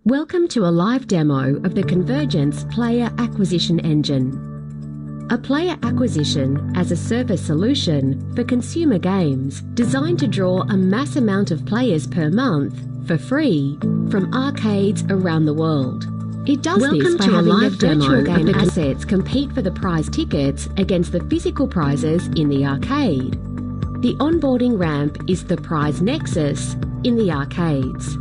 Welcome to a live demo of the Convergence Player Acquisition Engine. A player acquisition as a service solution for consumer games designed to draw a mass amount of players per month for free from arcades around the world. It does this by having the virtual game assets compete for the prize tickets against the physical prizes in the arcade. The onboarding ramp is the Prize Nexus in the arcades.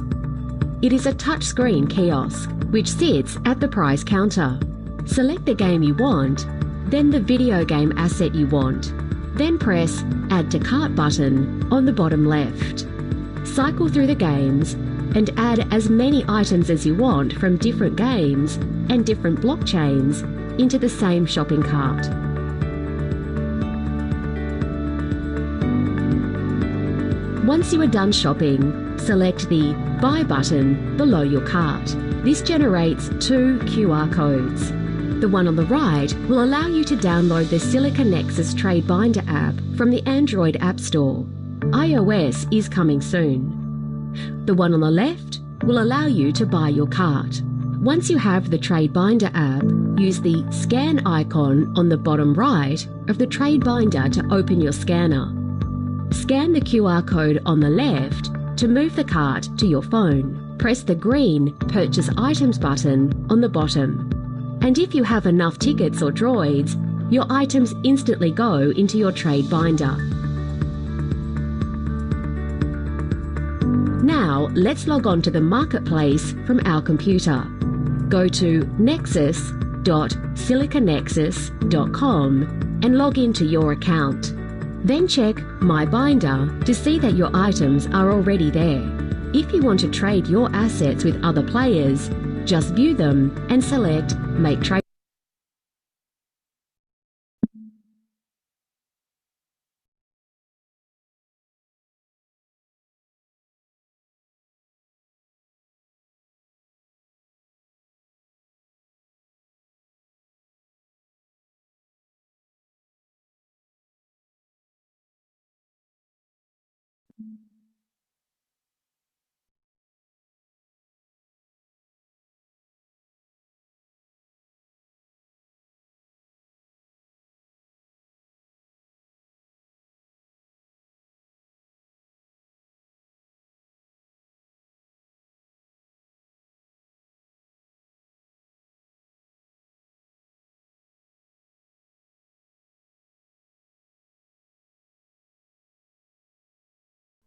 It is a touchscreen kiosk which sits at the prize counter. Select the game you want, then the video game asset you want. Then press Add to Cart button on the bottom left. Cycle through the games and add as many items as you want from different games and different blockchains into the same shopping cart. Once you are done shopping, select the Buy button below your cart. This generates two QR codes. The one on the right will allow you to download the Silica Nexus Trade Binder app from the Android App Store. iOS is coming soon. The one on the left will allow you to buy your cart. Once you have the Trade Binder app, use the scan icon on the bottom right of the Trade Binder to open your scanner. Scan the QR code on the left to move the cart to your phone. Press the green Purchase Items button on the bottom. And if you have enough tickets or droids, your items instantly go into your trade binder. Now let's log on to the marketplace from our computer. Go to nexus.silicanexus.com and log into your account. Then check My Binder to see that your items are already there. If you want to trade your assets with other players, just view them and select Make Trade.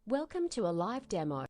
Welcome to a live demo.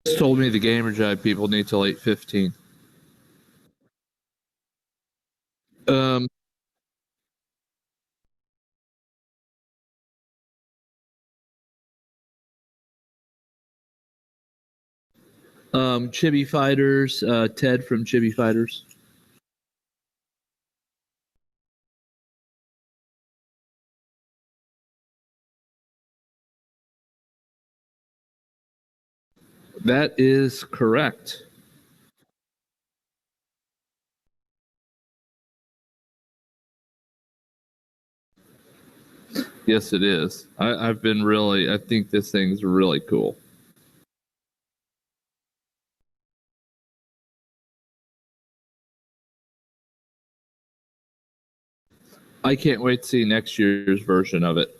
Just told me the Gamer Jive people need till 8:15. Um, Chibi Fighters, Ted from Chibi Fighters. That is correct. Yes, it is. I think this thing's really cool. I can't wait to see next year's version of it.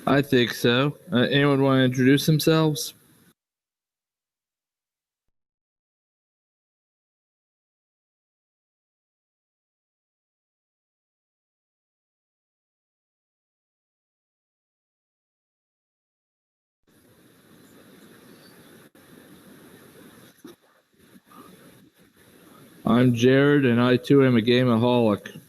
I think so. Anyone want to introduce themselves? I'm Jared, and I too am a gameaholic.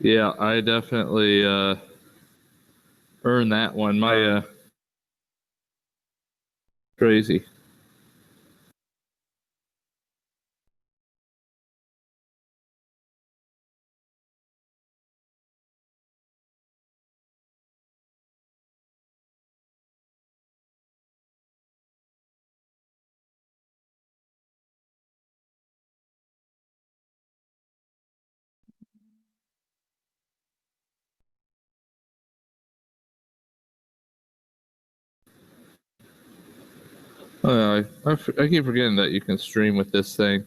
Yeah, I definitely earned that one. My crazy. I keep forgetting that you can stream with this thing.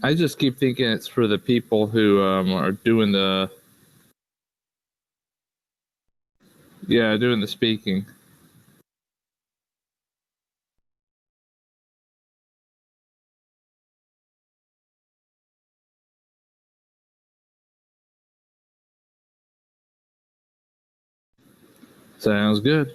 I just keep thinking it's for the people who are doing the doing the speaking. Sounds good.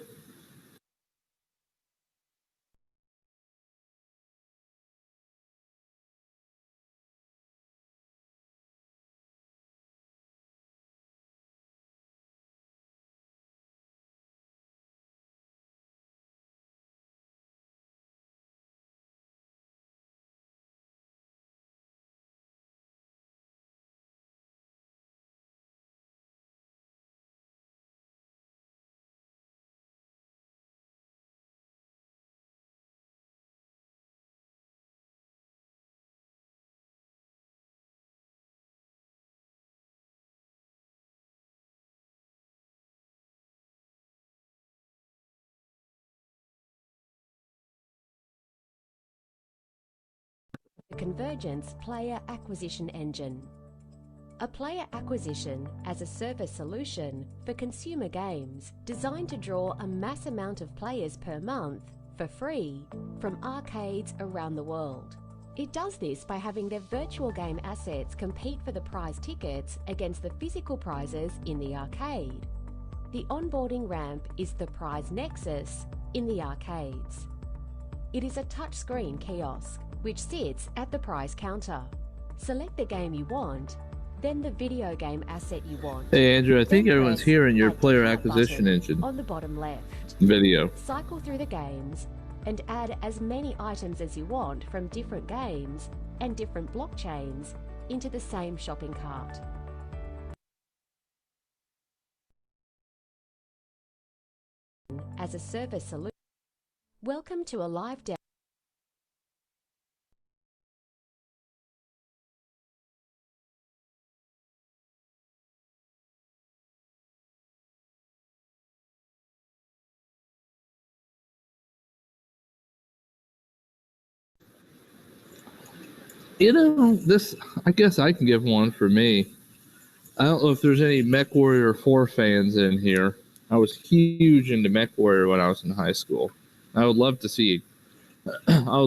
The Convergence Player Acquisition Engine. A player acquisition as a service solution for consumer games designed to draw a mass amount of players per month for free from arcades around the world. It does this by having their virtual game assets compete for the prize tickets against the physical prizes in the arcade. The onboarding ramp is the Prize Nexus in the arcades. It is a touchscreen kiosk which sits at the prize counter. Select the game you want, then the video game asset you want. Hey Andrew, I think Then everyone's press hearing your Add player to Cart acquisition button engine on the bottom left. video. Cycle through the games and add as many items as you want from different games and different blockchains into the same shopping cart. As a service solution. Welcome to a live demo. I guess I can give one for me. I don't know if there's any MechWarrior 4 fans in here. I was huge into MechWarrior when I was in high school. I would love to see a new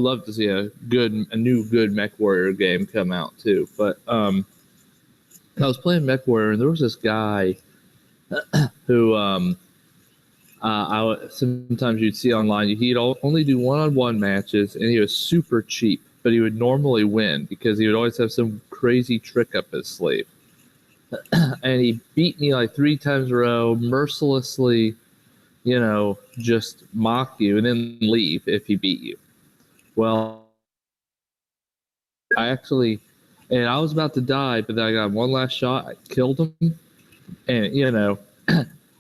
good MechWarrior game come out too. But I was playing MechWarrior and there was this guy who sometimes you'd see online. He'd only do one-on-one matches, and he was super cheap, but he would normally win because he would always have some crazy trick up his sleeve. And he beat me like 3 times in a row, mercilessly, just mock you and then leave if he beat you. Well, I was about to die, but then I got one last shot. I killed him, and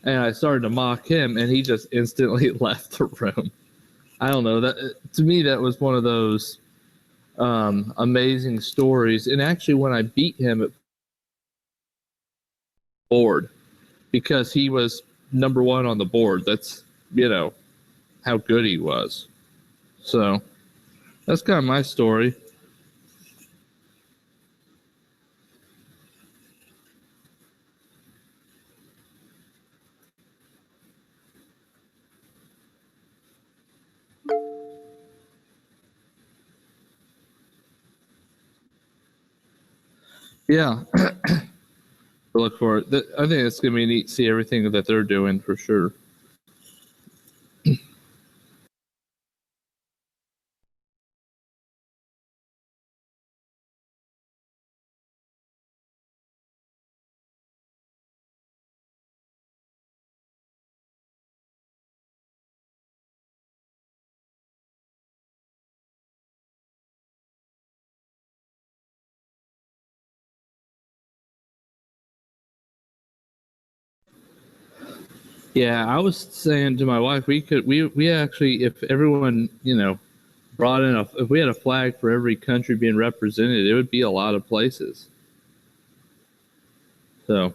and I started to mock him, and he just instantly left the room. I don't know, that to me that was one of those amazing stories. And actually, when I beat him at board, because he was number 1 on the board, that's how good he was. So that's kind of my story. Yeah. Look for it. I think it's going to be neat to see everything that they're doing for sure. Yeah, I was saying to my wife, we actually, if everyone, brought in if we had a flag for every country being represented, it would be a lot of places. So.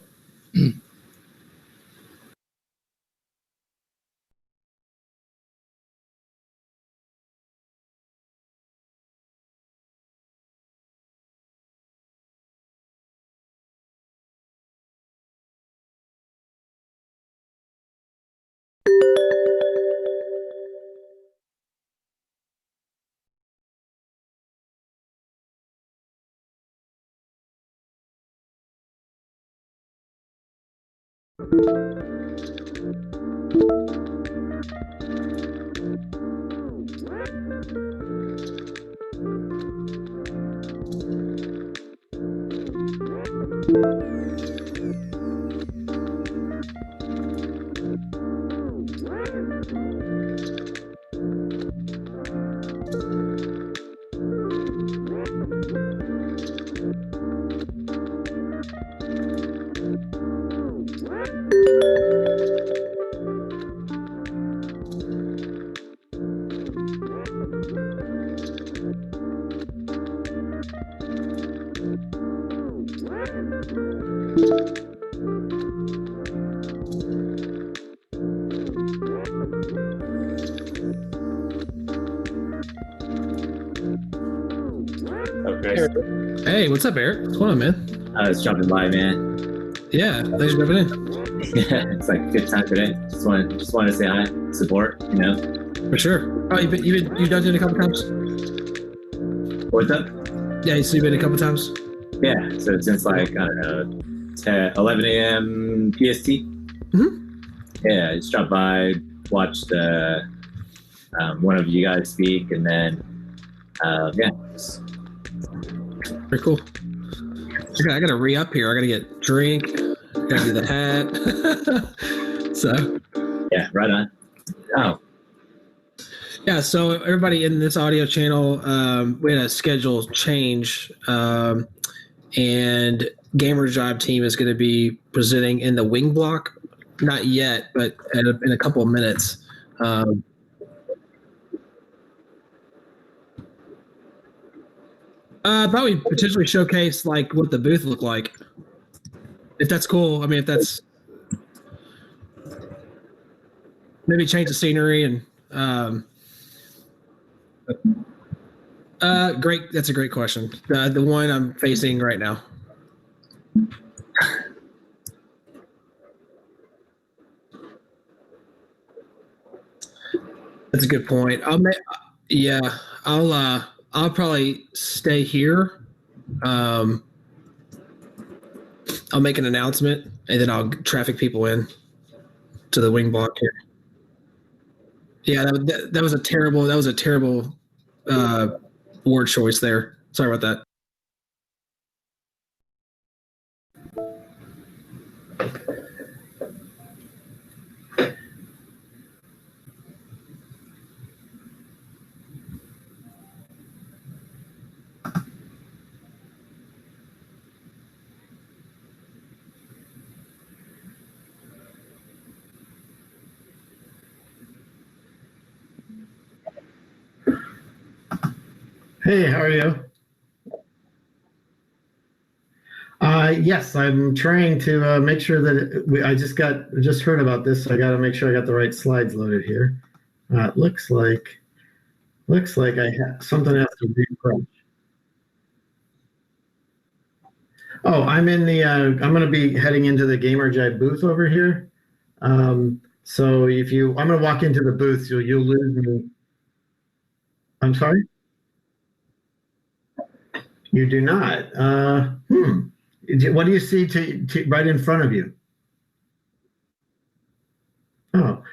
Hey, what's up, Eric? What's going on, man? I was jumping by, man. Yeah, thanks for jumping in. Yeah, it's like a good time today. Just wanted to say hi, support, For sure. Oh, you've done it a couple times? What's up? Yeah, so you've been a couple times? Yeah, so since like, I don't know, 11 a.m. PST. Mm-hmm. Yeah, just dropped by, watched one of you guys speak, and then, yeah. Very cool. Okay, I gotta re-up here. I gotta get drink. I gotta do the hat. So. Yeah, right on. Oh. Yeah, so everybody in this audio channel, we had a schedule change, and Gamer Jive team is going to be presenting in the wing block. Not yet, but in a couple of minutes. Probably potentially showcase like what the booth looked like, if that's cool. I mean, if that's maybe change the scenery and great. That's a great question. The one I'm facing right now. That's a good point. I'll probably stay here. I'll make an announcement and then I'll traffic people in to the wing block here. Yeah, that was a terrible word choice there. Sorry about that. Hey, how are you? Yes, I'm trying to make sure that I just heard about this, so I got to make sure I got the right slides loaded here. It looks like something has to refresh. Oh, I'm in the. I'm going to be heading into the Gamer Jive booth over here. So I'm going to walk into the booth, so you'll lose me. I'm sorry. You do not. What do you see right in front of you? Oh.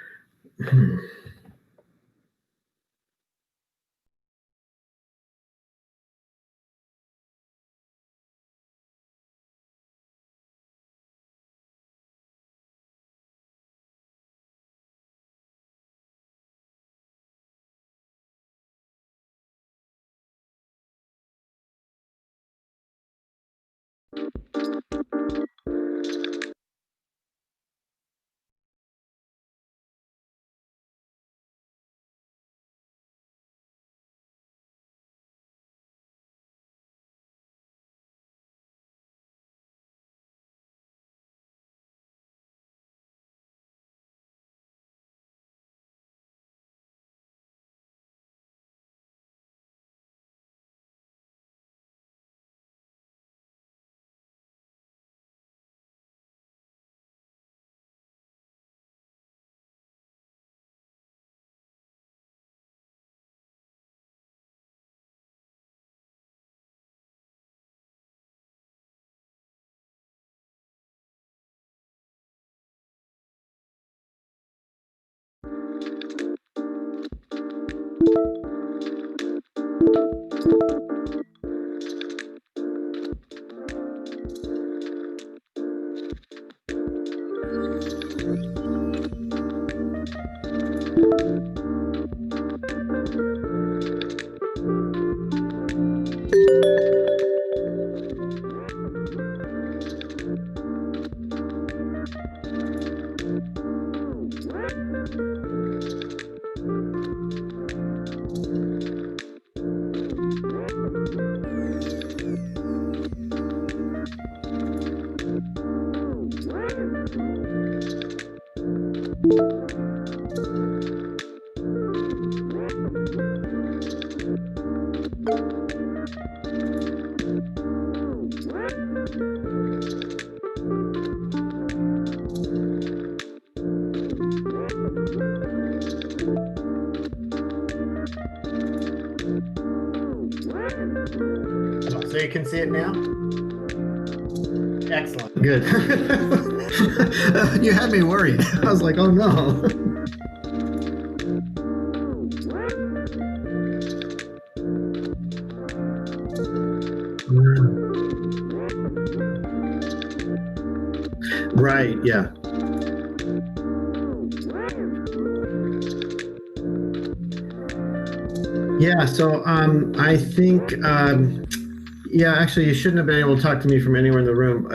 So you can see it now? Excellent. Good. You had me worried. I was like, oh no. Right, yeah. Yeah, so I think yeah, actually, you shouldn't have been able to talk to me from anywhere in the room.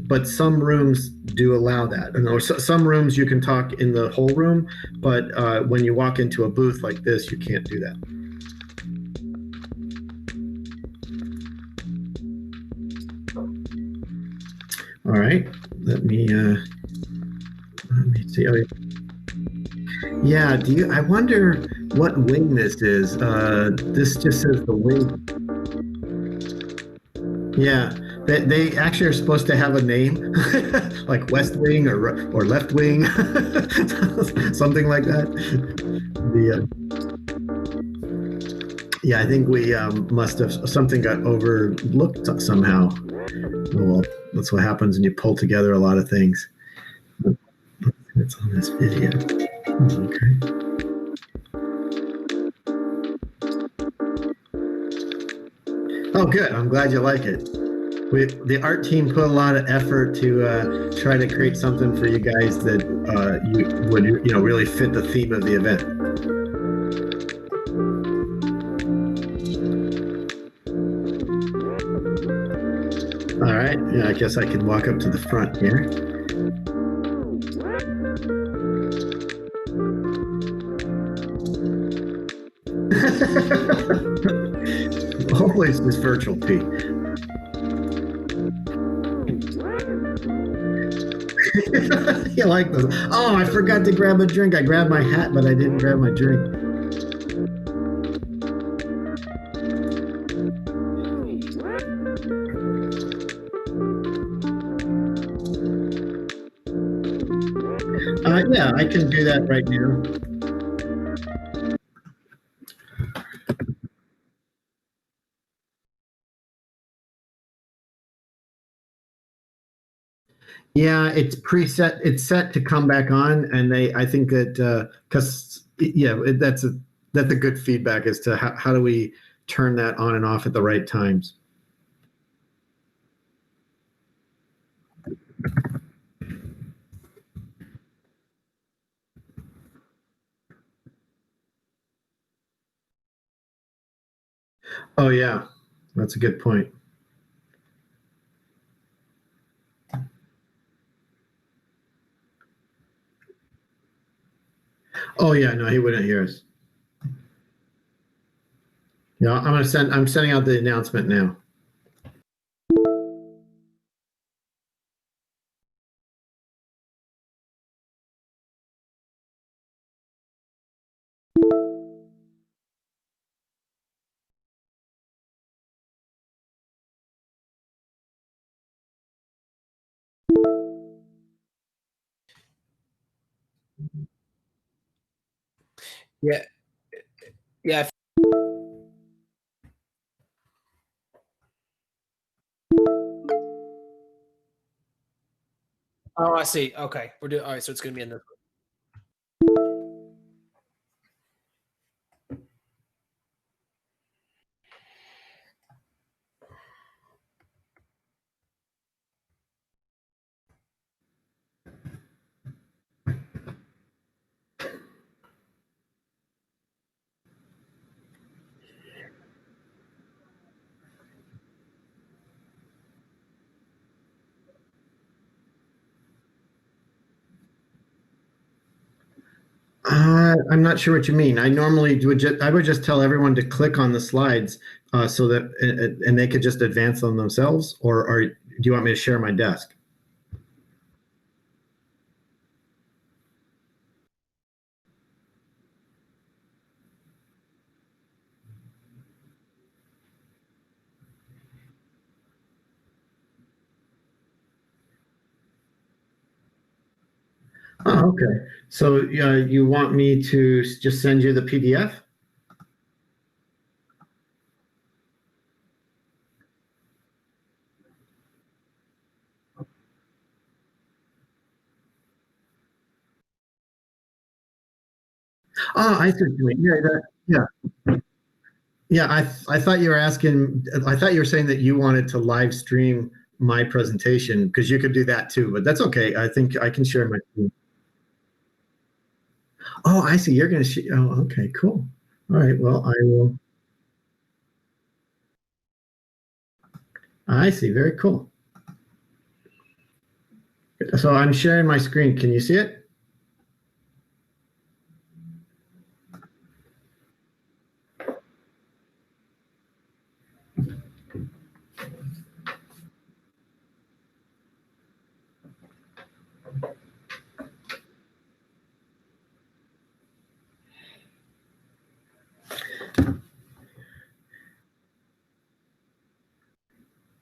But some rooms do allow that. And or some rooms you can talk in the whole room, but when you walk into a booth like this, you can't do that. All right, let me see. Oh, yeah, do you? I wonder what wing this is. This just says the wing. Yeah, they actually are supposed to have a name, like West Wing or Left Wing, something like that. The yeah, I think we must have something got overlooked somehow. Well, that's what happens when you pull together a lot of things. It's on this video. Okay. Oh, good. I'm glad you like it. The art team put a lot of effort to try to create something for you guys that you would really fit the theme of the event. All right. Yeah, I guess I can walk up to the front here. Hopefully it's this virtual Pete. You like those? Oh, I forgot to grab a drink. I grabbed my hat, but I didn't grab my drink. Yeah, I can do that right now. Yeah, it's preset. It's set to come back on, and I think that because that's a good feedback as to how do we turn that on and off at the right times. Oh yeah, that's a good point. Oh yeah, no, he wouldn't hear us. Yeah, I'm sending out the announcement now. Yeah, yeah. Oh, I see. Okay, we're doing all right. So it's going to be in the. I'm not sure what you mean. I normally I would just tell everyone to click on the slides so that and they could just advance them themselves, or do you want me to share my desk? Oh, okay. So you want me to just send you the PDF? Oh, I see what you mean. Yeah. I thought you were asking. I thought you were saying that you wanted to live stream my presentation because you could do that too. But that's okay. I think I can share my screen. Oh, I see. You're going to. Oh, okay. Cool. All right. Well, I will. I see. Very cool. So I'm sharing my screen. Can you see it?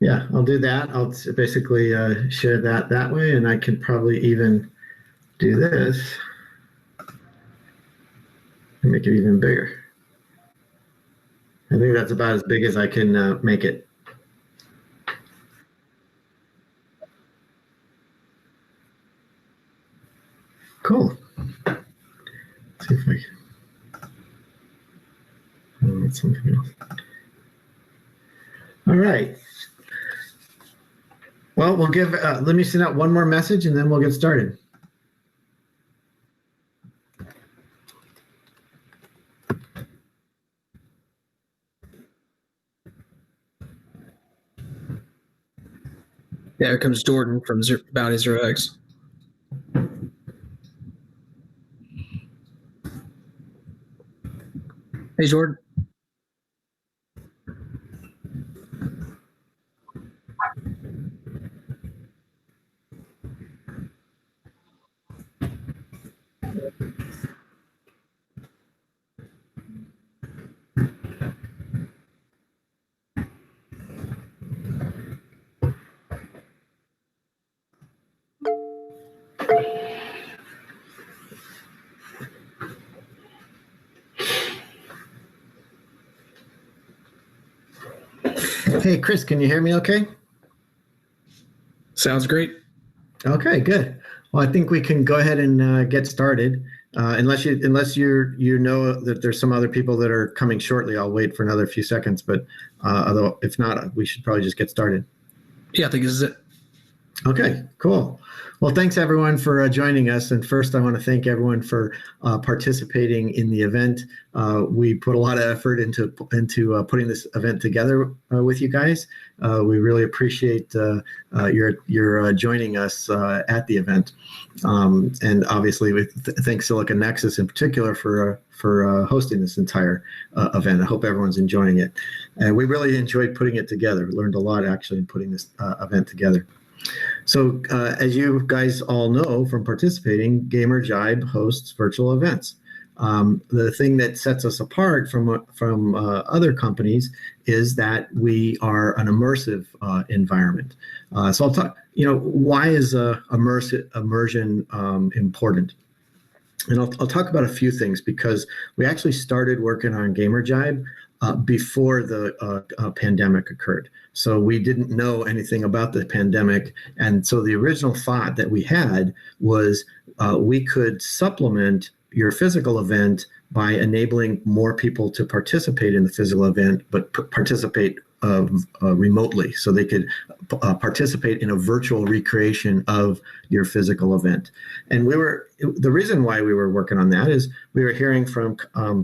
Yeah, I'll do that. I'll basically share that way, and I can probably even do this and make it even bigger. I think that's about as big as I can make it. Cool. Let's see if I can. Something else. All right. Well, we'll give. Let me send out one more message, and then we'll get started. Yeah, here comes Jordan from Bounty Zero X. Hey, Jordan. Hey, Chris, can you hear me okay? Sounds great. Okay, good. Well, I think we can go ahead and get started. Unless you know that there's some other people that are coming shortly, I'll wait for another few seconds. But although if not, we should probably just get started. Yeah, I think this is it. Okay, cool. Well, thanks everyone for joining us. And first, I want to thank everyone for participating in the event. We put a lot of effort into putting this event together with you guys. We really appreciate your joining us at the event. And obviously, we thank Silicon Nexus in particular for hosting this entire event. I hope everyone's enjoying it. And we really enjoyed putting it together. Learned a lot actually in putting this event together. So as you guys all know from participating, Gamer Jibe hosts virtual events. The thing that sets us apart from other companies is that we are an immersive environment. So I'll talk, why is immersion important? And I'll talk about a few things because we actually started working on Gamer Jibe before the pandemic occurred. So we didn't know anything about the pandemic. And so the original thought that we had was we could supplement your physical event by enabling more people to participate in the physical event, but participate remotely, so they could participate in a virtual recreation of your physical event. And the reason why we were working on that is we were hearing from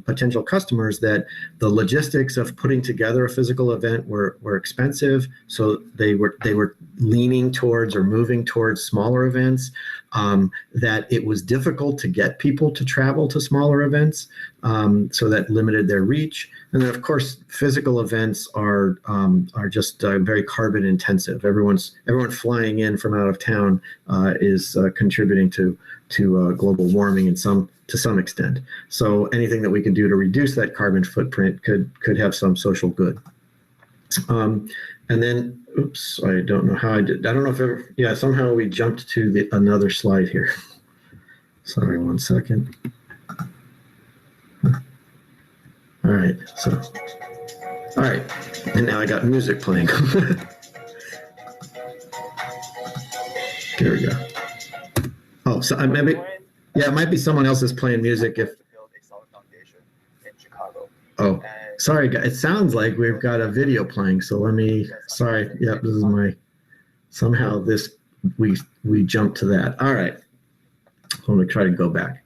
potential customers that the logistics of putting together a physical event were expensive, so they were leaning towards or moving towards smaller events. That it was difficult to get people to travel to smaller events, so that limited their reach. And then, of course, physical events are just very carbon intensive. Everyone flying in from out of town is contributing to global warming to some extent. So anything that we can do to reduce that carbon footprint could have some social good. And then, oops, I don't know how I did. I don't know if somehow we jumped to another slide here. Sorry, 1 second. All right, and now I got music playing. There we go. Oh, so it might be someone else is playing music. Oh, sorry, guys. It sounds like we've got a video playing. So sorry. Yep, this is somehow we jumped to that. All right. Let me try to go back.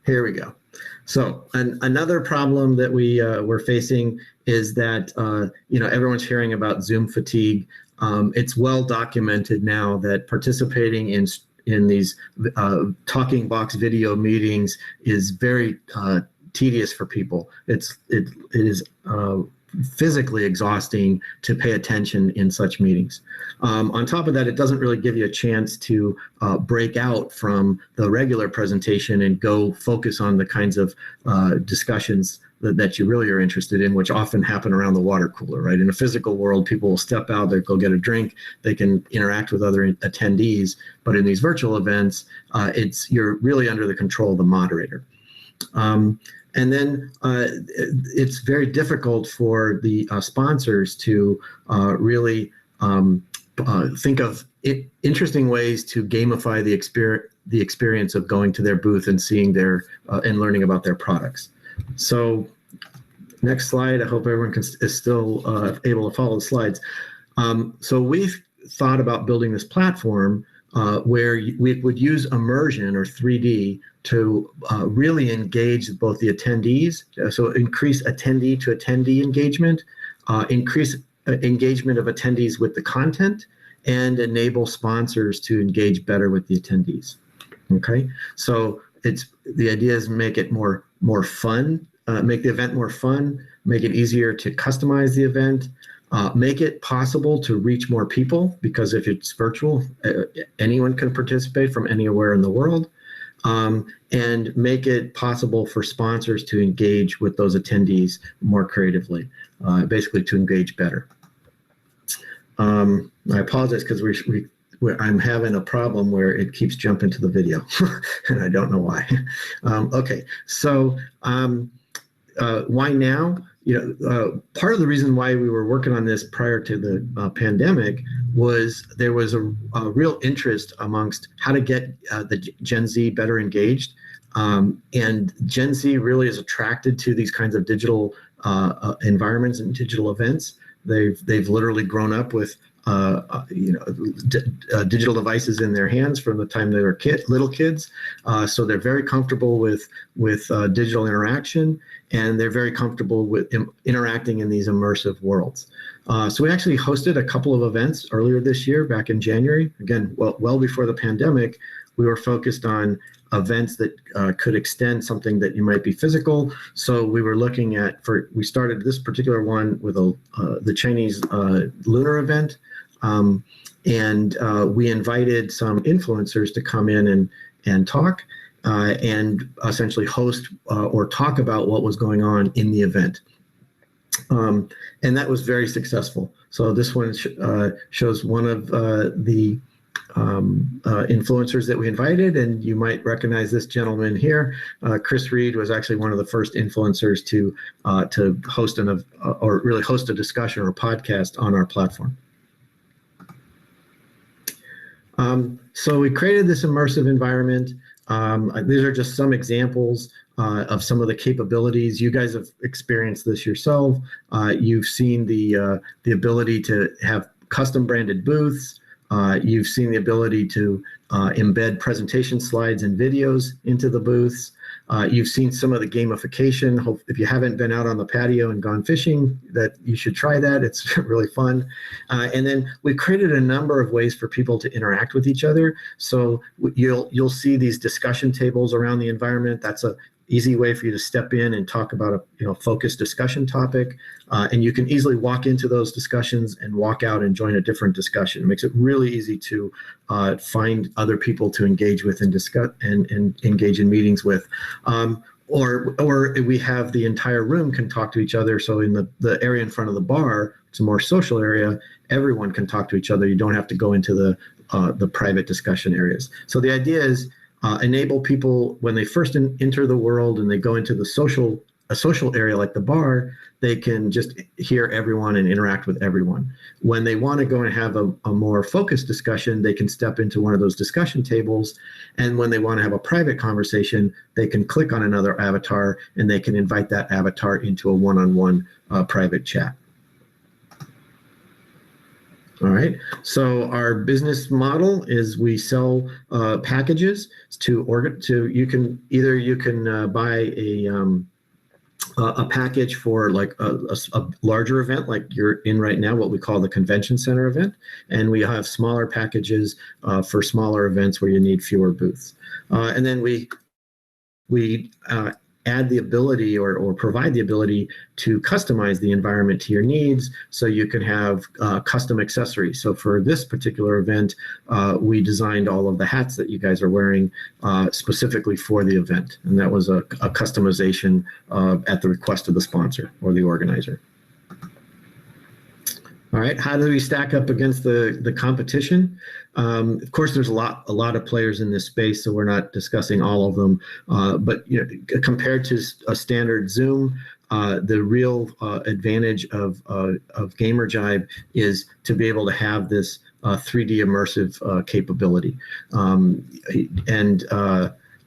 Here we go. So another problem that we're facing is that everyone's hearing about Zoom fatigue. It's well documented now that participating in these talking box video meetings is very tedious for people. It is physically exhausting to pay attention in such meetings. On top of that, it doesn't really give you a chance to break out from the regular presentation and go focus on the kinds of discussions that you really are interested in, which often happen around the water cooler, right? In a physical world, people will step out, they'll go get a drink, they can interact with other attendees. But in these virtual events, you're really under the control of the moderator. And then it's very difficult for the sponsors to really think of interesting ways to gamify the experience of going to their booth and seeing and learning about their products. So next slide. I hope everyone is still able to follow the slides. So we've thought about building this platform where we would use immersion or 3D to really engage both the attendees, so increase attendee to attendee engagement, increase engagement of attendees with the content, and enable sponsors to engage better with the attendees. Okay, so the idea is make it more fun, make the event more fun, make it easier to customize the event, make it possible to reach more people, because if it's virtual, anyone can participate from anywhere in the world, and make it possible for sponsors to engage with those attendees more creatively, basically to engage better. I apologize because I'm having a problem where it keeps jumping to the video, and I don't know why. Okay, so why now? Part of the reason why we were working on this prior to the pandemic was there was a real interest amongst how to get the Gen Z better engaged. And Gen Z really is attracted to these kinds of digital environments and digital events. They've literally grown up with digital devices in their hands from the time they were little kids. So they're very comfortable with digital interaction, and they're very comfortable with interacting in these immersive worlds. So we actually hosted a couple of events earlier this year, back in January. Again, well before the pandemic, we were focused on events that could extend something that you might be physical. So we were looking at, we started this particular one with the Chinese lunar event. And we invited some influencers to come in and talk and essentially host or talk about what was going on in the event. And that was very successful. So this one shows one of the influencers that we invited, and you might recognize this gentleman here. Chris Reed was actually one of the first influencers to host or really host a discussion or a podcast on our platform. So we created this immersive environment. These are just some examples of some of the capabilities. You guys have experienced this yourself. You've seen the ability to have custom branded booths. You've seen the ability to embed presentation slides and videos into the booths. You've seen some of the gamification. If you haven't been out on the patio and gone fishing, that you should try that. It's really fun. And then we created a number of ways for people to interact with each other. So you'll see these discussion tables around the environment. That's a easy way for you to step in and talk about a focused discussion topic. And you can easily walk into those discussions and walk out and join a different discussion. It makes it really easy to find other people to engage with and discuss and engage in meetings with. Or we have the entire room can talk to each other. So in the area in front of the bar, it's a more social area, everyone can talk to each other. You don't have to go into the private discussion areas. So the idea is enable people when they first enter the world and they go into a social area like the bar, they can just hear everyone and interact with everyone. When they want to go and have a more focused discussion, they can step into one of those discussion tables. And when they want to have a private conversation, they can click on another avatar and they can invite that avatar into a one-on-one private chat. All right. So our business model is we sell packages you can buy a package for like a larger event like you're in right now, what we call the convention center event, and we have smaller packages for smaller events where you need fewer booths, and then we add the ability or provide the ability to customize the environment to your needs so you can have custom accessories. So for this particular event, we designed all of the hats that you guys are wearing specifically for the event. And that was a customization at the request of the sponsor or the organizer. All right, how do we stack up against the competition? Of course, there's a lot of players in this space, so we're not discussing all of them. But compared to a standard Zoom, the real advantage of Gamerjibe is to be able to have this 3D immersive capability, and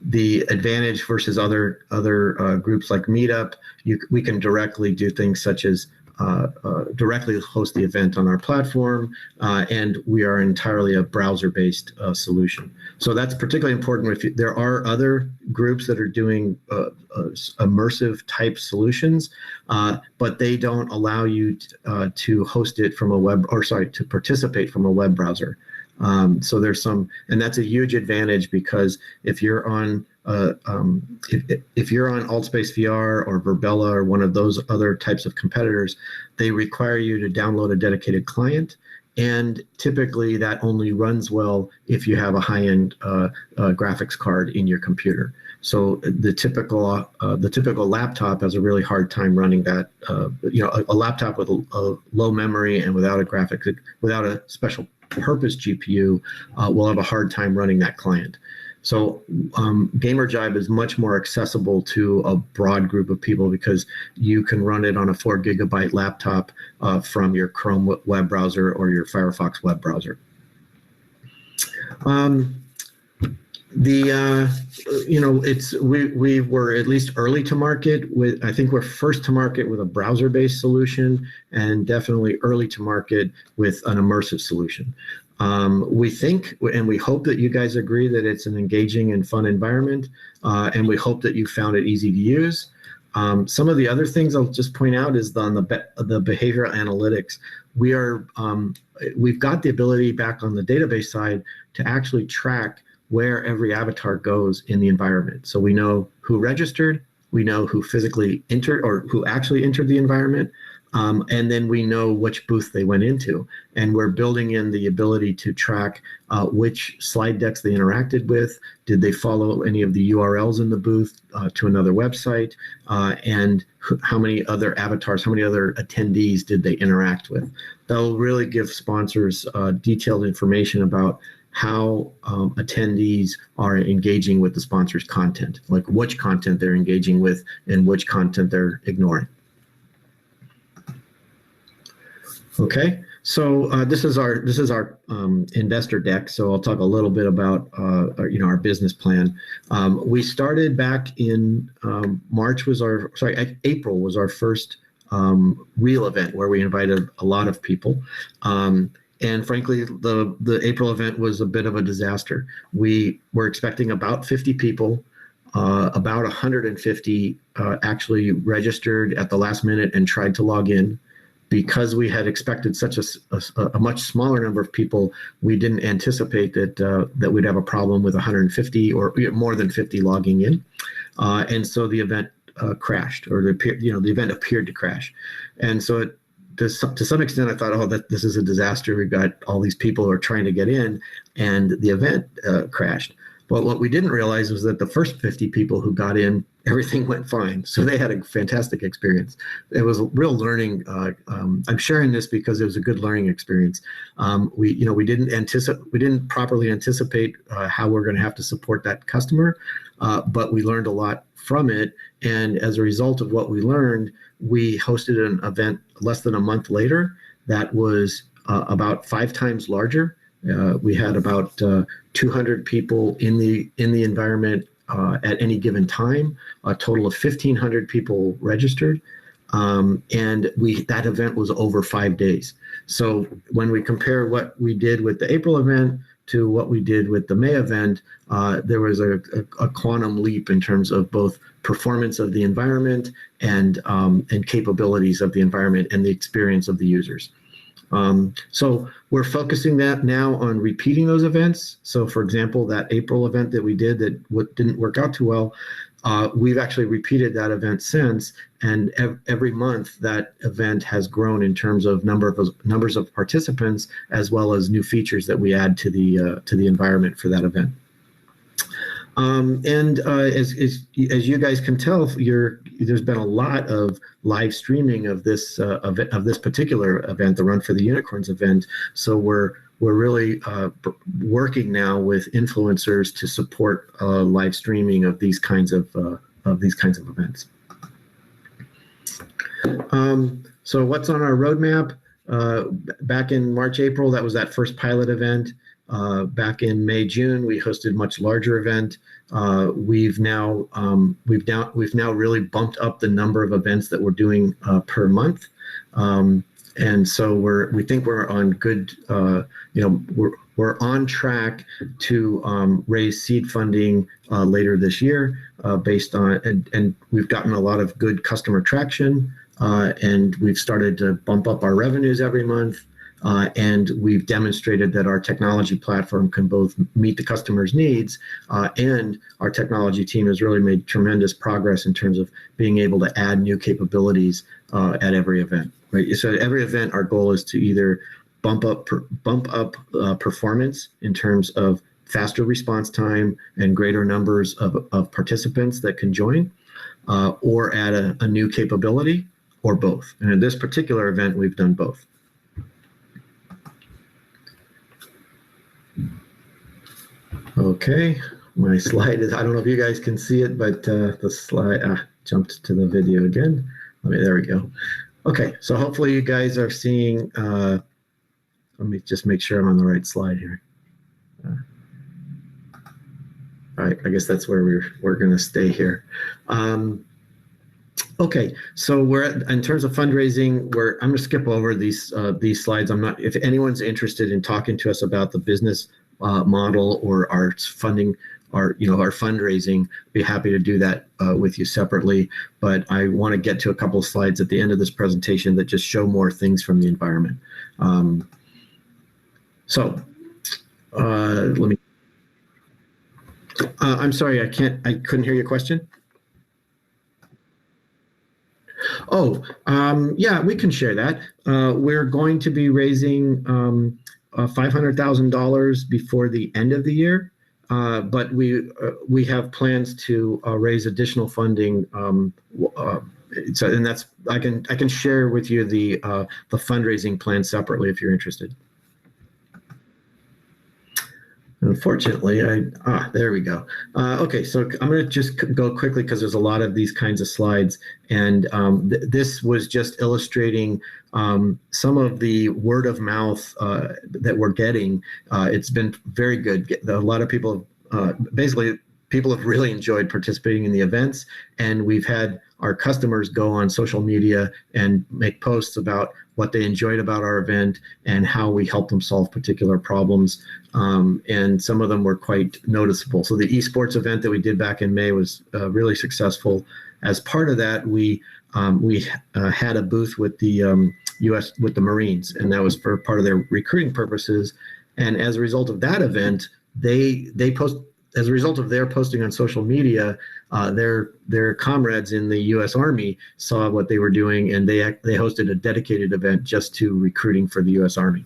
the advantage versus other groups like Meetup, we can directly do things such as directly host the event on our platform, and we are entirely a browser-based solution. So that's particularly important. There are other groups that are doing immersive type solutions, but they don't allow you to host it from to participate from a web browser. So there's and that's a huge advantage, because if you're on if you're on Altspace VR or Virbela or one of those other types of competitors, they require you to download a dedicated client, and typically that only runs well if you have a high-end graphics card in your computer. So the typical laptop has a really hard time running that. A laptop with a low memory and without a special purpose GPU will have a hard time running that client. So Gamerjibe is much more accessible to a broad group of people because you can run it on a 4 GB laptop from your Chrome web browser or your Firefox web browser. We were at least early to market with. I think we're first to market with a browser-based solution, and definitely early to market with an immersive solution. We think and we hope that you guys agree that it's an engaging and fun environment, and we hope that you found it easy to use. Some of the other things I'll just point out is on the behavioral analytics. We've got the ability back on the database side to actually track where every avatar goes in the environment. So we know who registered, we know who physically entered or who actually entered the environment, and then we know which booth they went into. And we're building in the ability to track which slide decks they interacted with, did they follow any of the URLs in the booth to another website, and how many other avatars, how many other attendees did they interact with. That'll really give sponsors detailed information about how attendees are engaging with the sponsor's content, like which content they're engaging with and which content they're ignoring. Okay, so this is our investor deck. So I'll talk a little bit about our business plan. We started back in April was our first real event where we invited a lot of people. And frankly, the April event was a bit of a disaster. We were expecting about 50 people. About 150 actually registered at the last minute and tried to log in. Because we had expected such a much smaller number of people, we didn't anticipate that we'd have a problem with 150 or more than 50 logging in. And so the event crashed, or the event appeared to crash. And so to some extent, I thought, this is a disaster. We've got all these people who are trying to get in, and the event crashed. But what we didn't realize was that the first 50 people who got in, everything went fine. So they had a fantastic experience. It was a real learning. I'm sharing this because it was a good learning experience. We didn't properly anticipate how we're going to have to support that customer, but we learned a lot from it. And as a result of what we learned, we hosted an event less than a month later that was about 5 times larger. We had about 200 people in the environment at any given time. A total of 1,500 people registered, and that event was over 5 days. So when we compare what we did with the April event to what we did with the May event, there was a quantum leap in terms of both performance of the environment and capabilities of the environment and the experience of the users. So we're focusing that now on repeating those events. So for example, that April event that we did that didn't work out too well, we've actually repeated that event since, and every month that event has grown in terms of numbers of participants, as well as new features that we add to the environment for that event. As you guys can tell, there's been a lot of live streaming of this particular event, the Run for the Unicorns event. So we're really working now with influencers to support live streaming of these kinds of events. So what's on our roadmap? Back in March, April, that was that first pilot event. Back in May, June, we hosted a much larger event. We've now really bumped up the number of events that we're doing per month. And so we think we're on good, we're on track to raise seed funding later this year based on, and we've gotten a lot of good customer traction, and we've started to bump up our revenues every month. And we've demonstrated that our technology platform can both meet the customer's needs, and our technology team has really made tremendous progress in terms of being able to add new capabilities at every event. Right. So at every event, our goal is to either bump up performance in terms of faster response time and greater numbers of participants that can join, or add a new capability, or both. And in this particular event, we've done both. Okay, my slide is, I don't know if you guys can see it, but the slide jumped to the video again. There we go. Okay, so hopefully you guys are seeing, let me just make sure I'm on the right slide here. All right, I guess that's where we're going to stay here. Okay, so in terms of fundraising, I'm going to skip over these slides. If anyone's interested in talking to us about the business model or our funding, our fundraising, be happy to do that with you separately. But I want to get to a couple of slides at the end of this presentation that just show more things from the environment. Let me. I'm sorry, I couldn't hear your question. Oh, yeah, we can share that. We're going to be raising $500,000 before the end of the year, but we have plans to raise additional funding. And that's I can share with you the fundraising plan separately if you're interested. Unfortunately, there we go. Okay, so I'm going to just go quickly because there's a lot of these kinds of slides, and this was just illustrating some of the word of mouth that we're getting. It's been very good. A lot of people, basically, people have really enjoyed participating in the events, and we've had our customers go on social media and make posts about what they enjoyed about our event and how we helped them solve particular problems. And some of them were quite noticeable. So the esports event that we did back in May was really successful. As part of that, we had a booth with the with the Marines, and that was for part of their recruiting purposes. And as a result of that event, as a result of their posting on social media, their comrades in the U.S. Army saw what they were doing, and they hosted a dedicated event just to recruiting for the U.S. Army.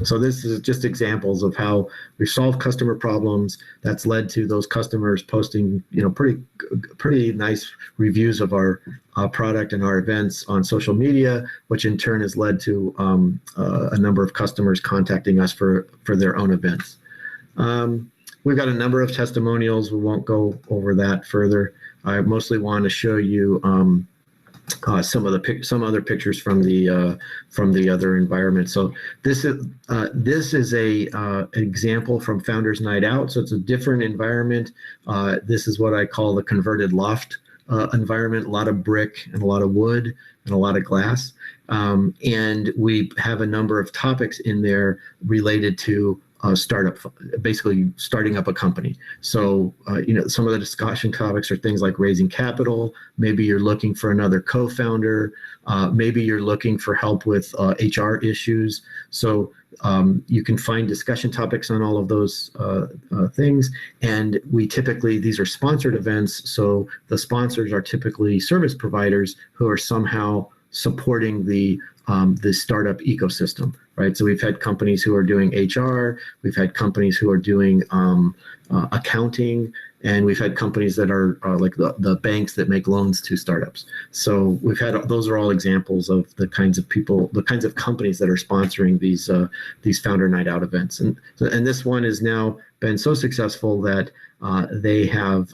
So this is just examples of how we solve customer problems. That's led to those customers posting, pretty nice reviews of our product and our events on social media, which in turn has led to a number of customers contacting us for their own events. We've got a number of testimonials. We won't go over that further. I mostly want to show you some other pictures from the other environment. So this is an example from Founders Night Out. So it's a different environment. This is what I call the converted loft environment. A lot of brick and a lot of wood and a lot of glass. And we have a number of topics in there related to startup, basically starting up a company. So, some of the discussion topics are things like raising capital. Maybe you're looking for another co-founder. Maybe you're looking for help with HR issues. So you can find discussion topics on all of those things. And these are sponsored events. So the sponsors are typically service providers who are somehow supporting the startup ecosystem, right? So we've had companies who are doing HR, we've had companies who are doing accounting, and we've had companies that are like the banks that make loans to startups. So those are all examples of the kinds of people, the kinds of companies that are sponsoring these Founder Night Out events. And this one has now been so successful that they have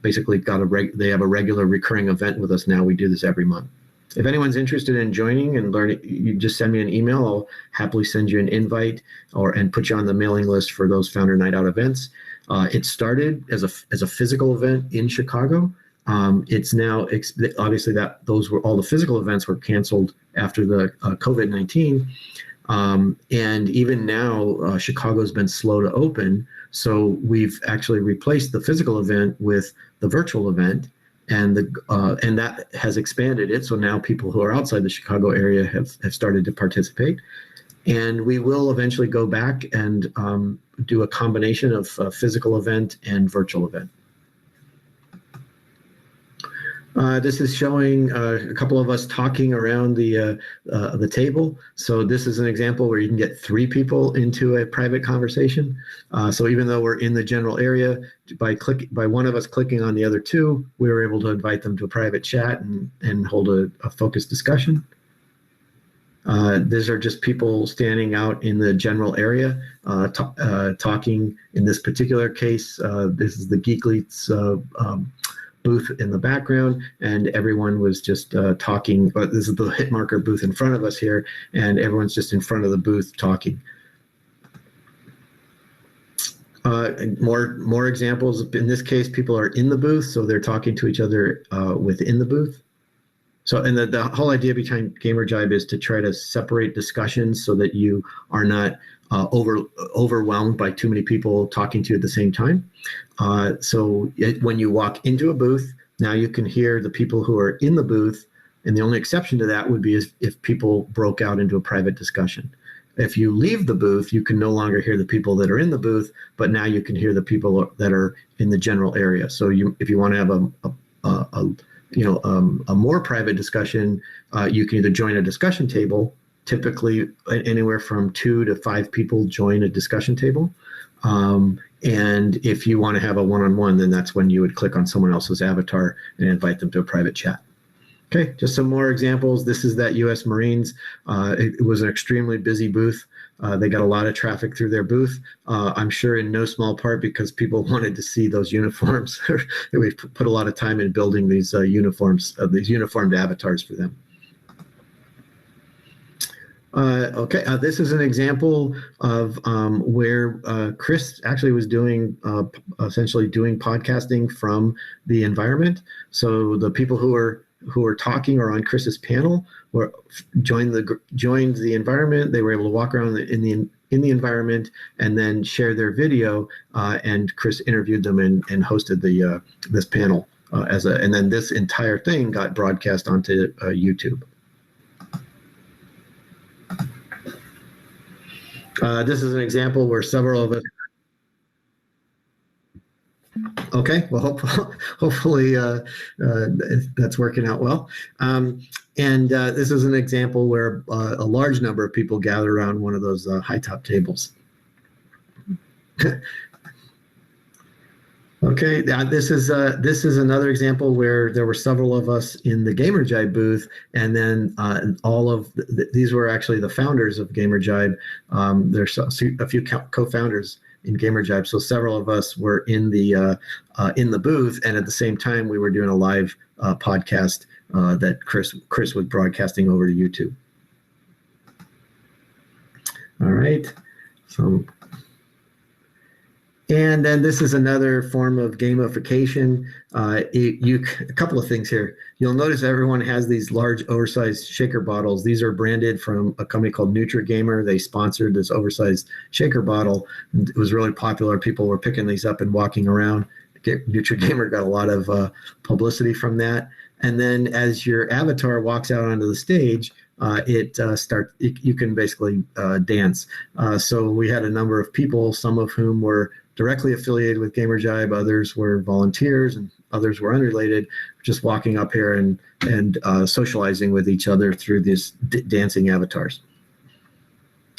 basically they have a regular recurring event with us now. We do this every month. If anyone's interested in joining and learning, you just send me an email. I'll happily send you an invite and put you on the mailing list for those Founder Night Out events. It started as a physical event in Chicago. It's now obviously that all the physical events were canceled after the COVID-19, and even now Chicago's been slow to open. So we've actually replaced the physical event with the virtual event. And that has expanded it. So now people who are outside the Chicago area have started to participate. And we will eventually go back and do a combination of physical event and virtual event. This is showing a couple of us talking around the table. So this is an example where you can get 3 people into a private conversation. So even though we're in the general area, by one of us clicking on the other 2, we were able to invite them to a private chat and hold a focused discussion. These are just people standing out in the general area talking. In this particular case, this is the Geekleets booth in the background, and everyone was just talking. But this is the Hitmarker booth in front of us here, and everyone's just in front of the booth talking. More examples. In this case, people are in the booth, so they're talking to each other within the booth. So, and the whole idea behind GamerJibe is to try to separate discussions so that you are not overwhelmed by too many people talking to you at the same time. When you walk into a booth, now you can hear the people who are in the booth, and the only exception to that would be if people broke out into a private discussion. If you leave the booth, you can no longer hear the people that are in the booth, but now you can hear the people that are in the general area. So if you want to have a more private discussion, you can either join a discussion table. Typically, anywhere from 2 to 5 people join a discussion table. And if you want to have a one-on-one, then that's when you would click on someone else's avatar and invite them to a private chat. Okay, just some more examples. This is that U.S. Marines. It was an extremely busy booth. They got a lot of traffic through their booth. I'm sure in no small part because people wanted to see those uniforms. We put a lot of time in building these uniforms, these uniformed avatars for them. This is an example of where Chris actually was essentially doing podcasting from the environment. So the people who are talking or on Chris's panel joined the environment. They were able to walk around in the environment and then share their video. And Chris interviewed them and hosted this panel and then this entire thing got broadcast onto YouTube. This is an example where several of us. Okay, well, hopefully that's working out well. This is an example where a large number of people gather around one of those high top tables. Okay, this is another example where there were several of us in the GamerJibe booth, and then all of these were actually the founders of GamerJibe. There's a few co-founders in GamerJibe, so several of us were in the booth, and at the same time we were doing a live podcast that Chris was broadcasting over to YouTube. All right, so. And then this is another form of gamification. A couple of things here. You'll notice everyone has these large, oversized shaker bottles. These are branded from a company called NutriGamer. They sponsored this oversized shaker bottle. It was really popular. People were picking these up and walking around. NutriGamer got a lot of publicity from that. And then as your avatar walks out onto the stage, you can basically dance. So we had a number of people, some of whom were directly affiliated with GamerJibe, others were volunteers, and others were unrelated, just walking up here and socializing with each other through these dancing avatars.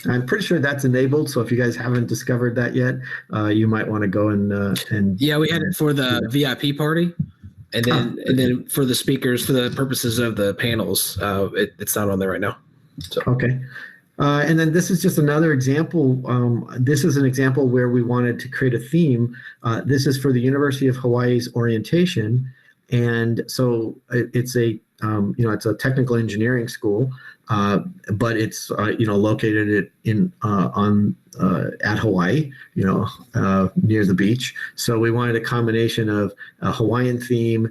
I'm pretty sure that's enabled, so if you guys haven't discovered that yet, you might want to go and Yeah, we had it for the VIP party, and then for the speakers, for the purposes of the panels, it's not on there right now. So. Okay. And then this is just another example. This is an example where we wanted to create a theme. This is for the University of Hawaii's orientation, and so it's a it's a technical engineering school, but it's located at Hawaii, near the beach. So we wanted a combination of a Hawaiian theme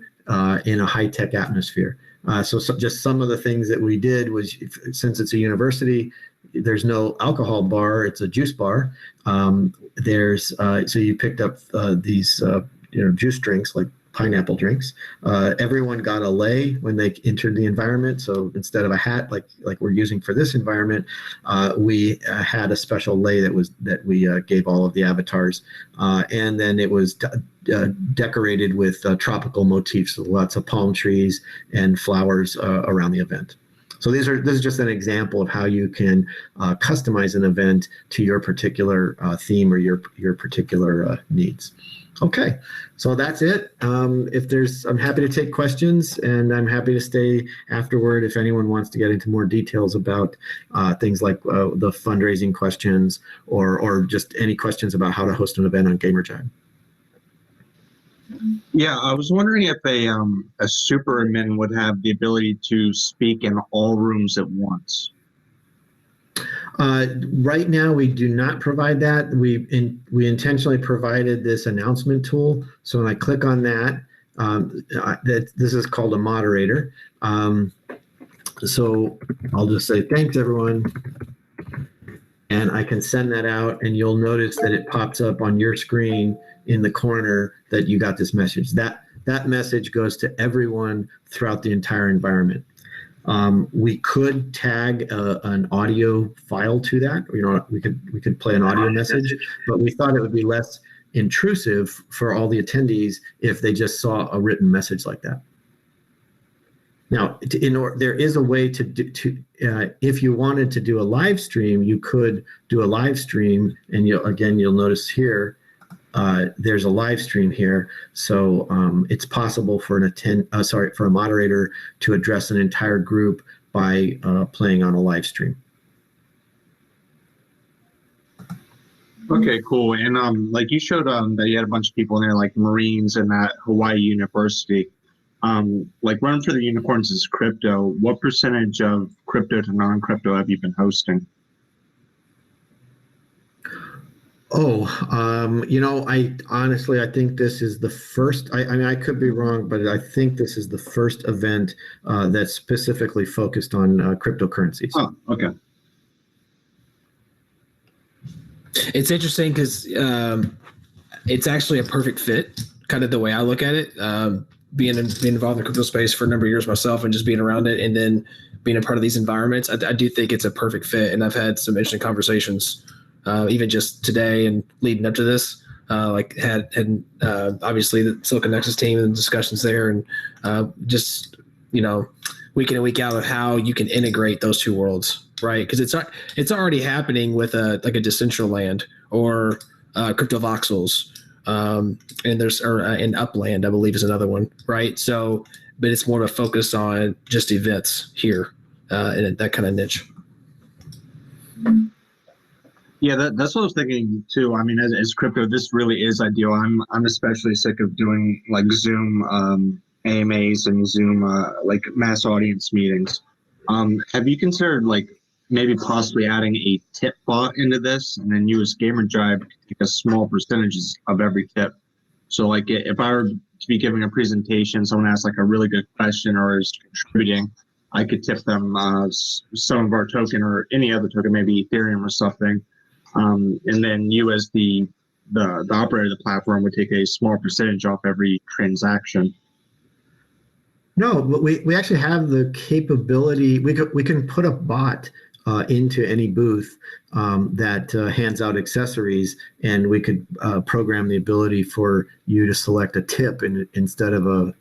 in a high-tech atmosphere. So just some of the things that we did was, since it's a university, there's no alcohol bar, it's a juice bar. So you picked up these juice drinks, like pineapple drinks. Everyone got a lei when they entered the environment. So instead of a hat like we're using for this environment, we had a special lei that we gave all of the avatars, and then it was decorated with tropical motifs, so lots of palm trees and flowers around the event. So this is just an example of how you can customize an event to your particular theme or your particular needs. Okay, so that's it. I'm happy to take questions, and I'm happy to stay afterward if anyone wants to get into more details about things like the fundraising questions or just any questions about how to host an event on GamerJibe. Yeah, I was wondering if a superadmin would have the ability to speak in all rooms at once. Right now, we do not provide that. We intentionally provided this announcement tool. So when I click on that, this is called a moderator. So I'll just say, thanks, everyone. And I can send that out, and you'll notice that it pops up on your screen in the corner that you got this message. That message goes to everyone throughout the entire environment. We could tag an audio file to that. We could play an audio message, but we thought it would be less intrusive for all the attendees if they just saw a written message like that. Now, there is a way to if you wanted to do a live stream, you could do a live stream, and you'll notice here there's a live stream here. So it's possible for a moderator to address an entire group by playing on a live stream. Okay, cool. And like you showed that you had a bunch of people in there, like Marines and at Hawaii University. Like Run for the Unicorns is crypto. What percentage of crypto to non-crypto have you been hosting? I honestly think this is the first. I could be wrong, but I think this is the first event that's specifically focused on cryptocurrencies. Oh, okay. It's interesting because it's actually a perfect fit, kind of the way I look at it. Being involved in the crypto space for a number of years myself, and just being around it, and then being a part of these environments, I do think it's a perfect fit. And I've had some interesting conversations, even just today and leading up to this. Had obviously the Silicon Nexus team and discussions there, and just week in and week out of how you can integrate those two worlds, right? Because it's already happening with a Decentraland or Crypto Voxels. And and Upland, I believe, is another one, right? So, but it's more of a focus on just events here in that kind of niche. Yeah, that's what I was thinking too. I mean, as crypto, this really is ideal. I'm especially sick of doing like Zoom AMAs and Zoom like mass audience meetings. Have you considered like maybe possibly adding a tip bot into this, and then you as GamerJive take a small percentages of every tip. So like if I were to be giving a presentation, someone asks like a really good question or is contributing, I could tip them some of our token or any other token, maybe Ethereum or something. And then you as the operator of the platform would take a small percentage off every transaction. No, but we actually have the capability. We can put a bot into any booth that hands out accessories, and we could program the ability for you to select a tip instead of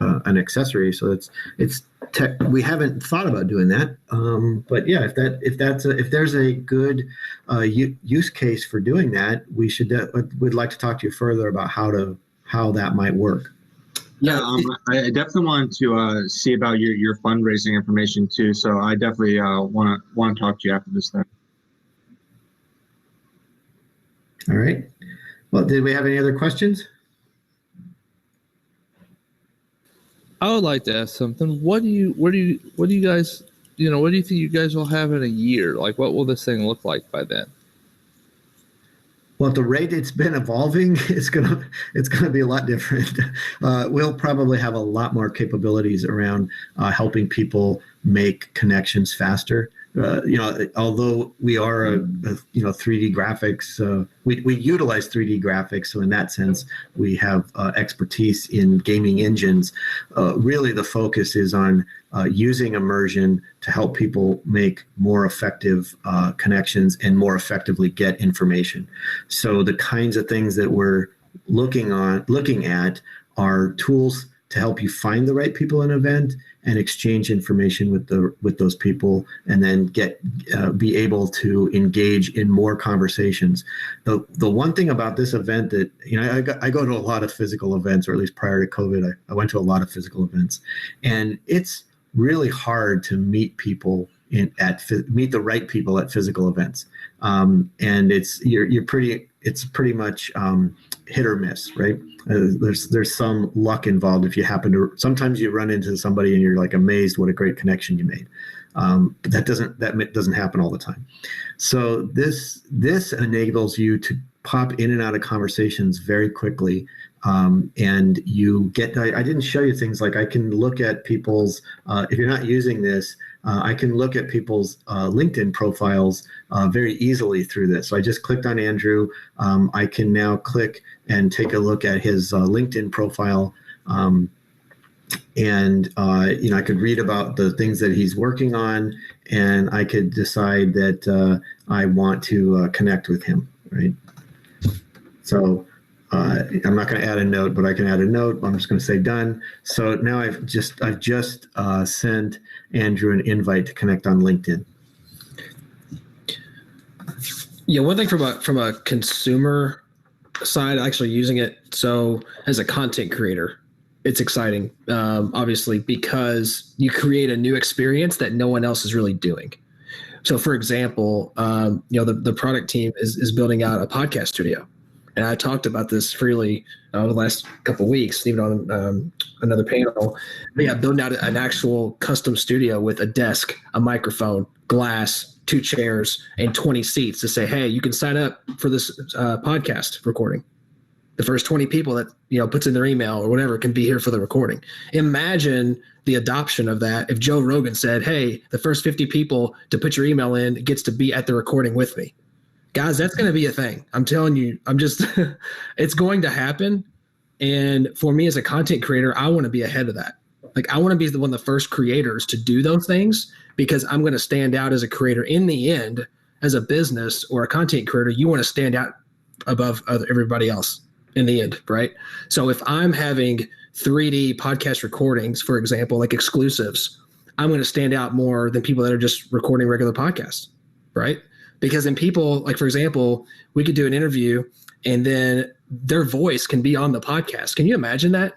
an accessory. So it's tech. We haven't thought about doing that, but yeah, if there's a good use case for doing that, we'd like to talk to you further about how that might work. Yeah, I definitely want to see about your fundraising information too. So I definitely want to talk to you after this thing. All right. Well, did we have any other questions? I would like to ask something. What do you guys, what do you think you guys will have in a year? Like, what will this thing look like by then? Well, at the rate it's been evolving, it's gonna be a lot different. We'll probably have a lot more capabilities around helping people make connections faster. Although we are a 3D graphics, we utilize 3D graphics, so in that sense we have expertise in gaming engines. Really, the focus is on using immersion to help people make more effective connections and more effectively get information. So the kinds of things that we're looking at are tools to help you find the right people in an event and exchange information with those people, and then be able to engage in more conversations. The one thing about this event that I go to a lot of physical events, or at least prior to COVID, I went to a lot of physical events, and it's really hard to meet people meet the right people at physical events, and it's pretty much hit or miss, right? There's some luck involved. If you happen to, sometimes you run into somebody and you're like amazed what a great connection you made. But that doesn't happen all the time. So this enables you to pop in and out of conversations very quickly. And you get, I didn't show you things like I can look at people's, if you're not using this, I can look at people's LinkedIn profiles very easily through this. So I just clicked on Andrew. I can now click and take a look at his LinkedIn profile. And I could read about the things that he's working on, and I could decide that I want to connect with him, right? So I'm not going to add a note, but I can add a note. I'm just going to say done. So now I've just sent Andrew an invite to connect on LinkedIn. Yeah, one thing from a consumer side, actually using it. So as a content creator, it's exciting, obviously, because you create a new experience that no one else is really doing. So, for example, the product team is building out a podcast studio. And I talked about this freely over the last couple of weeks, even on another panel. But yeah, building out an actual custom studio with a desk, a microphone, glass, 2 chairs, and 20 seats to say, hey, you can sign up for this podcast recording. The first 20 people that puts in their email or whatever can be here for the recording. Imagine the adoption of that if Joe Rogan said, hey, the first 50 people to put your email in gets to be at the recording with me. Guys, that's going to be a thing. I'm telling you, it's going to happen. And for me as a content creator, I want to be ahead of that. Like, I want to be one of the first creators to do those things, because I'm going to stand out as a creator. In the end, as a business or a content creator, you want to stand out above everybody else in the end, right? So if I'm having 3D podcast recordings, for example, like exclusives, I'm going to stand out more than people that are just recording regular podcasts, right? Because then people, like, for example, we could do an interview and then their voice can be on the podcast. Can you imagine that?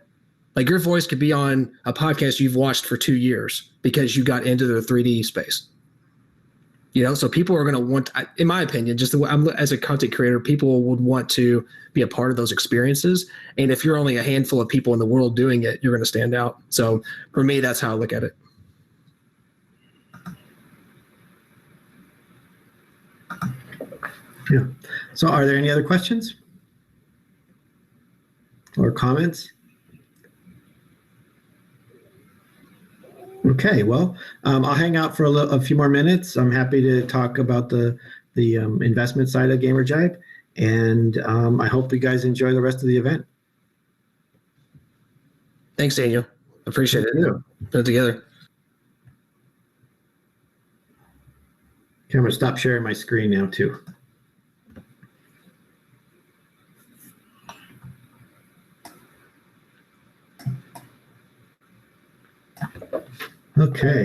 Like, your voice could be on a podcast you've watched for 2 years because you got into the 3D space. So people are going to want, in my opinion, just as a content creator, people would want to be a part of those experiences. And if you're only a handful of people in the world doing it, you're going to stand out. So for me, that's how I look at it. Yeah. So are there any other questions or comments? Okay, well, I'll hang out for a few more minutes. I'm happy to talk about the investment side of Gamerjibe, and I hope you guys enjoy the rest of the event. Thanks, Daniel. Appreciate it. Yeah. Put it together. Okay, I'm gonna stop sharing my screen now too. Okay.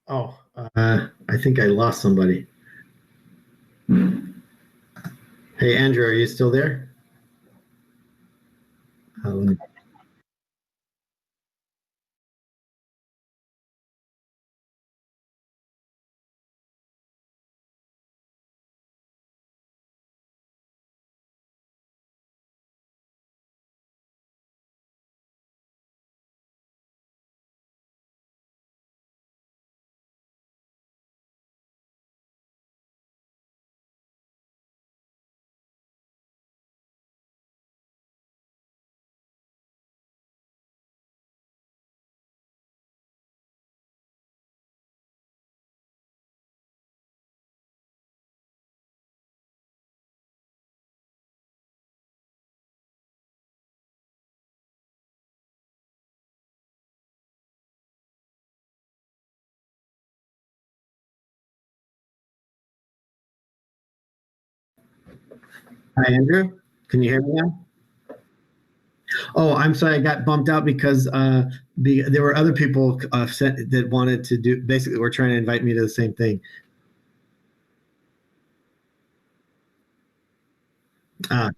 Oh, I think I lost somebody. Hey, Andrew, are you still there? Um, Hi, Andrew. Can you hear me now? Oh, I'm sorry, I got bumped out because there were other people that wanted to do. Basically, were trying to invite me to the same thing. Uh,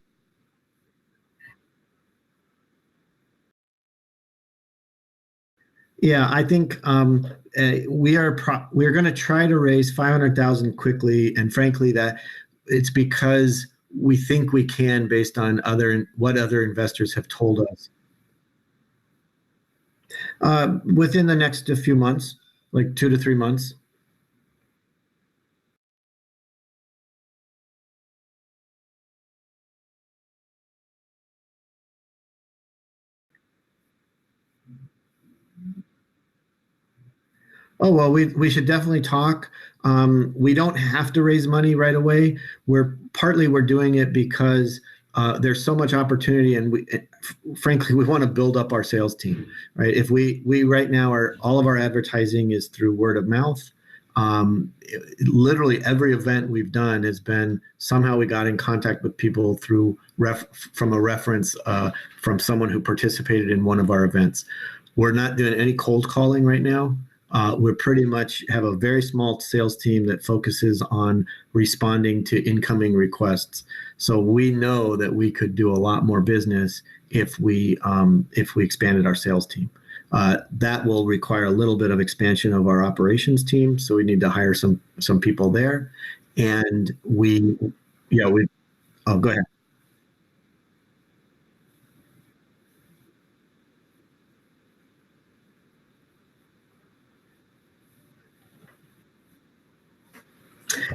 yeah, I think we're going to try to raise 500,000 quickly, and frankly, that it's because we think we can based on what other investors have told us. Within the next few months, like 2 to 3 months. Oh, well, we should definitely talk. We don't have to raise money right away. We're doing it because there's so much opportunity, and frankly, we want to build up our sales team, right? If we right now all of our advertising is through word of mouth. Literally every event we've done has been somehow we got in contact with people through from a reference from someone who participated in one of our events. We're not doing any cold calling right now. We pretty much have a very small sales team that focuses on responding to incoming requests. So we know that we could do a lot more business if we expanded our sales team. That will require a little bit of expansion of our operations team. So we need to hire some people there, and yeah. Oh, go ahead.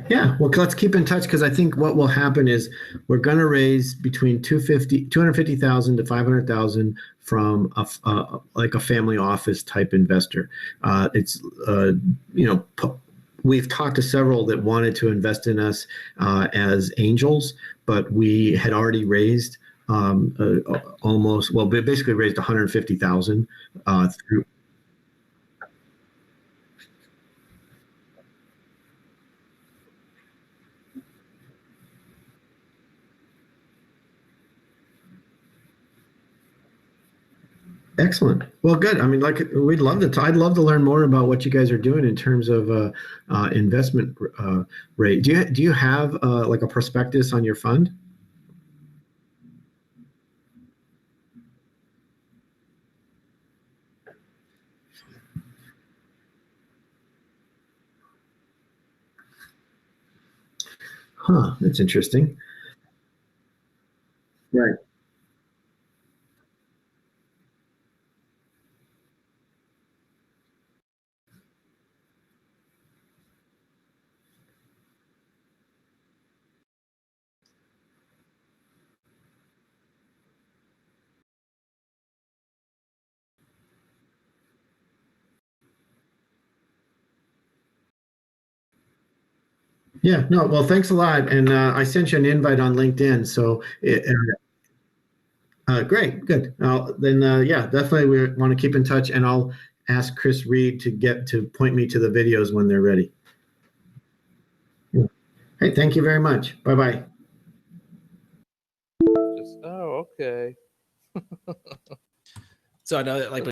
Yeah, well, let's keep in touch because I think what will happen is we're going to raise between 250,000 to 500,000 from like a family office type investor. It's we've talked to several that wanted to invest in us as angels, but we had already raised we basically raised 150,000 through. Excellent. Well, good. I mean, like we'd love to. I'd love to learn more about what you guys are doing in terms of investment rate. Do you have like a prospectus on your fund? Huh. That's interesting. Right. Yeah, no, well, thanks a lot. And I sent you an invite on LinkedIn. So, great, good. Then, yeah, definitely we want to keep in touch. And I'll ask Chris Reed to get to point me to the videos when they're ready. Yeah. Hey, thank you very much. Bye bye. Just, oh, okay. So I know that like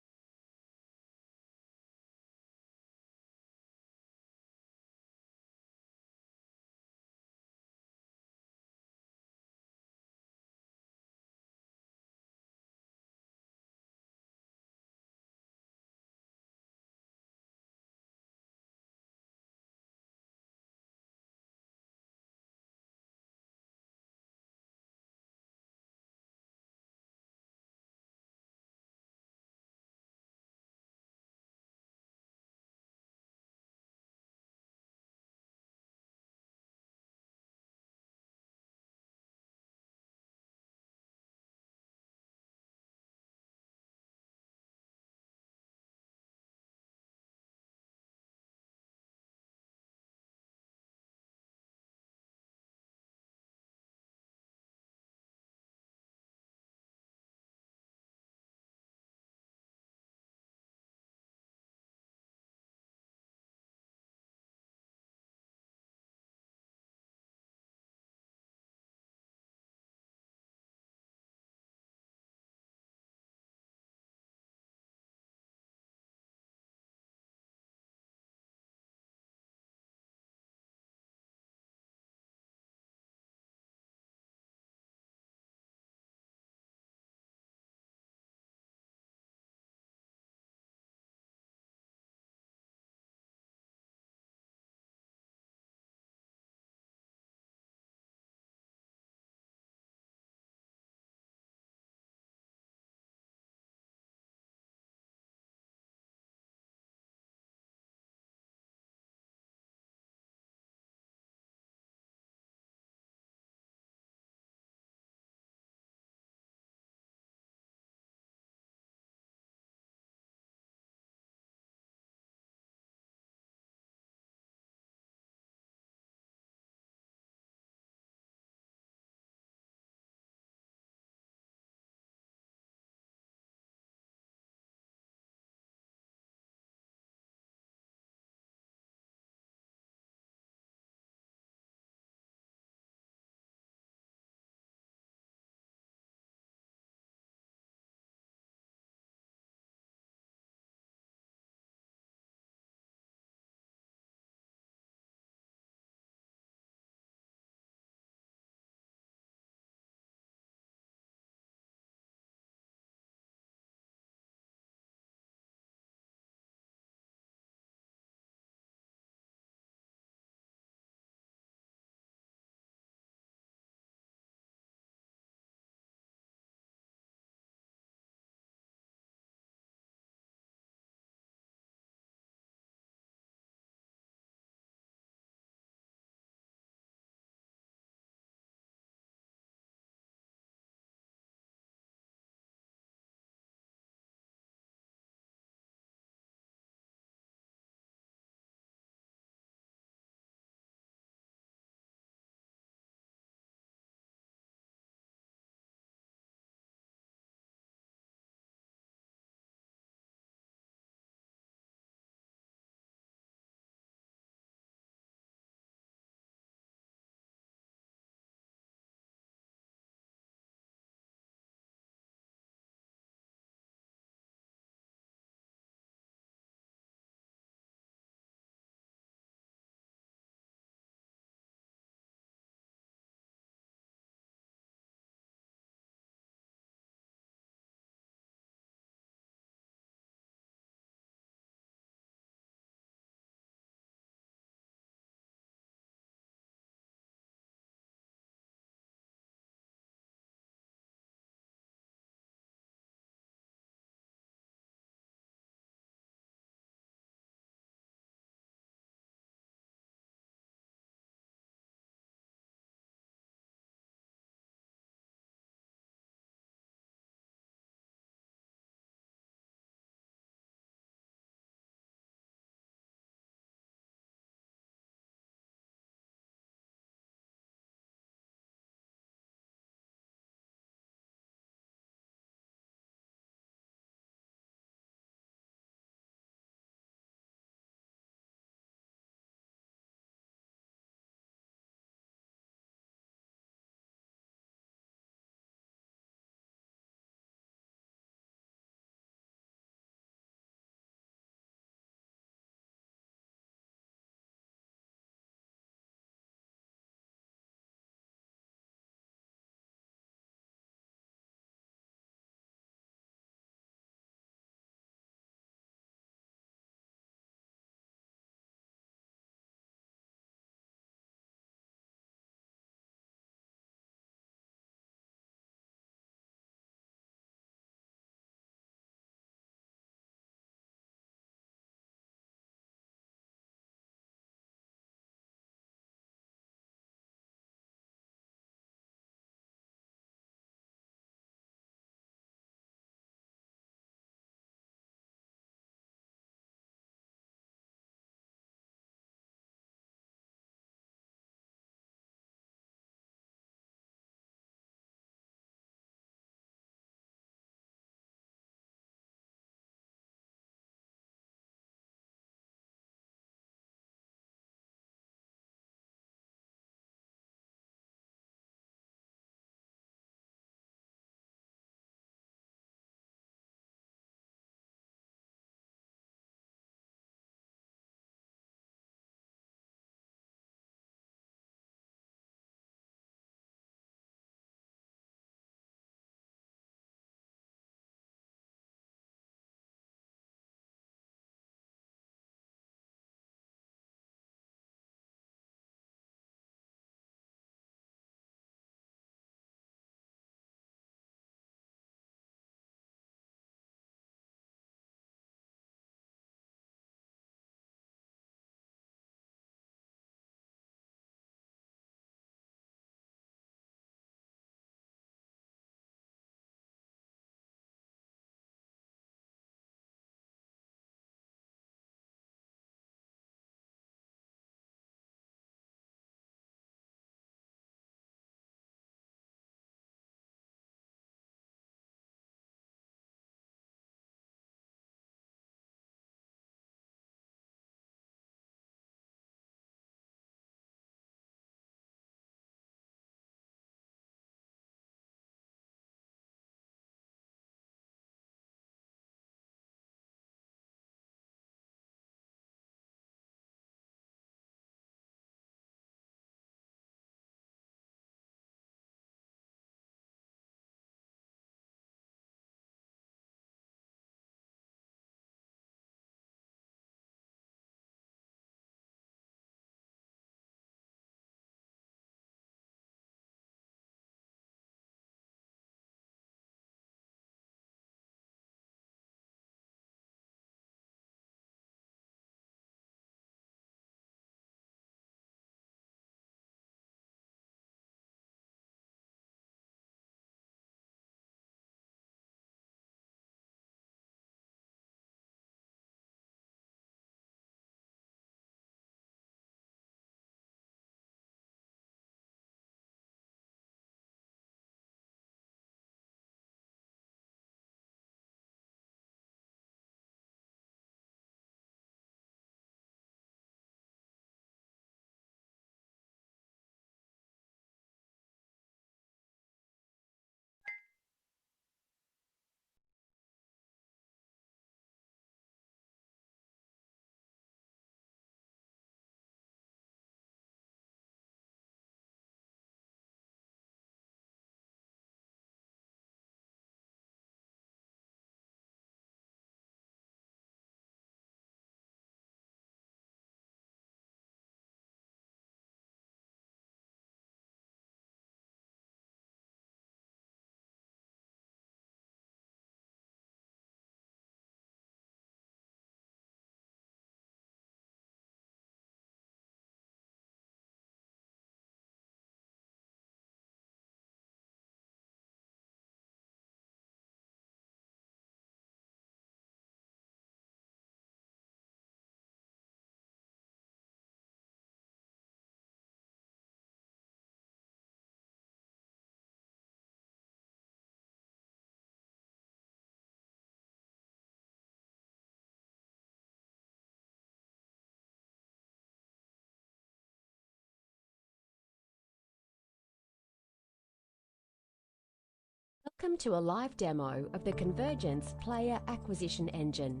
Welcome to a live demo of the Convergence Player Acquisition Engine.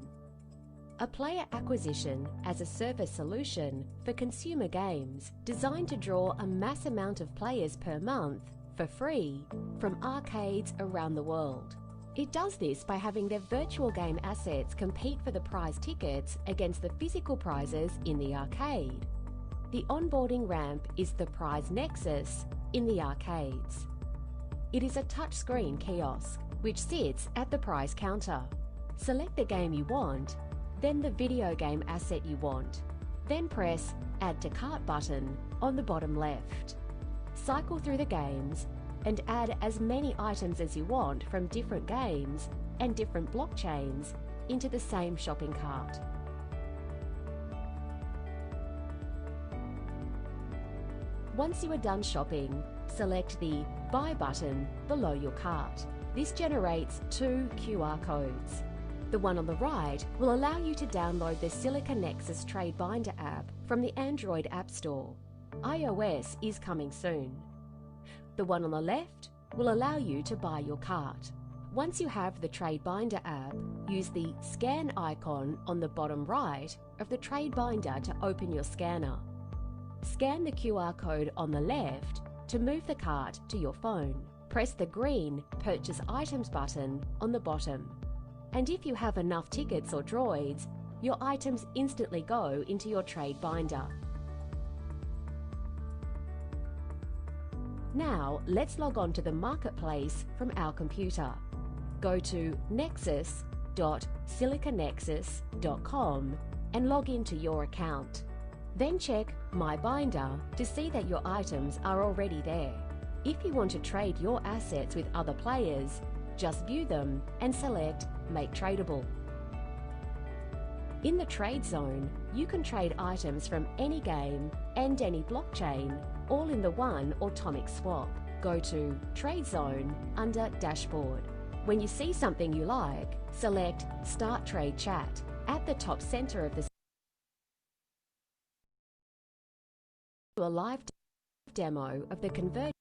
A player acquisition as a service solution for consumer games designed to draw a mass amount of players per month for free from arcades around the world. It does this by having their virtual game assets compete for the prize tickets against the physical prizes in the arcade. The onboarding ramp is the Prize Nexus in the arcades. It is a touchscreen kiosk which sits at the prize counter. Select the game you want, then the video game asset you want, then press Add to Cart button on the bottom left. Cycle through the games and add as many items as you want from different games and different blockchains into the same shopping cart. Once you are done shopping, select the Buy button below your cart. This generates 2 QR codes. The one on the right will allow you to download the Silica Nexus Trade Binder app from the Android App Store. iOS is coming soon. The one on the left will allow you to buy your cart. Once you have the Trade Binder app, use the scan icon on the bottom right of the Trade Binder to open your scanner. Scan the QR code on the left to move the cart to your phone. Press the green Purchase Items button on the bottom. And if you have enough tickets or droids, your items instantly go into your trade binder. Now, let's log on to the marketplace from our computer. Go to nexus.silicanexus.com and log into your account. Then check My Binder to see that your items are already there. If you want to trade your assets with other players, just view them and select Make Tradable. In the Trade Zone, you can trade items from any game and any blockchain, all in the one Atomic Swap. Go to Trade Zone under Dashboard. When you see something you like, select Start Trade Chat at the top center of the a live demo of the Convergence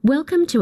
Welcome to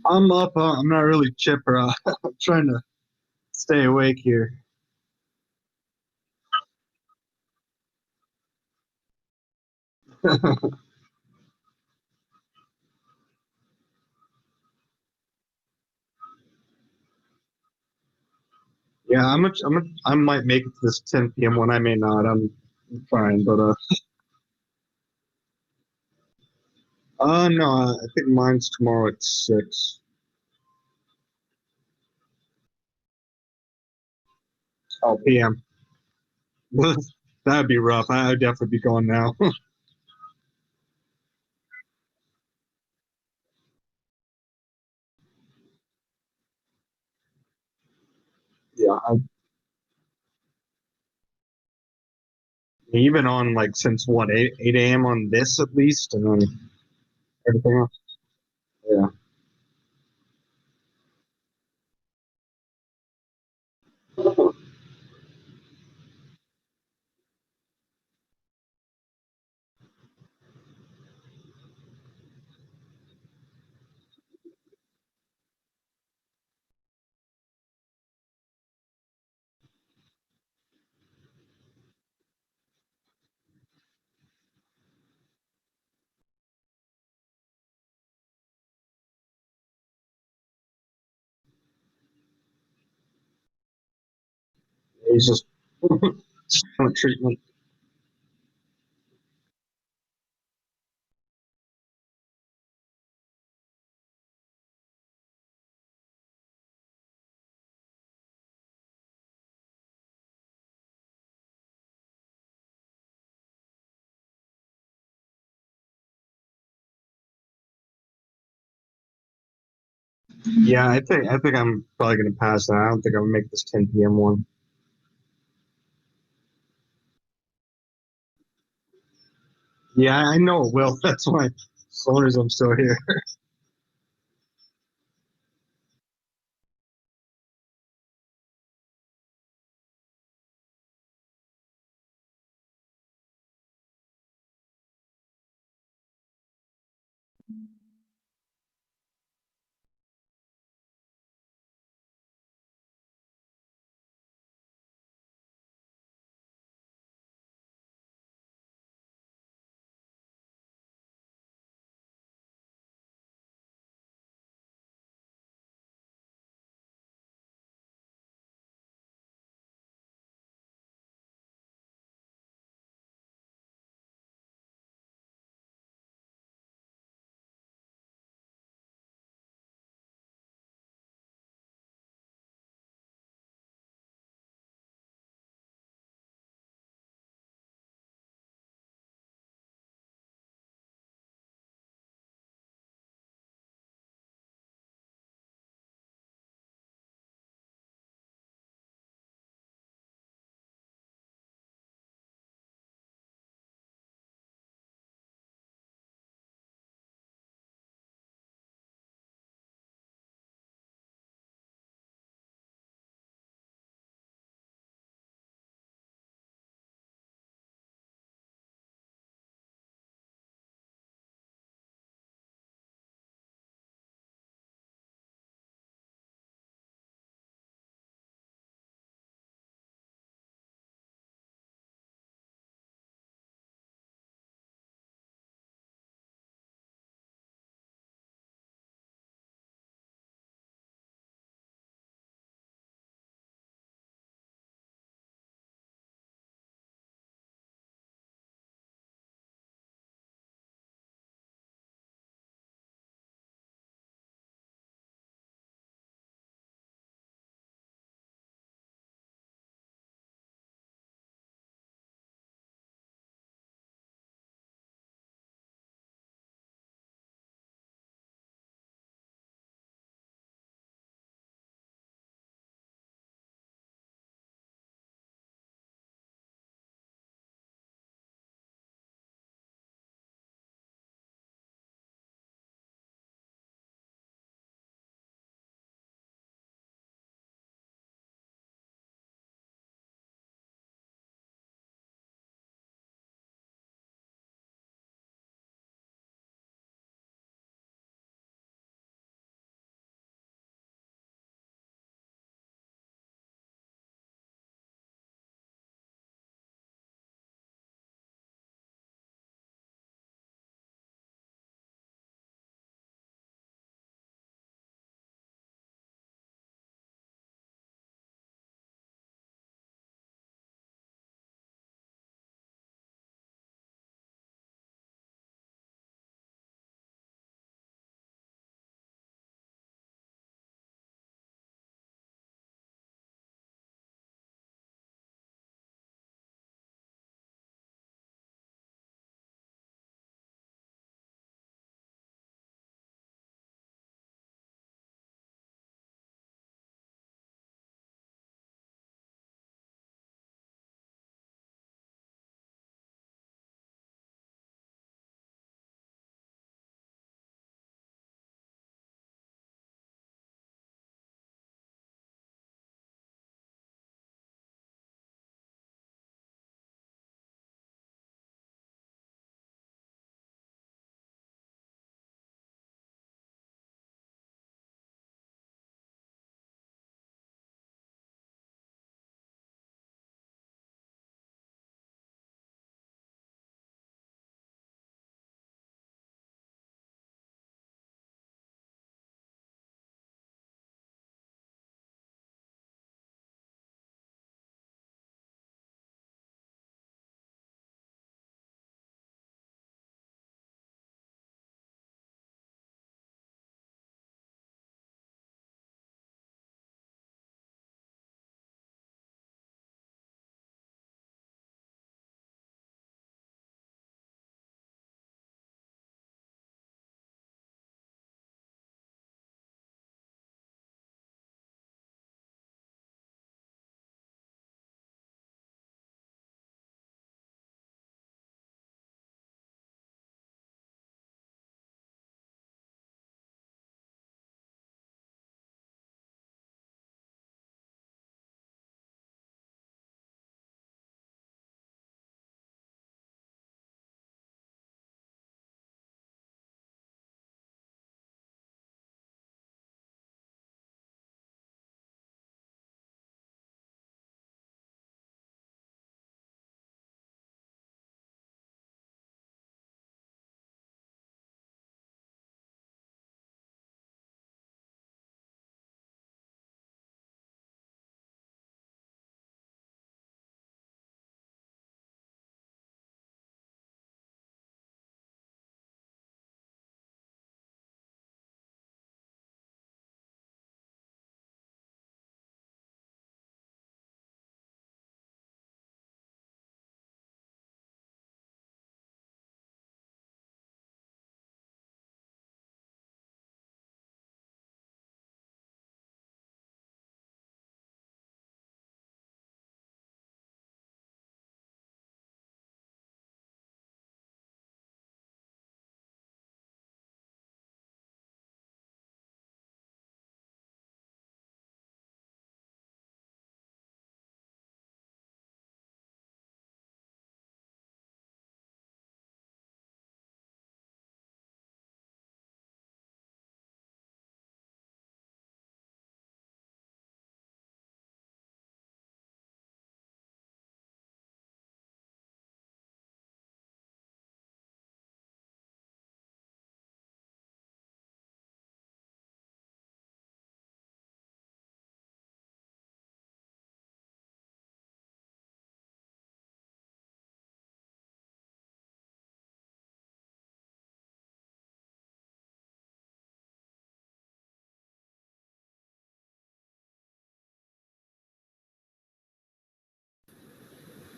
I'm up. I'm not really chipper. I'm trying to stay awake here. Yeah, I might make it to this 10 p.m. one. I may not. I'm fine, but no, I think mine's tomorrow at 6. Oh, p.m. That'd be rough. I'd definitely be going now. Yeah, you've been on like since what 8 a.m. on this at least, and then everything else. Yeah, he's just silent treatment. Yeah, I think I'm probably gonna pass that. I don't think I'm gonna make this 10 p.m. one. Yeah, I know it will. That's why, as long as I'm still here.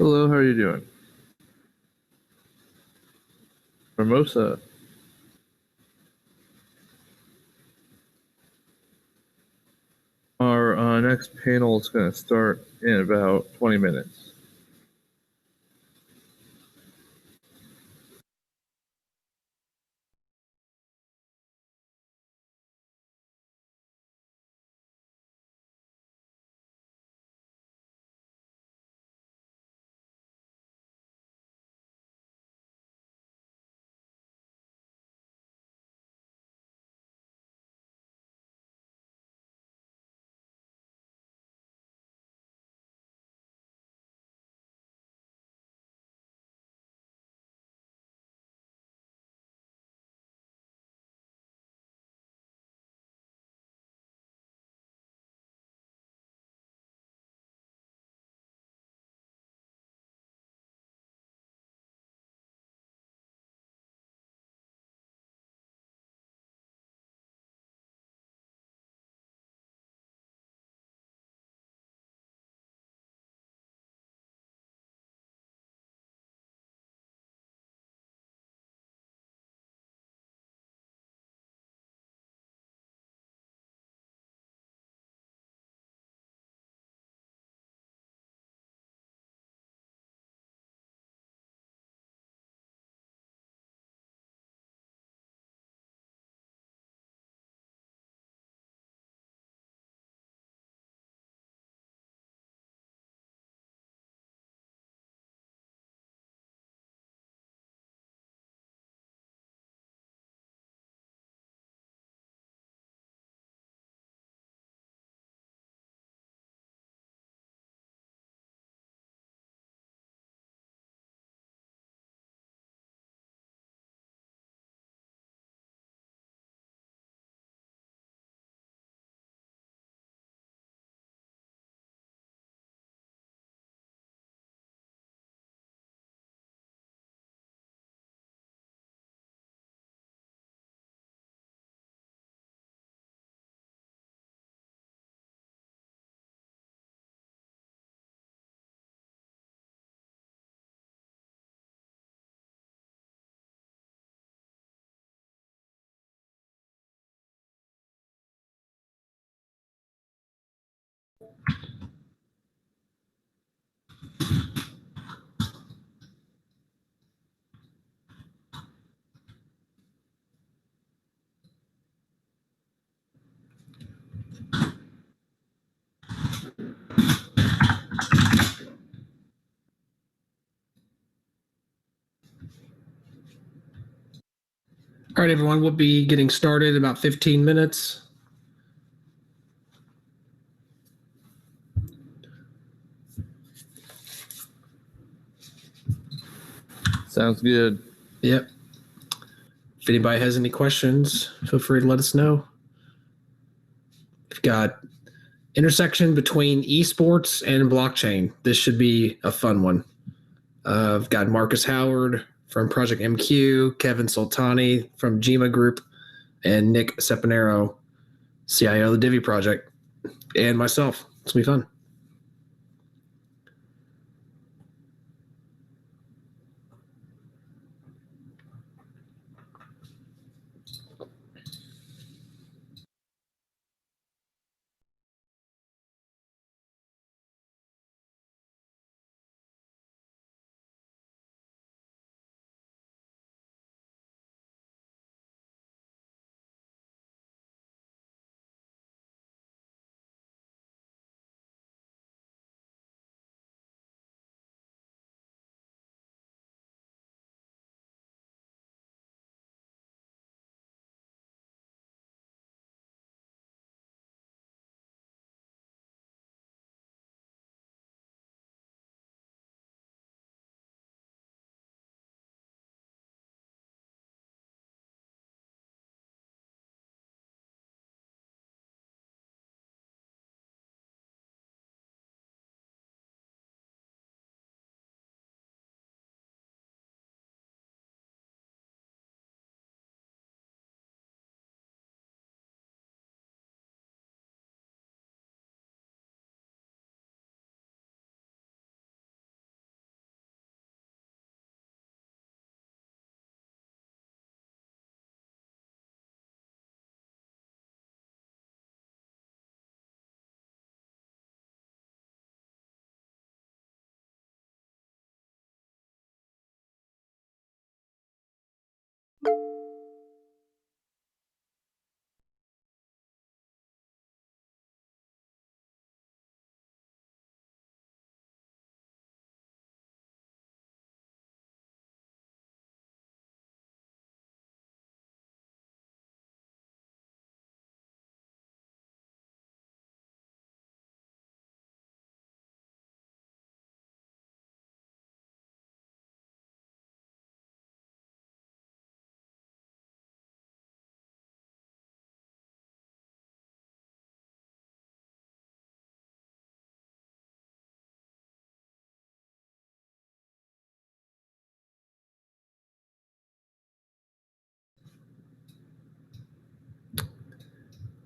Hello, how are you doing? Formosa. Our next panel is going to start in about 20 minutes. All right, everyone, we'll be getting started in about 15 minutes. Sounds good. Yep. If anybody has any questions, feel free to let us know. We've got intersection between esports and blockchain. This should be a fun one. I've got Marcus Howard from Project MQ, Kevin Soltani from Jima Group, and Nick Sepanero, CIO of the Divi Project, and myself. It's going to be fun.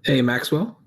Hey, Maxwell.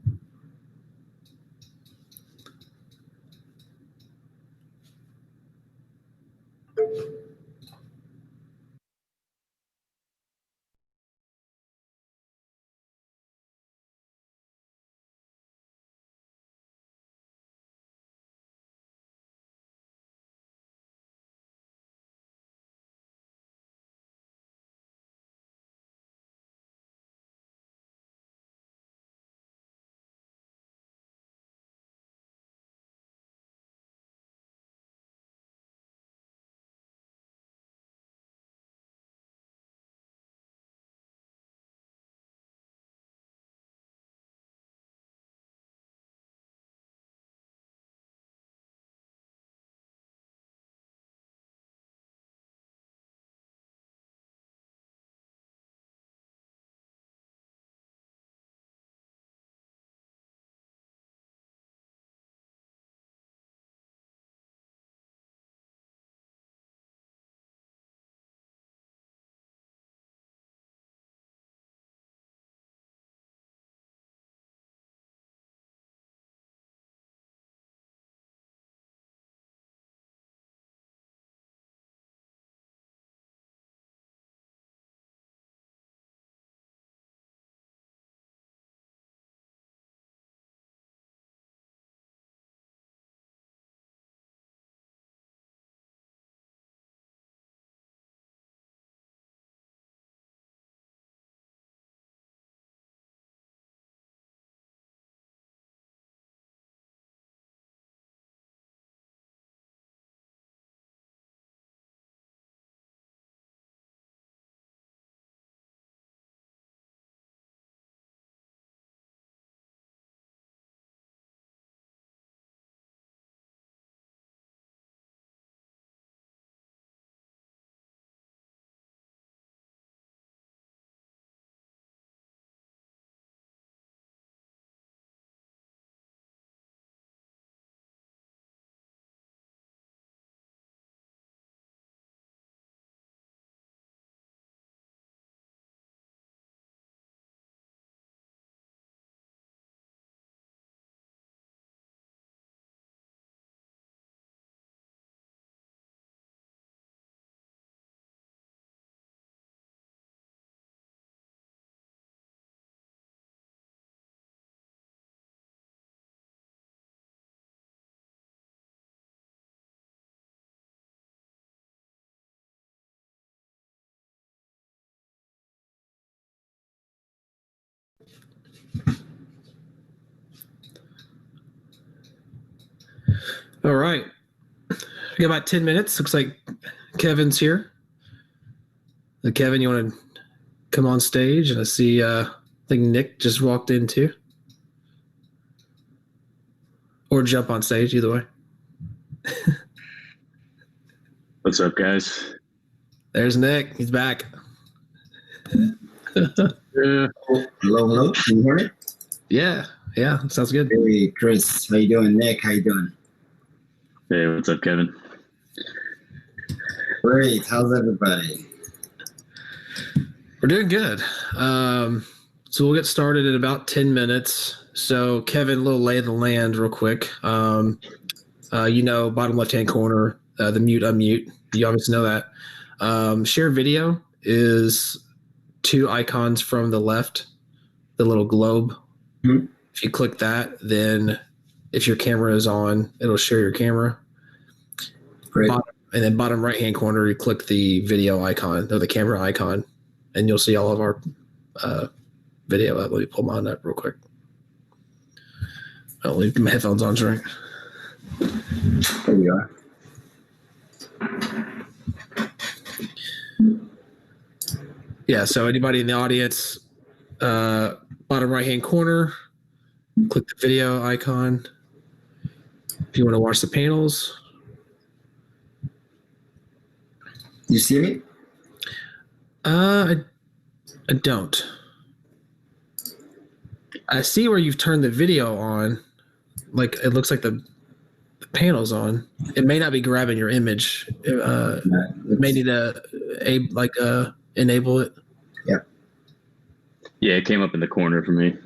All right. We got about 10 minutes. Looks like Kevin's here. Kevin, you want to come on stage? And I see, I think Nick just walked in too. Or jump on stage, either way. What's up, guys? There's Nick. He's back. Yeah. Hello. Can you hear me? Yeah. Sounds good. Hey, Chris. How you doing? Nick, how you doing? Hey, what's up, Kevin? Great. How's everybody? We're doing good. So we'll get started in about 10 minutes. So Kevin, a little lay of the land real quick. Bottom left-hand corner, the mute, unmute. You obviously know that. Share video is 2 icons from the left, the little globe. Mm-hmm. If you click that, then if your camera is on, it'll share your camera. Great. And then bottom right-hand corner, you click the video icon or the camera icon, and you'll see all of our video up. Let me pull mine up real quick. I'll leave my headphones on, sorry. There you are. Yeah, so anybody in the audience, bottom right-hand corner, click the video icon. If you want to watch the panels. You see me? I don't. I see where you've turned the video on. Like, it looks like the panel's on. It may not be grabbing your image. It may need to enable it. Yeah, it came up in the corner for me.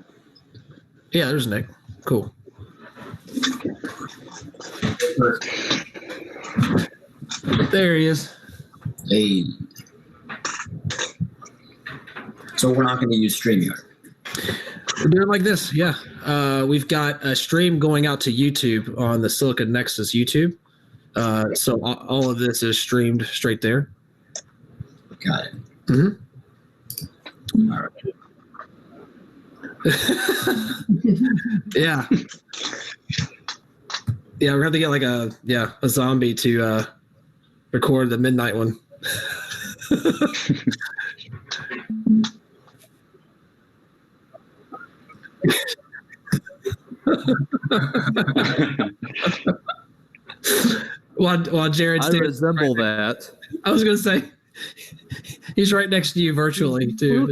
Yeah, there's Nick. Cool. There he is. Hey. So we're not going to use StreamYard. We're doing like this, yeah. We've got a stream going out to YouTube on the Silicon Nexus YouTube. So all of this is streamed straight there. Got it. Mm-hmm. All right. Yeah. Yeah, we're gonna have to get like a zombie to record the midnight one. while Jared's I resemble that. I was gonna say he's right next to you virtually too.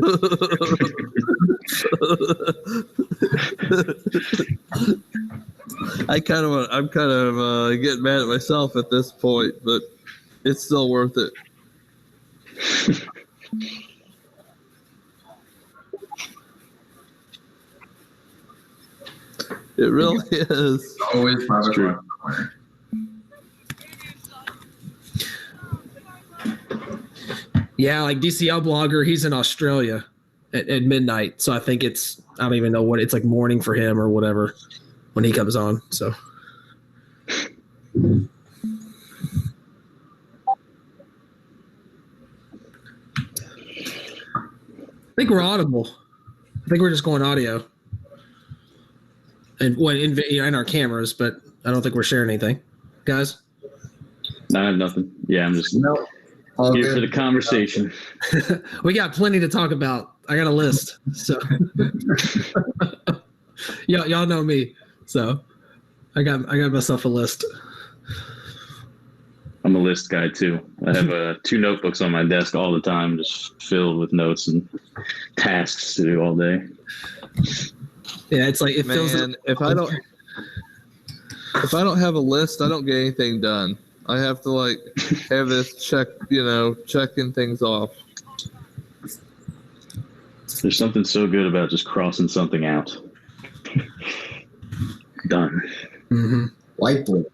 I'm kind of getting mad at myself at this point, but it's still worth it. It really is. Always private true. somewhere. Yeah, like DCL Blogger, he's in Australia at midnight. So I think I don't even know what it's like morning for him or whatever when he comes on. So I think we're audible. I think we're just going audio. And in our cameras, but I don't think we're sharing anything. Guys? I have nothing. Yeah, I'm just No. All here good. for the conversation. We got plenty to talk about. I got a list. So y'all know me. So I got myself a list. I'm a list guy too. I have 2 notebooks on my desk all the time, just filled with notes and tasks to do all day. Yeah, it's like it feels Man, if I don't have a list, I don't get anything done. I have to like have this checking things off. There's something so good about just crossing something out. Done. mm-hmm. Whiteboard.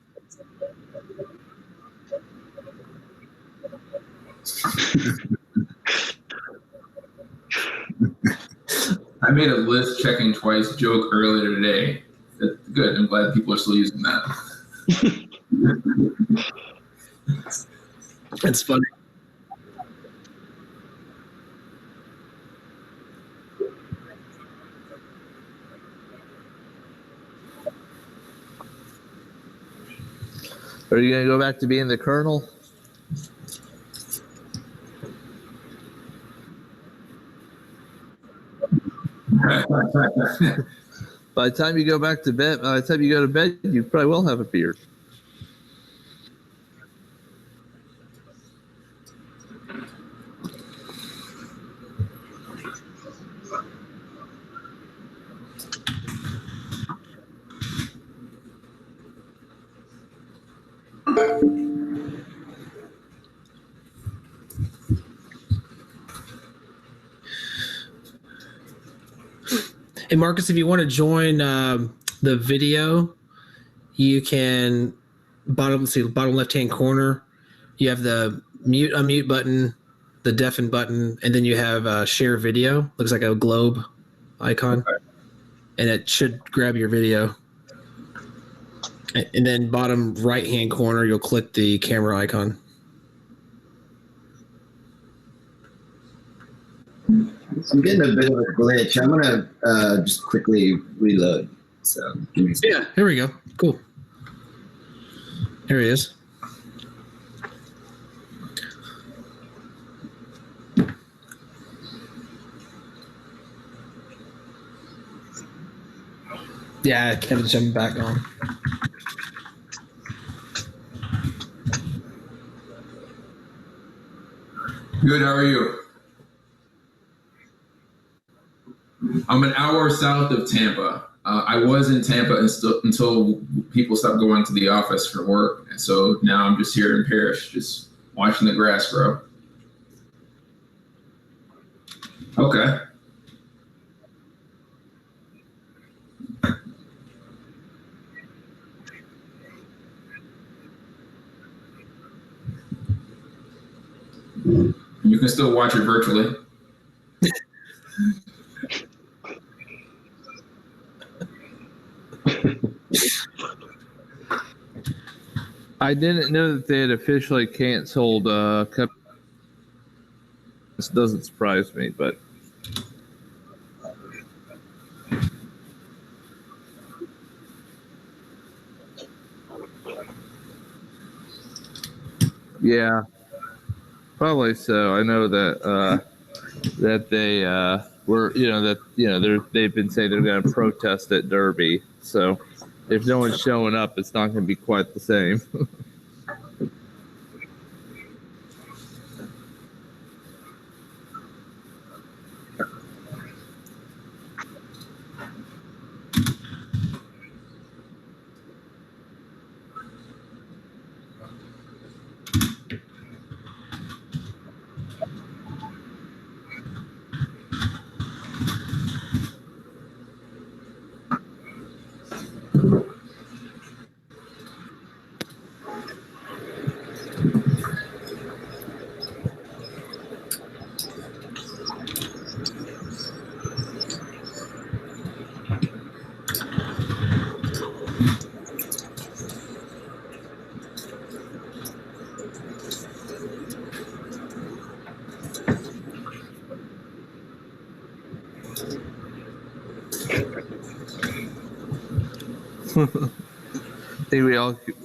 I made a list checking twice joke earlier today. That's good. I'm glad people are still using that. It's funny. Are you gonna go back to being the colonel? By the time you go to bed, you probably will have a beard. Hey Marcus, if you want to join the video, you can bottom left hand corner. You have the mute unmute button, the deafen button, and then you have share video. Looks like a globe icon, and it should grab your video. And then bottom right hand corner, you'll click the camera icon. I'm getting a bit of a glitch. I'm gonna just quickly reload. So give me a second. Yeah, here we go. Cool. Here he is. Yeah, Kevin's jumping back on. Good, how are you? I'm an hour south of Tampa. I was in Tampa until people stopped going to the office for work. And so now I'm just here in Parrish, just watching the grass grow. Okay. You can still watch it virtually. I didn't know that they had officially canceled Cup. This doesn't surprise me, but yeah, probably so. I know that that they were, they've been saying they're going to protest at Derby. So if no one's showing up, it's not going to be quite the same.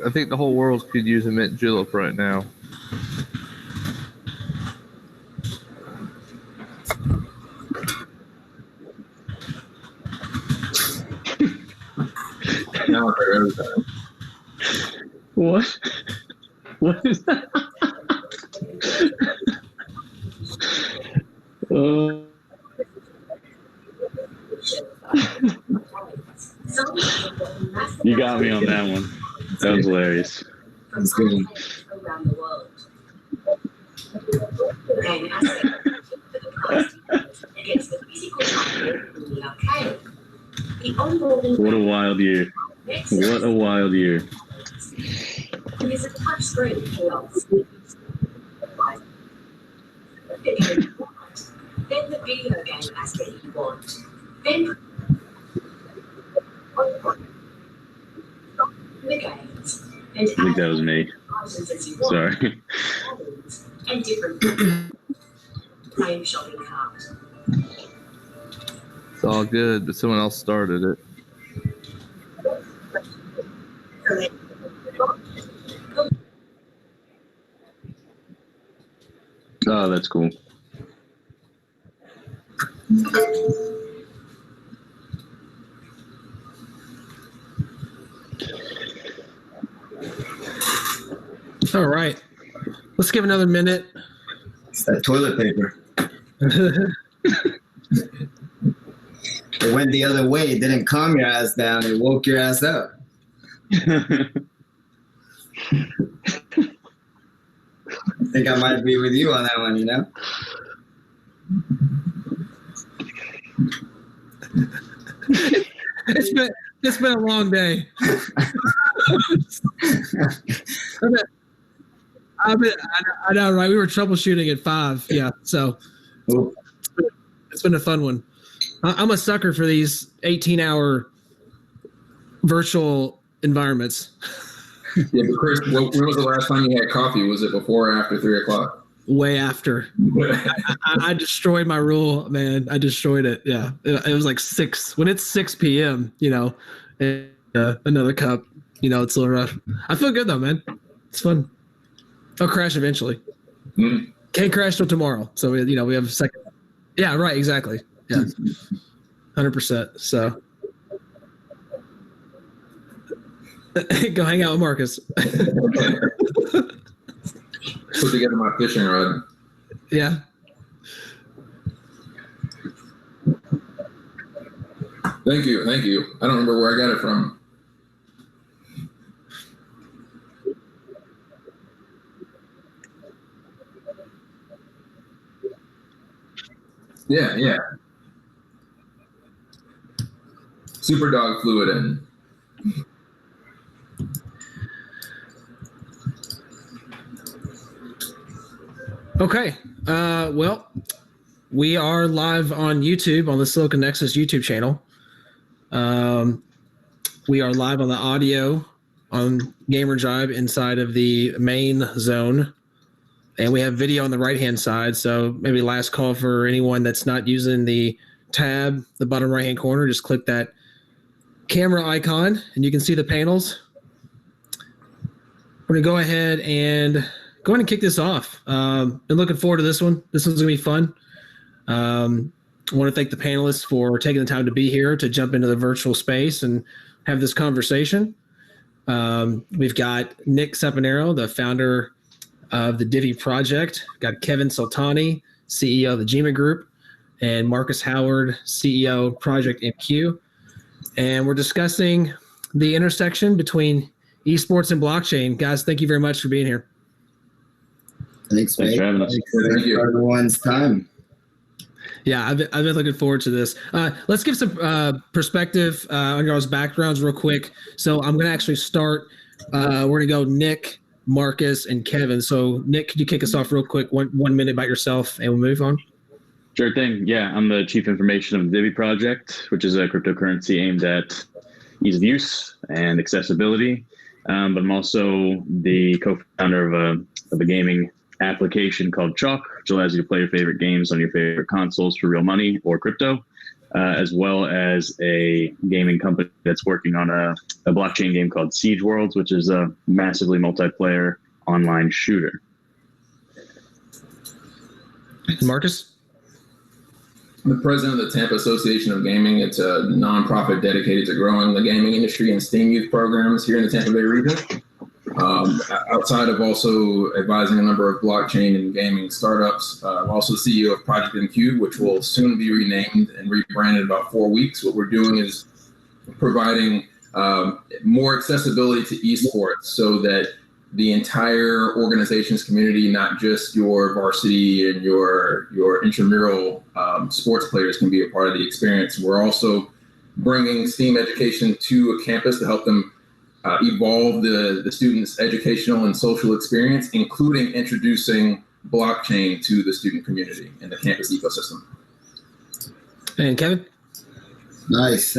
I think the whole world could use a mint julep right now. What? What is that? You got me on that one. That was hilarious. That's good. Around the world. And as for the price against the physical target in the arcade, the onboarding. What a wild year. What a wild year. It is a touch screen kiosk. Then the video game aspect you want. Then the games. And I think that was me. Sorry. And different game shopping cart. It's all good, but someone else started it. Oh, that's cool. All right. Let's give another minute. It's that toilet paper. It went the other way. It didn't calm your ass down. It woke your ass up. I think I might be with you on that one, you know? It's been a long day. I know, right? We were troubleshooting at 5. Yeah, so it's been a fun one. I'm a sucker for these 18-hour virtual environments. Yeah, but Chris, when was the last time you had coffee? Was it before or after 3 o'clock? Way after. I destroyed my rule, man. I destroyed it. Yeah, it was like 6. When it's 6 p.m., and, another cup. It's a little rough. I feel good though, man. It's fun. I'll crash eventually. Mm. Can't crash till tomorrow. So we have a second. Yeah, right. Exactly. Yeah, 100%. So go hang out with Marcus. Put together my fishing rod. Yeah. Thank you. I don't remember where I got it from. Yeah. Superdog flew it in. Okay. Well, we are live on YouTube on the Silicon Nexus YouTube channel. We are live on the audio on Gamer Jibe inside of the main zone. And we have video on the right-hand side. So maybe last call for anyone that's not using the tab, the bottom right-hand corner, just click that camera icon and you can see the panels. We're going to go ahead and kick this off. Been looking forward to this one. This one's going to be fun. I want to thank the panelists for taking the time to be here to jump into the virtual space and have this conversation. We've got Nick Saponaro, the founder of the Divi Project. We've got Kevin Soltani, CEO of the Gema Group, and Marcus Howard, CEO Project MQ. And we're discussing the intersection between esports and blockchain. Guys, thank you very much for being here. Thanks for having us. Thank you for everyone's time. Yeah, I've been looking forward to this. Let's give some perspective on y'all's backgrounds real quick. So I'm going to actually start. We're going to go Nick, Marcus, and Kevin. So Nick, could you kick us off real quick, one minute about yourself, and we'll move on? Sure thing. Yeah, I'm the Chief Information of the Divi Project, which is a cryptocurrency aimed at ease of use and accessibility. But I'm also the co-founder of a gaming application called Chalk, which allows you to play your favorite games on your favorite consoles for real money or crypto, as well as a gaming company that's working on a blockchain game called Siege Worlds, which is a massively multiplayer online shooter. Marcus? I'm the president of the Tampa Association of Gaming. It's a nonprofit dedicated to growing the gaming industry and STEAM youth programs here in the Tampa Bay region. Outside of also advising a number of blockchain and gaming startups, I'm also CEO of Project MQ, which will soon be renamed and rebranded in about 4 weeks. What we're doing is providing more accessibility to esports so that the entire organization's community, not just your varsity and your intramural sports players, can be a part of the experience. We're also bringing STEAM education to a campus to help them evolve the students' educational and social experience, including introducing blockchain to the student community and the campus ecosystem. And Kevin? Nice.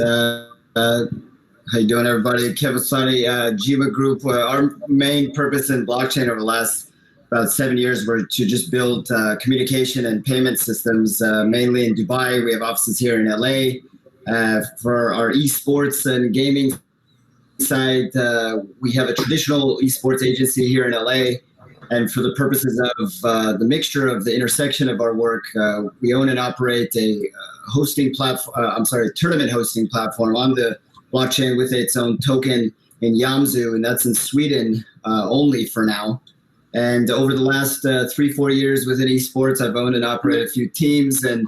How you doing, everybody? Kevin Sonny, Gema Group. Our main purpose in blockchain over the last about 7 years were to just build communication and payment systems, mainly in Dubai. We have offices here in LA. For our esports and gaming side, we have a traditional esports agency here in LA. And for the purposes of the mixture of the intersection of our work, we own and operate a tournament hosting platform on the blockchain with its own token in Yamzu, and that's in Sweden only for now. And over the last 3-4 years within esports, I've owned and operated a few teams, and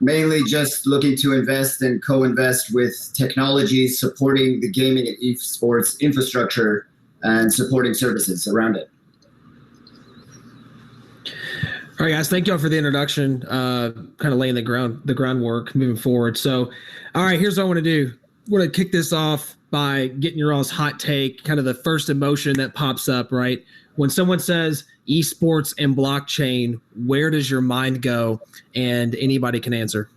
mainly just looking to invest and co-invest with technologies supporting the gaming and esports infrastructure and supporting services around it. All right, guys, thank y'all for the introduction, kind of laying the groundwork moving forward. So, all right, here's what I want to do. We're going to kick this off by getting your all's hot take, kind of the first emotion that pops up, right? When someone says esports and blockchain, where does your mind go? And anybody can answer.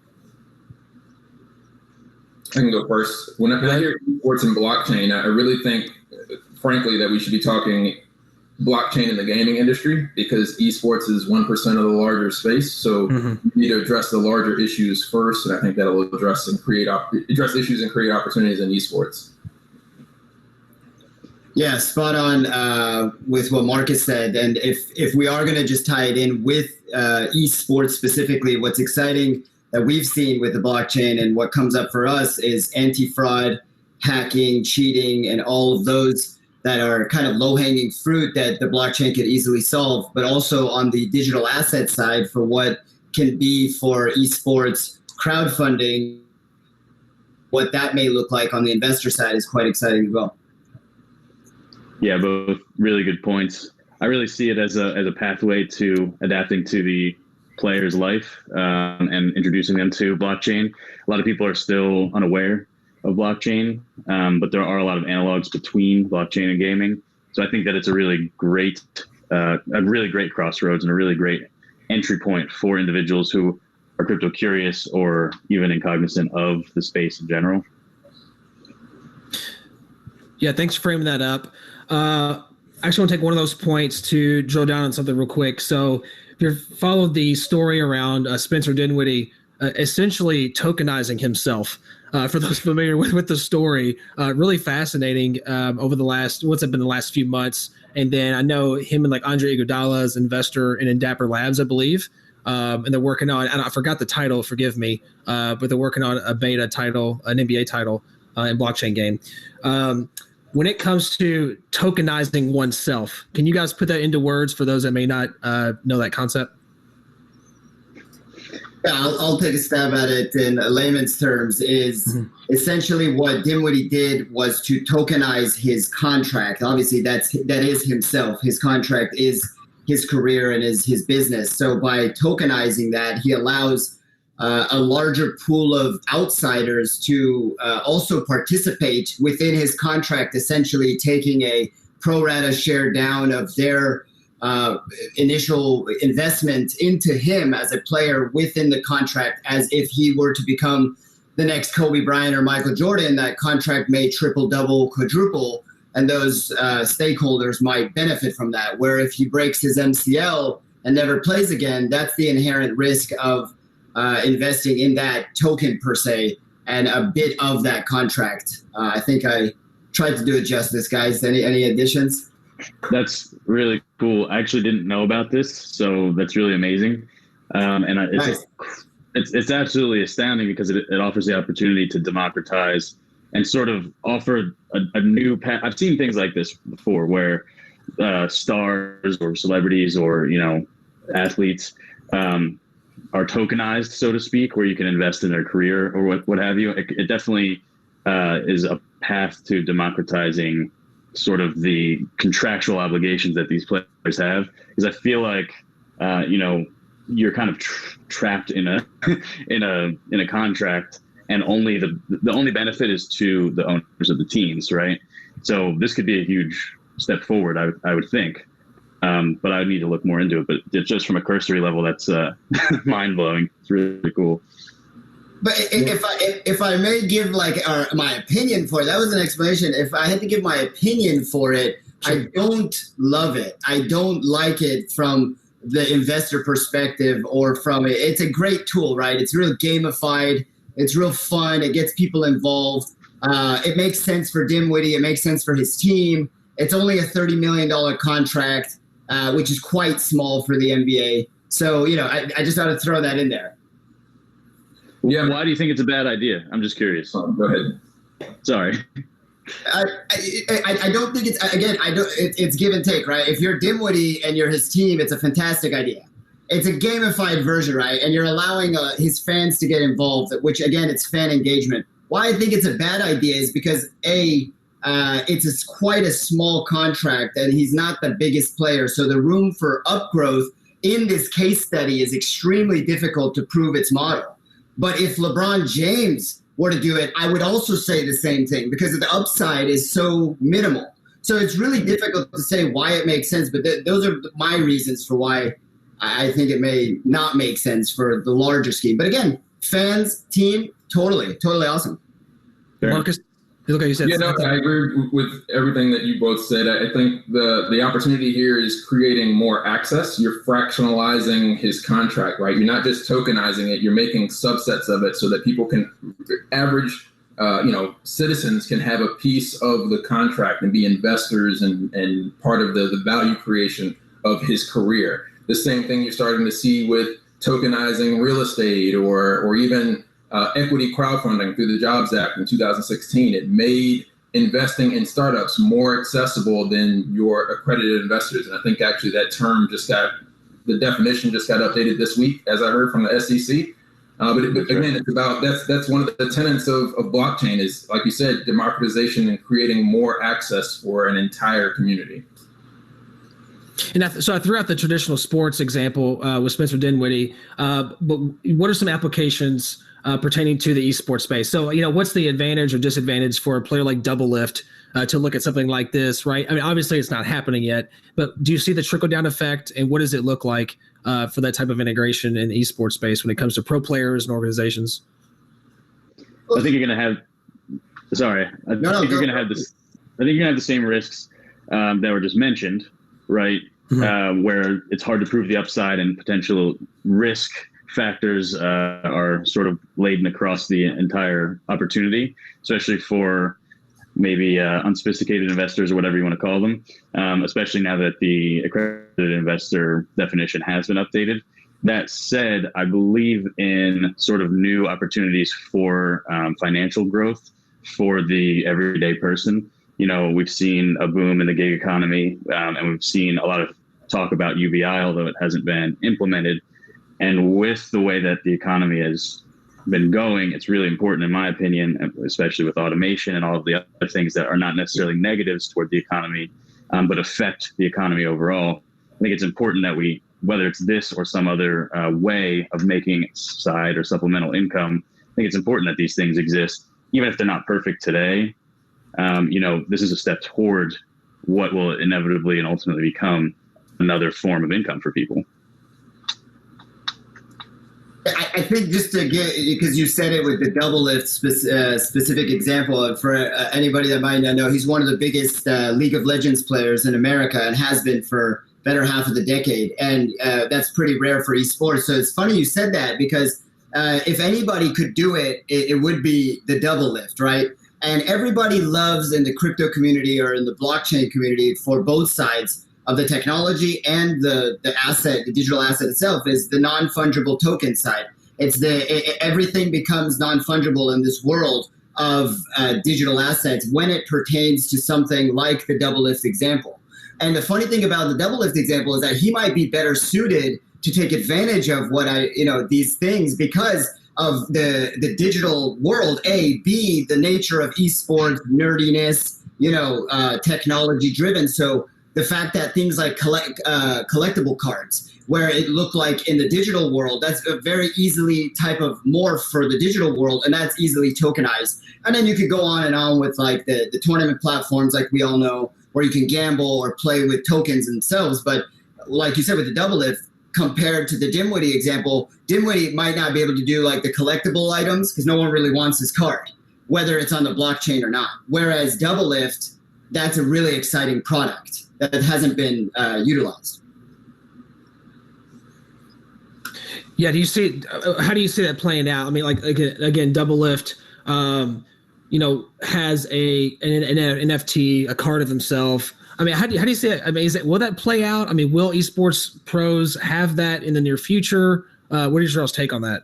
I can go first. When I hear esports and blockchain, I really think, frankly, that we should be talking blockchain in the gaming industry, because esports is 1% of the larger space. So we need to address the larger issues first, and I think that'll address issues and create opportunities in esports. Yeah, spot on with what Marcus said. And if we are going to just tie it in with esports specifically, what's exciting that we've seen with the blockchain and what comes up for us is anti-fraud, hacking, cheating, and all of those that are kind of low-hanging fruit that the blockchain could easily solve, but also on the digital asset side for what can be for esports crowdfunding, what that may look like on the investor side is quite exciting as well. Yeah, both really good points. I really see it as a pathway to adapting to the player's life and introducing them to blockchain. A lot of people are still unaware of blockchain, but there are a lot of analogs between blockchain and gaming. So I think that it's a really great crossroads and a really great entry point for individuals who are crypto curious or even incognizant of the space in general? Yeah, thanks for framing that up. I actually want to take one of those points to drill down on something real quick. So if you've followed the story around Spencer Dinwiddie essentially tokenizing himself, for those familiar with the story, really fascinating over the last few months. And then I know him and like Andre Iguodala is investor in Dapper Labs, I believe. And they're working on, and I forgot the title, forgive me, but they're working on a beta title, an NBA title in blockchain game. When it comes to tokenizing oneself, can you guys put that into words for those that may not know that concept? Yeah, I'll take a stab at it in layman's terms. Is essentially what Dinwiddie did was to tokenize his contract. Obviously, that is himself. His contract is his career and is his business. So by tokenizing that, he allows a larger pool of outsiders to also participate within his contract, essentially taking a pro rata share down of their initial investment into him as a player within the contract, as if he were to become the next Kobe Bryant or Michael Jordan. That contract may triple, double, quadruple, and those stakeholders might benefit from that. Where if he breaks his MCL and never plays again, that's the inherent risk of investing in that token per se and a bit of that contract. I think I tried to do it justice, guys. Any additions? That's really cool. I actually didn't know about this, so that's really amazing. It's absolutely astounding because it offers the opportunity to democratize and sort of offer a new path. I've seen things like this before where stars or celebrities or athletes are tokenized, so to speak, where you can invest in their career or what have you. It definitely is a path to democratizing sort of the contractual obligations that these players have, because I feel like you're kind of trapped in a in a contract, and only the only benefit is to the owners of the teams, right? So this could be a huge step forward, I would think. But I need to look more into it. But just from a cursory level, that's mind blowing. It's really cool. But if I may give my opinion for it, that was an explanation. If I had to give my opinion for it, I don't love it. I don't like it from the investor perspective or from it. It's a great tool, right? It's real gamified. It's real fun. It gets people involved. It makes sense for Dinwiddie. It makes sense for his team. It's only a $30 million contract, which is quite small for the NBA. So, I just ought to throw that in there. Yeah. Why do you think it's a bad idea? I'm just curious. Go ahead. Sorry. I don't think it's give and take, right? If you're Dinwiddie and you're his team, it's a fantastic idea. It's a gamified version, right? And you're allowing his fans to get involved, which again, it's fan engagement. Why I think it's a bad idea is because it's quite a small contract and he's not the biggest player. So the room for upgrowth in this case study is extremely difficult to prove its model. But if LeBron James were to do it, I would also say the same thing because the upside is so minimal. So it's really difficult to say why it makes sense, but those are my reasons for why I think it may not make sense for the larger scheme. But again, fans, team, totally awesome. Fair. Marcus, look how you said. Yeah, no, I agree with everything that you both said. I think the opportunity here is creating more access. You're fractionalizing his contract, right? You're not just tokenizing it. You're making subsets of it so that people can, average, citizens can have a piece of the contract and be investors and part of the value creation of his career. The same thing you're starting to see with tokenizing real estate or even equity crowdfunding through the Jobs Act in 2016. It made investing in startups more accessible than your accredited investors. And I think actually that term the definition just got updated this week, as I heard from the SEC. But again, it's about, that's one of the tenets of blockchain is, like you said, democratization and creating more access for an entire community. And so I threw out the traditional sports example with Spencer Dinwiddie, but what are some applications pertaining to the esports space? So, what's the advantage or disadvantage for a player like Doublelift to look at something like this, right? I mean, obviously it's not happening yet, but do you see the trickle-down effect, and what does it look like for that type of integration in the esports space when it comes to pro players and organizations? I think you're going to have. Sorry, I think you're going to have this. I think you're going to have the same risks that were just mentioned, right? Mm-hmm. Where it's hard to prove the upside and potential risk factors are sort of laden across the entire opportunity, especially for maybe unsophisticated investors or whatever you want to call them, especially now that the accredited investor definition has been updated. That said, I believe in sort of new opportunities for financial growth for the everyday person. You know, we've seen a boom in the gig economy, and we've seen a lot of talk about UBI, although it hasn't been implemented. And with the way that the economy has been going, it's really important, in my opinion, especially with automation and all of the other things that are not necessarily negatives toward the economy, but affect the economy overall. I think it's important that we, whether it's this or some other way of making side or supplemental income, I think it's important that these things exist, even if they're not perfect today. You know, this is a step toward what will inevitably and ultimately become another form of income for people. I think just to get, because you said it with the Doublelift specific example, for anybody that might not know, he's one of the biggest League of Legends players in America and has been for better half of the decade. And that's pretty rare for esports. So it's funny you said that, because if anybody could do it, it would be the Doublelift, right? And everybody loves in the crypto community or in the blockchain community, for both sides of the technology and the asset, the digital asset itself, is the non-fungible token side. It's everything becomes non-fungible in this world of digital assets when it pertains to something like the Doublelift example. And the funny thing about the Doublelift example is that he might be better suited to take advantage of these things because of the digital world, A, B, the nature of esports, nerdiness, technology driven. So the fact that things like collectible cards, where it looked like in the digital world, that's a very easily type of morph for the digital world, and that's easily tokenized. And then you could go on and on with like the tournament platforms, like we all know, where you can gamble or play with tokens themselves. But like you said with the Doublelift, compared to the Dimwitty example, Dimwitty might not be able to do like the collectible items because no one really wants his card, whether it's on the blockchain or not. Whereas Doublelift, that's a really exciting product that hasn't been utilized. Yeah, how do you see that playing out? I mean, like again, Doublelift, has an NFT, a card of himself. I mean, how do you see it? I mean, will that play out? I mean, will esports pros have that in the near future? What is your all's take on that?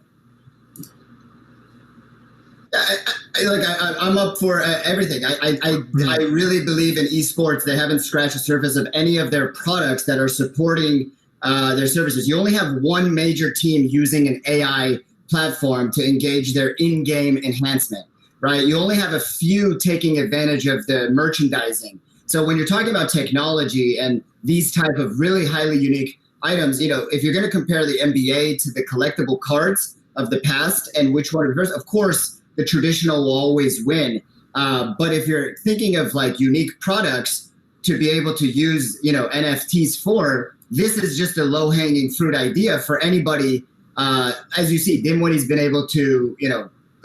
I'm up for everything. I really believe in esports. They haven't scratched the surface of any of their products that are supporting their services. You only have one major team using an AI platform to engage their in-game enhancement, right? You only have a few taking advantage of the merchandising. So when you're talking about technology and these type of really highly unique items, if you're going to compare the NBA to the collectible cards of the past and which one is first, of course, the traditional will always win. But if you're thinking of like unique products to be able to use, NFTs for, this is just a low-hanging fruit idea for anybody. As you see, Dimwitty's been able to,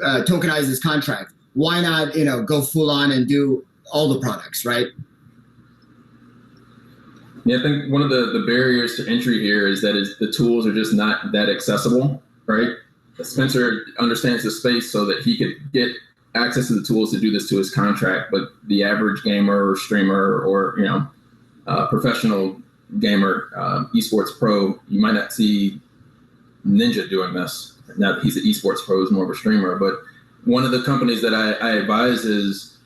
tokenize his contract. Why not, go full on and do all the products, right? Yeah, I think one of the barriers to entry here is that the tools are just not that accessible, right? Spencer understands the space so that he could get access to the tools to do this to his contract, but the average gamer or streamer or professional gamer, esports pro, you might not see Ninja doing this. Now that he's an esports pro, he's more of a streamer. But one of the companies that I advise is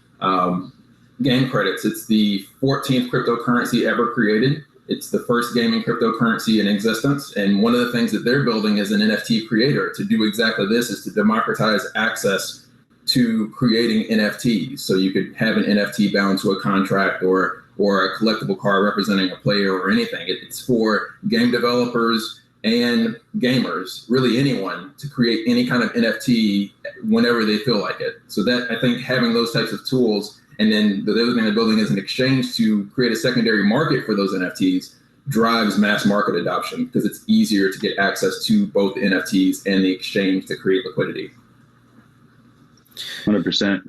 Game Credits. It's the 14th cryptocurrency ever created. It's the first gaming cryptocurrency in existence. And one of the things that they're building as an NFT creator to do exactly this is to democratize access to creating NFTs. So you could have an NFT bound to a contract or a collectible card representing a player or anything. It's for game developers and gamers, really anyone, to create any kind of NFT whenever they feel like it. So that, I think, having those types of tools And then the other thing they're building is an exchange to create a secondary market for those NFTs drives mass market adoption because it's easier to get access to both the NFTs and the exchange to create liquidity. 100%.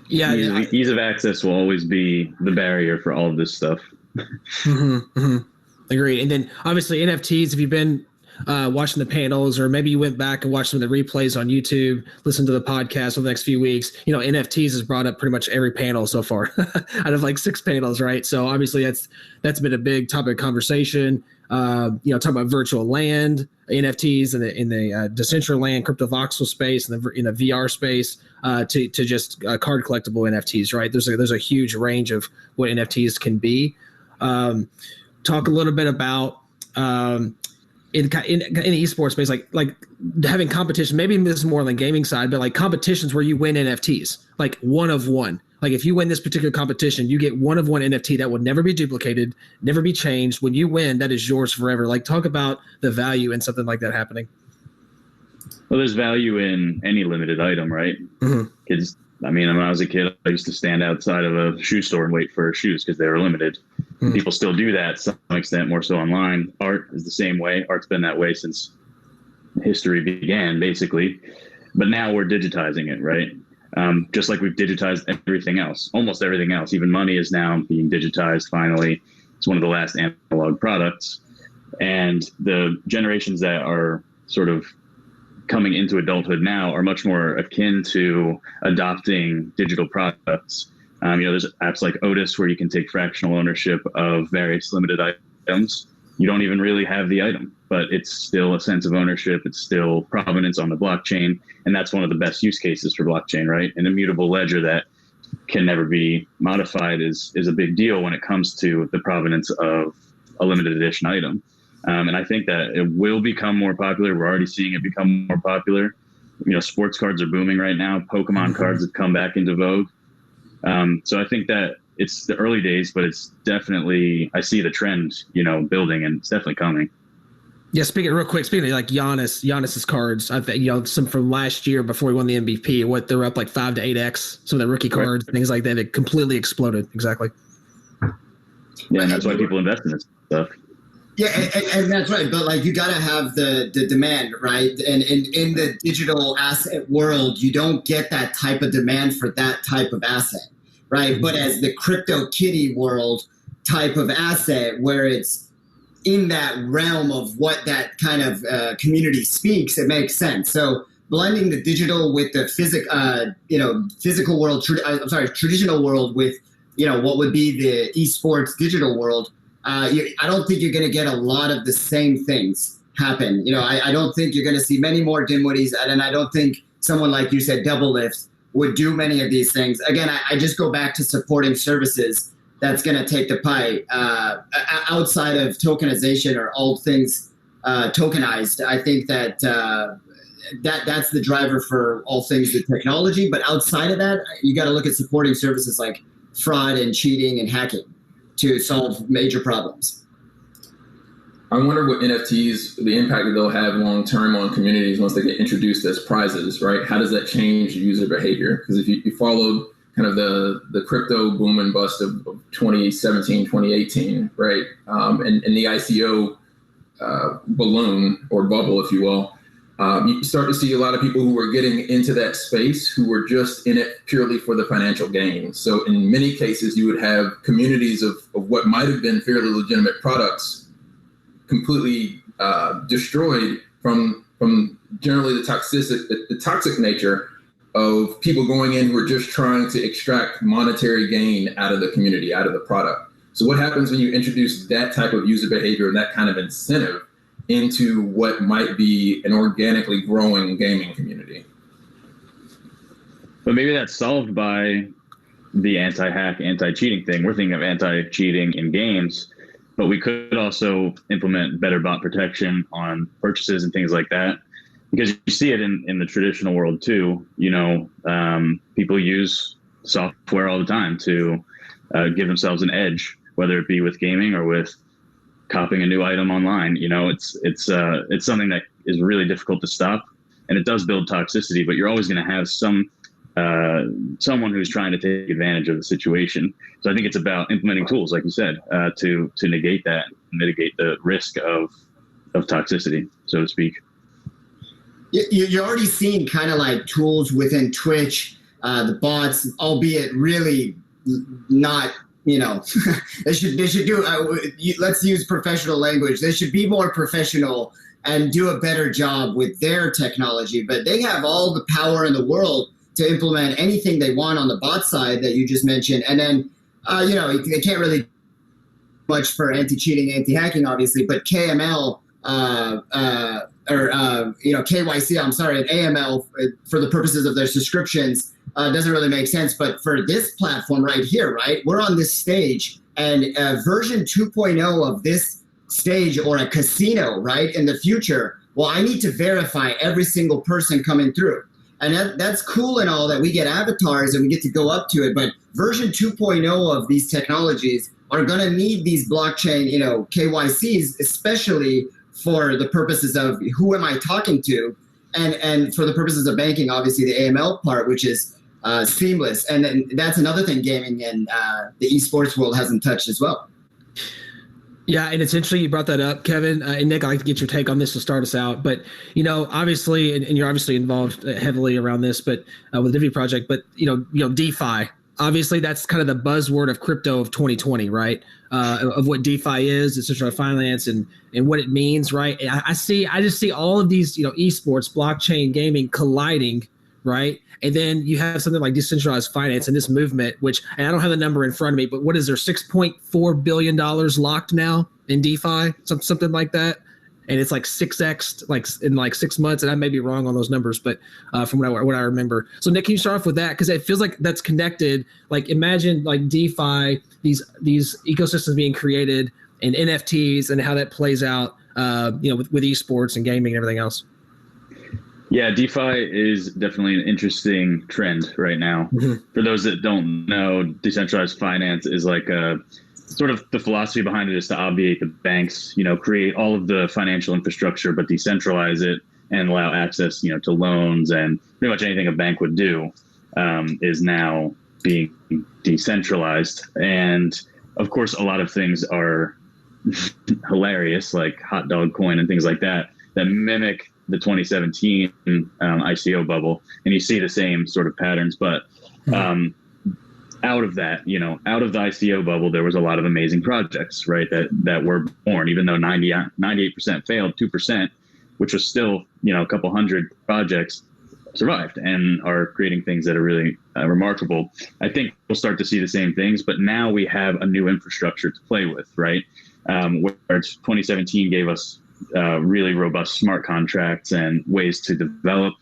Yeah, ease of access will always be the barrier for all of this stuff. Agreed. And then obviously NFTs, if you've been watching the panels, or maybe you went back and watched some of the replays on YouTube, listen to the podcast over the next few weeks, NFTs has brought up pretty much every panel so far out of like 6 panels, right? So obviously that's been a big topic of conversation. Talking about virtual land, NFTs in the Decentraland, crypto voxel space, and in the VR space, to just card collectible NFTs, right? There's a huge range of what NFTs can be. Talk a little bit about in esports space, like having competition. Maybe this is more on the gaming side, but like competitions where you win NFTs, like one of one. Like if you win this particular competition, you get one of one NFT that will never be duplicated, never be changed. When you win, that is yours forever. Like talk about the value in something like that happening. Well, there's value in any limited item, right? Kids. I mean, when I was a kid, I used to stand outside of a shoe store and wait for shoes because they were limited. People still do that to some extent, more so online. Art is the same way. Art's been that way since history began, basically. But now we're digitizing it, right? Just like we've digitized everything else, almost everything else. Even money is now being digitized, finally. It's one of the last analog products. And the generations that are sort of coming into adulthood now are much more akin to adopting digital products. There's apps like Otis where you can take fractional ownership of various limited items. You don't even really have the item, but it's still a sense of ownership. It's still provenance on the blockchain. And that's one of the best use cases for blockchain, right? An immutable ledger that can never be modified is a big deal when it comes to the provenance of a limited edition item. And I think that it will become more popular. We're already seeing it become more popular. Sports cards are booming right now. Pokemon cards have come back into vogue. So I think that it's the early days, but it's definitely, I see the trend, building, and it's definitely coming. Yeah, speaking of like Giannis's cards, I think, some from last year before he won the MVP, they're up like 5 to 8x. Some of the rookie cards, things like that, it completely exploded. Exactly. Yeah, and that's why people invest in this stuff. Yeah, and that's right. But like, you got to have the demand, right? And in the digital asset world, you don't get that type of demand for that type of asset, right? But as the crypto kitty world type of asset, where it's in that realm of what that kind of community speaks, it makes sense. So blending the digital with the physical world, traditional world with, what would be the esports digital world. I don't think you're going to get a lot of the same things happen. I don't think you're going to see many more Dinwitties, and I don't think someone like you said, Doublelift, would do many of these things. Again, I just go back to supporting services that's going to take the pie outside of tokenization or all things tokenized. I think that that's the driver for all things the technology. But outside of that, you got to look at supporting services like fraud and cheating and hacking to solve major problems. I wonder what NFTs, the impact that they'll have long term on communities once they get introduced as prizes, right? How does that change user behavior? Because if you followed kind of the crypto boom and bust of 2017, 2018, right? And the ICO balloon or bubble, if you will, you start to see a lot of people who were getting into that space who were just in it purely for the financial gain. So in many cases, you would have communities of what might have been fairly legitimate products completely destroyed from generally the toxic nature of people going in who are just trying to extract monetary gain out of the community, out of the product. So what happens when you introduce that type of user behavior and that kind of incentive into what might be an organically growing gaming community? But maybe that's solved by the anti-hack, anti-cheating thing. We're thinking of anti-cheating in games, but we could also implement better bot protection on purchases and things like that. Because you see it in the traditional world too. People use software all the time to give themselves an edge, whether it be with gaming or with copying a new item online. It's something that is really difficult to stop, and it does build toxicity. But you're always going to have some someone who's trying to take advantage of the situation. So I think it's about implementing tools, like you said, to negate that, mitigate the risk of toxicity, so to speak. You're already seeing kind of like tools within Twitch, the bots, albeit really not, you know, they should do, let's use professional language. They should be more professional and do a better job with their technology, but they have all the power in the world to implement anything they want on the bot side that you just mentioned. And then, you know, they can't really do much for anti-cheating, anti-hacking, obviously, but KML, you know, KYC, I'm sorry, and AML for the purposes of their subscriptions doesn't really make sense. But for this platform right here, right, we're on this stage, and version 2.0 of this stage, or a casino, right, in the future, well, I need to verify every single person coming through. And that's cool and all that we get avatars and we get to go up to it. But version 2.0 of these technologies are going to need these blockchain, you know, KYCs, especially for the purposes of who am I talking to, and for the purposes of banking, obviously the AML part, which is seamless. And then that's another thing gaming and the esports world hasn't touched as well. Yeah, and it's interesting you brought that up, Kevin. And Nick, I'd like to get your take on this to start us out. But, you know, obviously, and you're obviously involved heavily around this, but with the Divi project, but, you know, DeFi, obviously that's kind of the buzzword of crypto of 2020, right? Of what DeFi is, decentralized finance, and what it means, right? And I just see all of these, you know, esports, blockchain, gaming colliding, right? And then you have something like decentralized finance and this movement, which, and I don't have the number in front of me, but what is there, $6.4 billion locked now in DeFi, something like that? And it's like 6x, like in like 6 months, and I may be wrong on those numbers, but from what I remember. So Nick, can you start off with that? Because it feels like that's connected. Like imagine like DeFi, these ecosystems being created, and NFTs, and how that plays out, you know, with esports and gaming and everything else. Yeah, DeFi is definitely an interesting trend right now. Mm-hmm. For those that don't know, decentralized finance is like a sort of, the philosophy behind it is to obviate the banks, you know, create all of the financial infrastructure, but decentralize it and allow access, you know, to loans, and pretty much anything a bank would do is now being decentralized. And of course, a lot of things are hilarious, like hot dog coin and things like that mimic the 2017 ICO bubble, and you see the same sort of patterns. But out of that, you know, out of the ICO bubble, there was a lot of amazing projects, right, that were born, even though 98% failed, 2%, which was still, you know, a couple hundred projects survived and are creating things that are really remarkable. I think we'll start to see the same things, but now we have a new infrastructure to play with, right? Where 2017 gave us really robust smart contracts and ways to develop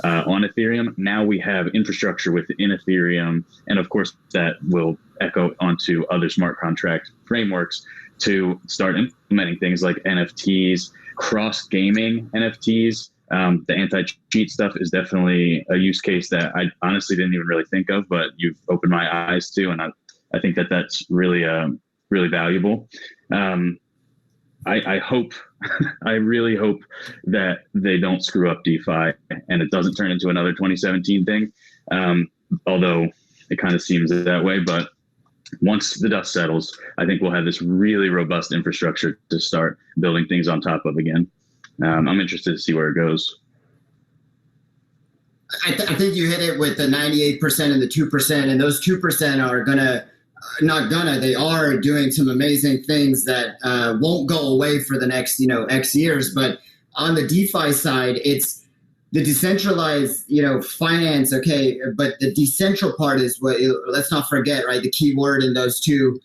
on Ethereum. Now we have infrastructure within Ethereum, and of course that will echo onto other smart contract frameworks to start implementing things like NFTs, cross-gaming NFTs. The anti-cheat stuff is definitely a use case that I honestly didn't even really think of, but you've opened my eyes to, and I think that that's really really valuable. I hope, I really hope that they don't screw up DeFi and it doesn't turn into another 2017 thing. Although it kind of seems that way, but once the dust settles, I think we'll have this really robust infrastructure to start building things on top of again. I'm interested to see where it goes. I think you hit it with the 98% and the 2%, and those 2% are they are doing some amazing things that won't go away for the next, you know, X years. But on the DeFi side, it's the decentralized, you know, finance. Okay, but the decentral part is let's not forget, right? The key word in those two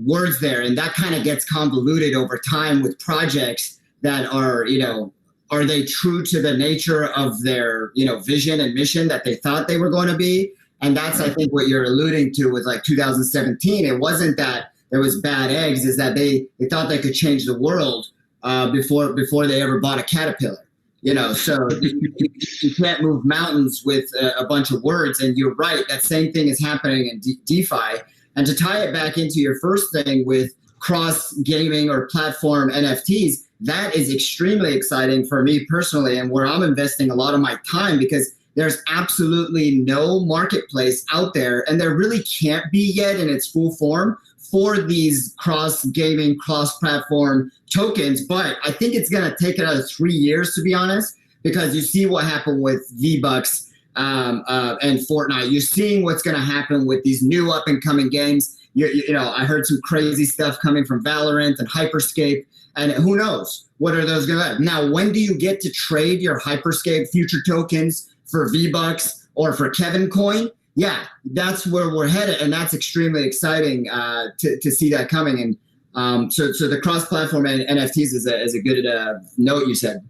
words there, and that kind of gets convoluted over time with projects that are, you know, are they true to the nature of their, you know, vision and mission that they thought they were going to be? And that's, I think, what you're alluding to with like 2017. It wasn't that there was bad eggs, is that they thought they could change the world before they ever bought a caterpillar. You know, so you can't move mountains with a bunch of words. And you're right, that same thing is happening in DeFi. And to tie it back into your first thing with cross gaming or platform NFTs, that is extremely exciting for me personally, and where I'm investing a lot of my time, because there's absolutely no marketplace out there, and there really can't be yet in its full form for these cross-gaming, cross-platform tokens. But I think it's going to take another 3 years, to be honest, because you see what happened with V-Bucks and Fortnite. You're seeing what's going to happen with these new up-and-coming games. You know, I heard some crazy stuff coming from Valorant and Hyperscape, and who knows what are those going to be. Now, when do you get to trade your Hyperscape future tokens for V-Bucks or for Kevin Coin? Yeah, that's where we're headed, and that's extremely exciting to see that coming. And so the cross-platform and NFTs is a good note you said.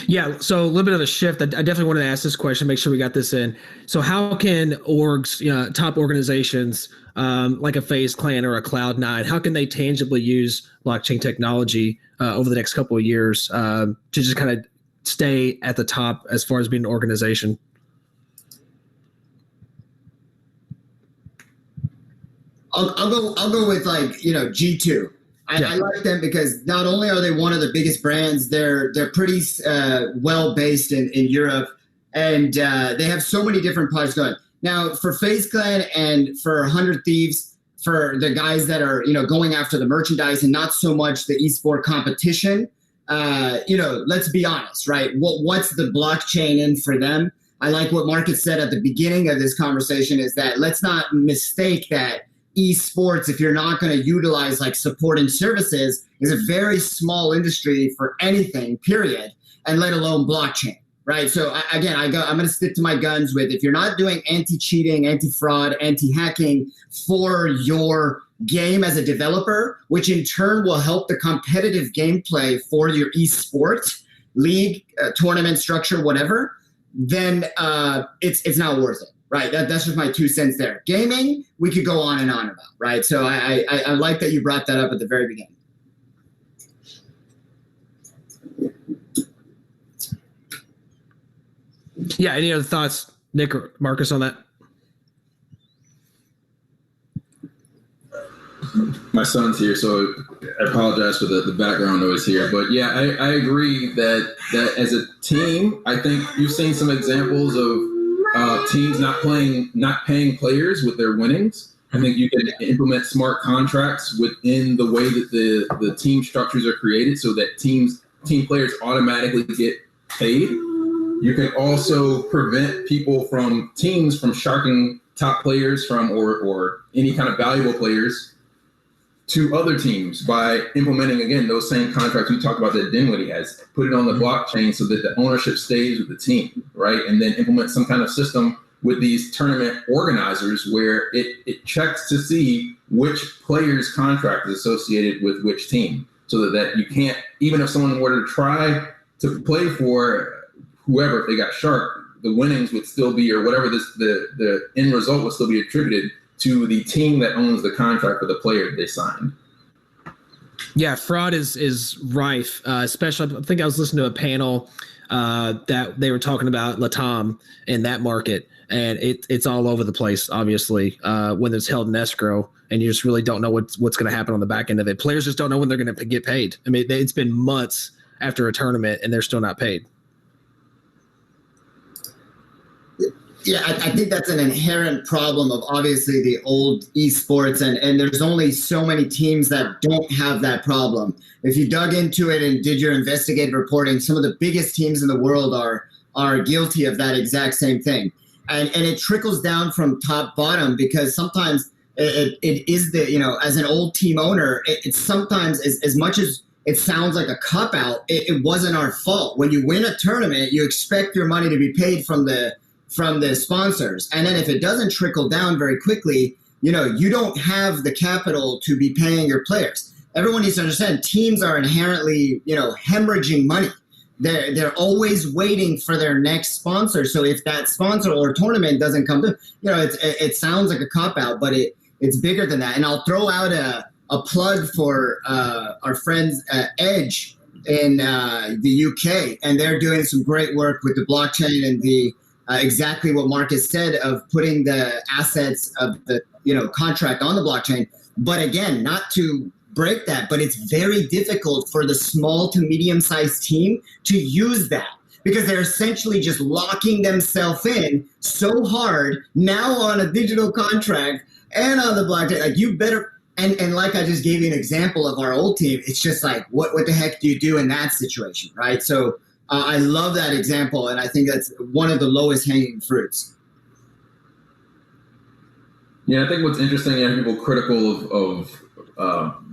Yeah, so a little bit of a shift. I definitely wanted to ask this question, make sure we got this in. So how can orgs, top organizations like a FaZe Clan or a Cloud9, how can they tangibly use blockchain technology over the next couple of years to just kind of stay at the top as far as being an organization? I'll go with G2. I like them because not only are they one of the biggest brands, they're pretty well based in Europe, and they have so many different products going. Now for FaZe Clan and for 100 Thieves, for the guys that are going after the merchandise and not so much the esport competition, let's be honest, right? What's the blockchain in for them? I like what Marcus said at the beginning of this conversation is that let's not mistake that esports, if you're not going to utilize like support and services, is a very small industry for anything, period, and let alone blockchain, right? So I'm going to stick to my guns with if you're not doing anti-cheating, anti-fraud, anti-hacking for your game as a developer, which in turn will help the competitive gameplay for your esports league, tournament structure, whatever, then it's not worth it. Right, that's just my 2 cents there. Gaming, we could go on and on about, right? So I like that you brought that up at the very beginning. Yeah, any other thoughts, Nick or Marcus, on that? My son's here, so I apologize for the background noise here. But yeah, I agree that as a team, I think you've seen some examples of teams not paying players with their winnings. I think you can implement smart contracts within the way that the team structures are created so that team players automatically get paid. You can also prevent people from teams from sharking top players from or any kind of valuable players to other teams by implementing, again, those same contracts we talked about that Dinwiddie has. Put it on the blockchain so that the ownership stays with the team, right? And then implement some kind of system with these tournament organizers where it checks to see which player's contract is associated with which team, so that you can't, even if someone were to try to play for whoever, if they got sharked, the winnings would still be, or whatever the end result would still be attributed to the team that owns the contract for the player that they signed. Yeah, fraud is rife, especially, I think I was listening to a panel that they were talking about LATAM in that market, and it's all over the place, obviously, when it's held in escrow, and you just really don't know what's going to happen on the back end of it. Players just don't know when they're going to get paid. I mean, it's been months after a tournament, and they're still not paid. Yeah, I think that's an inherent problem of obviously the old esports, and there's only so many teams that don't have that problem. If you dug into it and did your investigative reporting, some of the biggest teams in the world are guilty of that exact same thing. And it trickles down from top bottom because sometimes it is as an old team owner, it's sometimes as much as it sounds like a cop-out, it wasn't our fault. When you win a tournament, you expect your money to be paid from the sponsors. And then if it doesn't trickle down very quickly, you don't have the capital to be paying your players. Everyone needs to understand teams are inherently, hemorrhaging money. They're always waiting for their next sponsor. So if that sponsor or tournament doesn't come through, it sounds like a cop-out, but it's bigger than that. And I'll throw out a plug for our friends at Edge in the UK, and they're doing some great work with the blockchain and the exactly what Marcus said of putting the assets of the contract on the blockchain, but again, not to break that, but it's very difficult for the small to medium-sized team to use that because they're essentially just locking themselves in so hard now on a digital contract and on the blockchain. Like you better, and like I just gave you an example of our old team, it's just like, what the heck do you do in that situation, right? So I love that example, and I think that's one of the lowest hanging fruits. Yeah, I think what's interesting, people critical of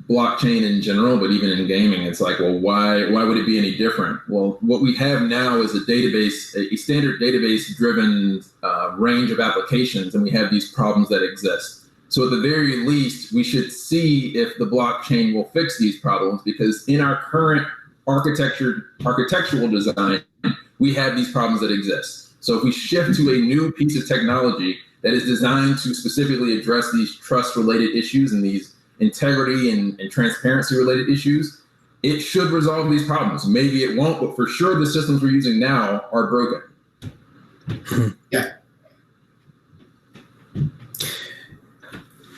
blockchain in general, but even in gaming, it's like, well, why would it be any different? Well, what we have now is a database, a standard database-driven range of applications, and we have these problems that exist. So at the very least, we should see if the blockchain will fix these problems, because in our current architectural design, we have these problems that exist. So if we shift to a new piece of technology that is designed to specifically address these trust-related issues and these integrity and transparency-related issues, it should resolve these problems. Maybe it won't, but for sure the systems we're using now are broken. Yeah.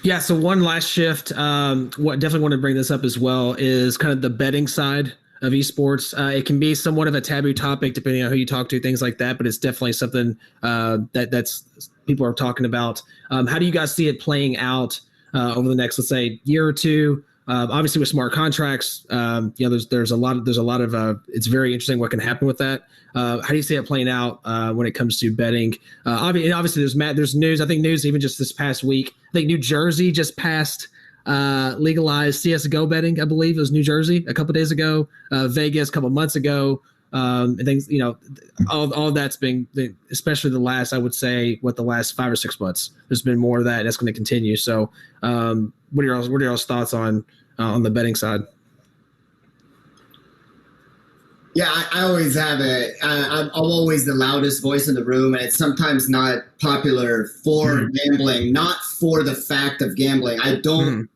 Yeah, so one last shift, what definitely want to bring this up as well, is kind of the betting side of esports. It can be somewhat of a taboo topic depending on who you talk to, things like that, but it's definitely something that's people are talking about. How do you guys see it playing out over the next, let's say, year or two? Obviously with smart contracts, there's a lot of it's very interesting what can happen with that. How do you see it playing out when it comes to betting? Obviously there's news. I think news even just this past week. I think New Jersey just passed legalized CS:GO betting. I believe it was New Jersey a couple of days ago. Vegas a couple of months ago. And things, all that's been, especially the last, I would say, the last 5 or 6 months. There's been more of that, and that's going to continue. So, what are y'all's thoughts on the betting side? Yeah, I always have I'm always the loudest voice in the room, and it's sometimes not popular for gambling, not for the fact of gambling. I don't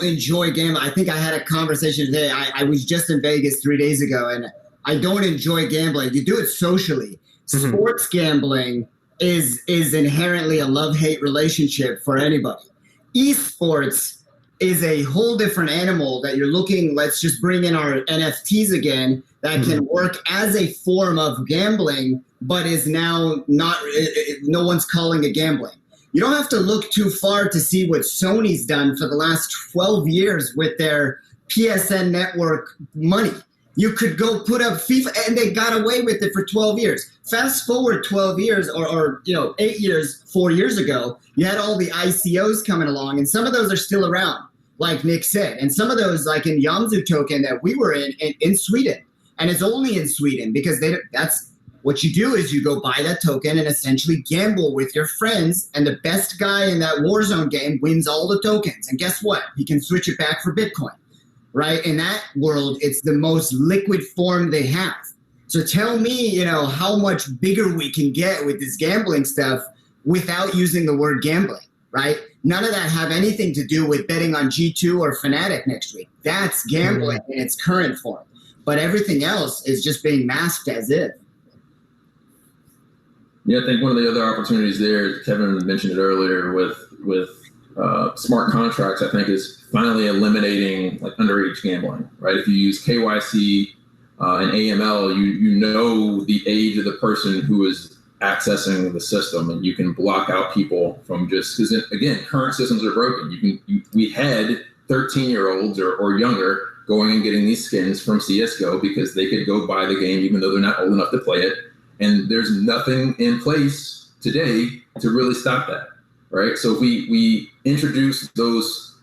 enjoy gambling. I think I had a conversation today. I was just in Vegas 3 days ago, and I don't enjoy gambling. You do it socially. Sports gambling is inherently a love-hate relationship for anybody. Esports is a whole different animal that you're looking, let's just bring in our NFTs again, that can work as a form of gambling, but is now not, no one's calling it gambling. You don't have to look too far to see what Sony's done for the last 12 years with their PSN network money. You could go put up FIFA, and they got away with it for 12 years. Fast forward 12 years, or 8 years, 4 years ago, you had all the ICOs coming along, and some of those are still around, like Nick said. And some of those, like in Yamzu token that we were in Sweden. And it's only in Sweden because that's what you do is you go buy that token and essentially gamble with your friends, and the best guy in that Warzone game wins all the tokens. And guess what? He can switch it back for Bitcoin. Right? In that world, it's the most liquid form they have. So tell me, how much bigger we can get with this gambling stuff without using the word gambling, right? None of that have anything to do with betting on G2 or Fnatic next week. That's gambling in its current form. But everything else is just being masked as if. Yeah, I think one of the other opportunities there, Kevin mentioned it earlier, with smart contracts, I think, is finally eliminating like underage gambling, right? If you use KYC and AML, you know the age of the person who is accessing the system, and you can block out people from just, because again, current systems are broken. We had 13-year-olds or younger going and getting these skins from CS:GO because they could go buy the game even though they're not old enough to play it, and there's nothing in place today to really stop that. Right, so if we introduce those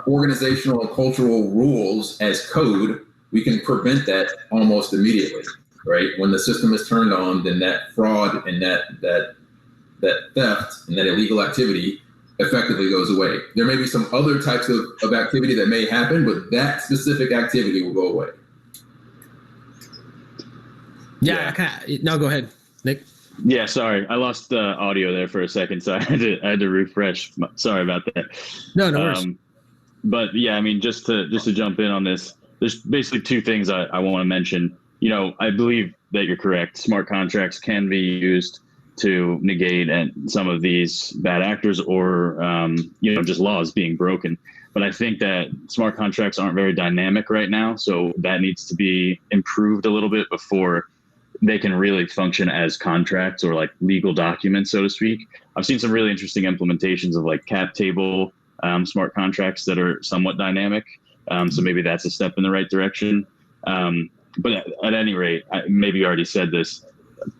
organizational cultural rules as code, we can prevent that almost immediately. Right, when the system is turned on, then that fraud and that theft and that illegal activity effectively goes away. There may be some other types of activity that may happen, but that specific activity will go away. No, go ahead, Nick. Yeah, sorry, I lost the audio there for a second, so I had to refresh. Sorry about that. No worries. But yeah, I mean, just to jump in on this, there's basically two things I want to mention. I believe that you're correct. Smart contracts can be used to negate some of these bad actors or just laws being broken. But I think that smart contracts aren't very dynamic right now, so that needs to be improved a little bit before they can really function as contracts or like legal documents, so to speak. I've seen some really interesting implementations of like cap table smart contracts that are somewhat dynamic. So maybe that's a step in the right direction. But at any rate, maybe you already said this,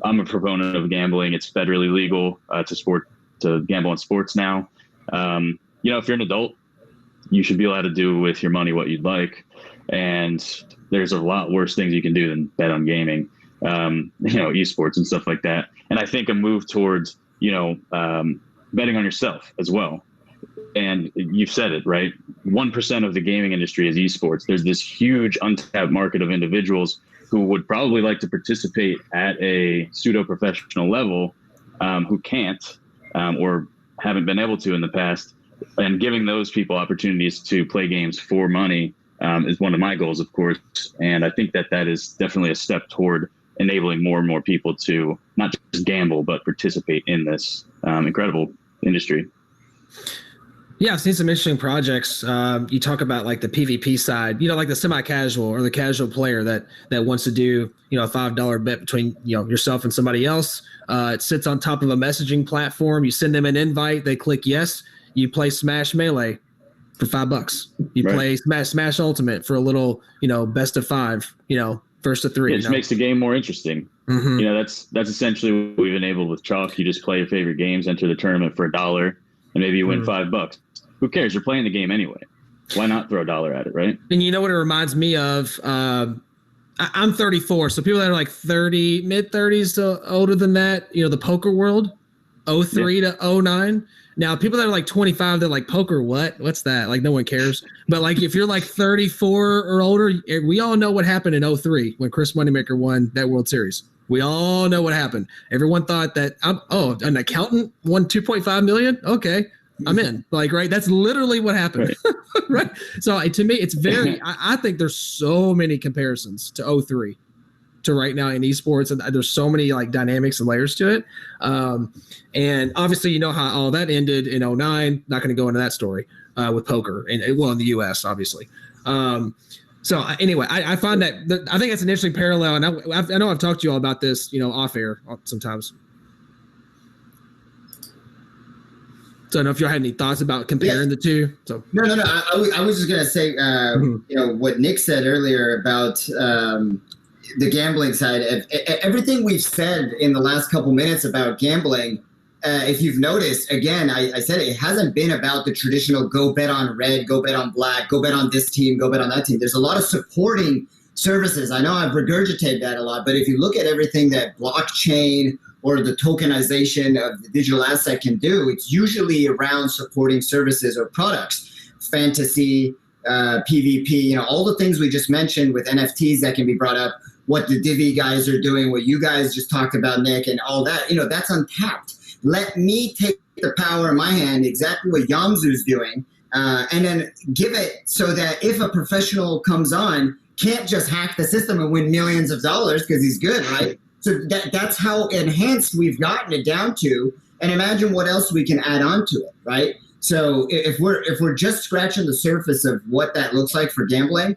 I'm a proponent of gambling. It's federally legal to gamble on sports now. If you're an adult, you should be allowed to do with your money what you'd like. And there's a lot worse things you can do than bet on gaming, esports and stuff like that. And I think a move towards, betting on yourself as well. And you've said it, right? 1% of the gaming industry is esports. There's this huge untapped market of individuals who would probably like to participate at a pseudo-professional level, who can't or haven't been able to in the past. And giving those people opportunities to play games for money is one of my goals, of course. And I think that is definitely a step toward enabling more and more people to not just gamble, but participate in this incredible industry. Yeah, I've seen some interesting projects. You talk about like the PvP side, like the semi-casual or the casual player that wants to do, a $5 bet between, yourself and somebody else. It sits on top of a messaging platform. You send them an invite, they click yes. You play Smash Melee for $5. You play Smash Ultimate for a little, best of 5, first to 3. It just makes the game more interesting. Mm-hmm. That's essentially what we've enabled with Chalk. You just play your favorite games, enter the tournament for $1, and maybe you win $5. Who cares? You're playing the game anyway. Why not throw $1 at it, right? And you know what it reminds me of? I'm 34, so people that are like 30, mid-30s to older than that, the poker world, 03 to 09. Now, people that are like 25, they're like, poker, what? What's that? Like, no one cares. But like, if you're like 34 or older, we all know what happened in 03 when Chris Moneymaker won that World Series. We all know what happened. Everyone thought that, an accountant won $2.5 million? Okay, I'm in. Like, right? That's literally what happened. Right? So to me, it's very, I think there's so many comparisons to 03 to right now in esports, and there's so many like dynamics and layers to it. And obviously, you know how all that ended in 09. Not going to go into that story with poker, and in the US, obviously. So anyway, I find that I think it's an interesting parallel, and I know I've talked to you all about this, off air sometimes. So I don't know if you had any thoughts about comparing the two. So no. I was just gonna say, what Nick said earlier about the gambling side. Everything we've said in the last couple minutes about gambling, if you've noticed, again, I said it hasn't been about the traditional go bet on red, go bet on black, go bet on this team, go bet on that team. There's a lot of supporting services. I know I've regurgitated that a lot, but if you look at everything that blockchain or the tokenization of the digital asset can do, it's usually around supporting services or products, fantasy, PvP, all the things we just mentioned with NFTs that can be brought up, what the Divi guys are doing, what you guys just talked about, Nick, and all that, that's untapped. Let me take the power in my hand, exactly what Yamzu's doing, and then give it so that if a professional comes on, can't just hack the system and win millions of dollars because he's good, right? So that's how enhanced we've gotten it down to, and imagine what else we can add on to it, right? So if we're just scratching the surface of what that looks like for gambling,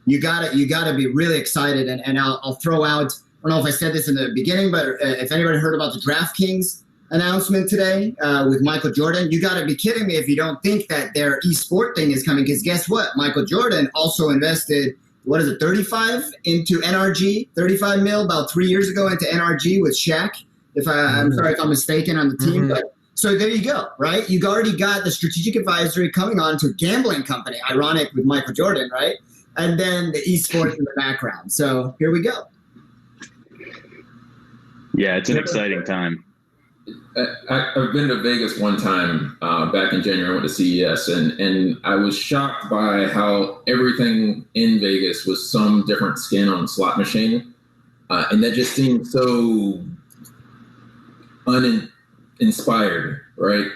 you gotta be really excited. And I'll throw out, I don't know if I said this in the beginning, but if anybody heard about the DraftKings announcement today with Michael Jordan, you gotta be kidding me if you don't think that their esport thing is coming, because guess what? Michael Jordan also invested, 35 into NRG, 35 mil about 3 years ago into NRG with Shaq. I'm sorry if I'm mistaken on the team, but so there you go, right? You already got the strategic advisory coming on to a gambling company, ironic with Michael Jordan, right? And then the esports in the background. So here we go. Yeah, it's an exciting time. I've been to Vegas one time back in January. I went to CES, and I was shocked by how everything in Vegas was some different skin on a slot machine, and that just seemed so uninspired, right?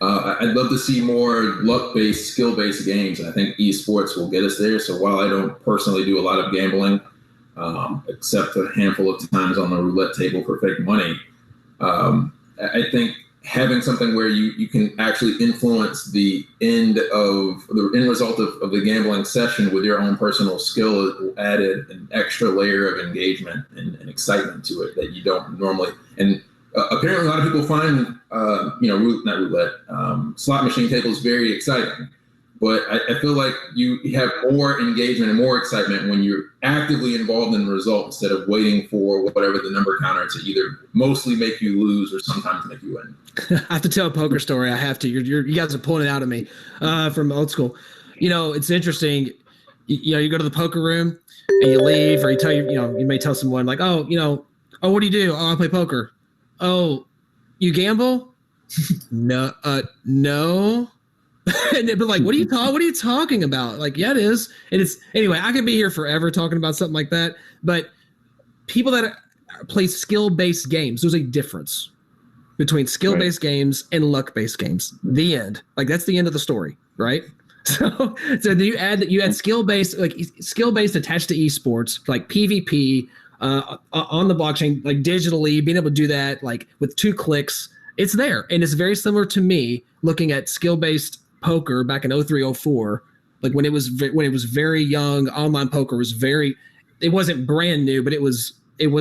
I'd love to see more luck-based, skill-based games. I think esports will get us there. So while I don't personally do a lot of gambling, except a handful of times on the roulette table for fake money, I think having something where you can actually influence the end result of the gambling session with your own personal skill added an extra layer of engagement and excitement to it that you don't normally. And apparently a lot of people find, not roulette, slot machine tables very exciting. But I feel like you have more engagement and more excitement when you're actively involved in the result instead of waiting for whatever the number counter to either mostly make you lose or sometimes make you win. I have to tell a poker story. I have to. You guys are pulling it out of me from old school. It's interesting. You go to the poker room and you leave, or you may tell someone like, oh, what do you do? Oh, I play poker. Oh, you gamble? No. And they'd be like, what are you talking about? Like, yeah, it is. And it's, anyway, I could be here forever talking about something like that. But people that play skill-based games, there's a difference between skill-based games and luck-based games. The end. Like, that's the end of the story, right? So then you add skill-based attached to esports, like PvP on the blockchain, like digitally, being able to do that, like with 2 clicks, it's there. And it's very similar to me looking at skill-based poker back in 03-04, like when it was very young. Online poker was it wasn't brand new, but it was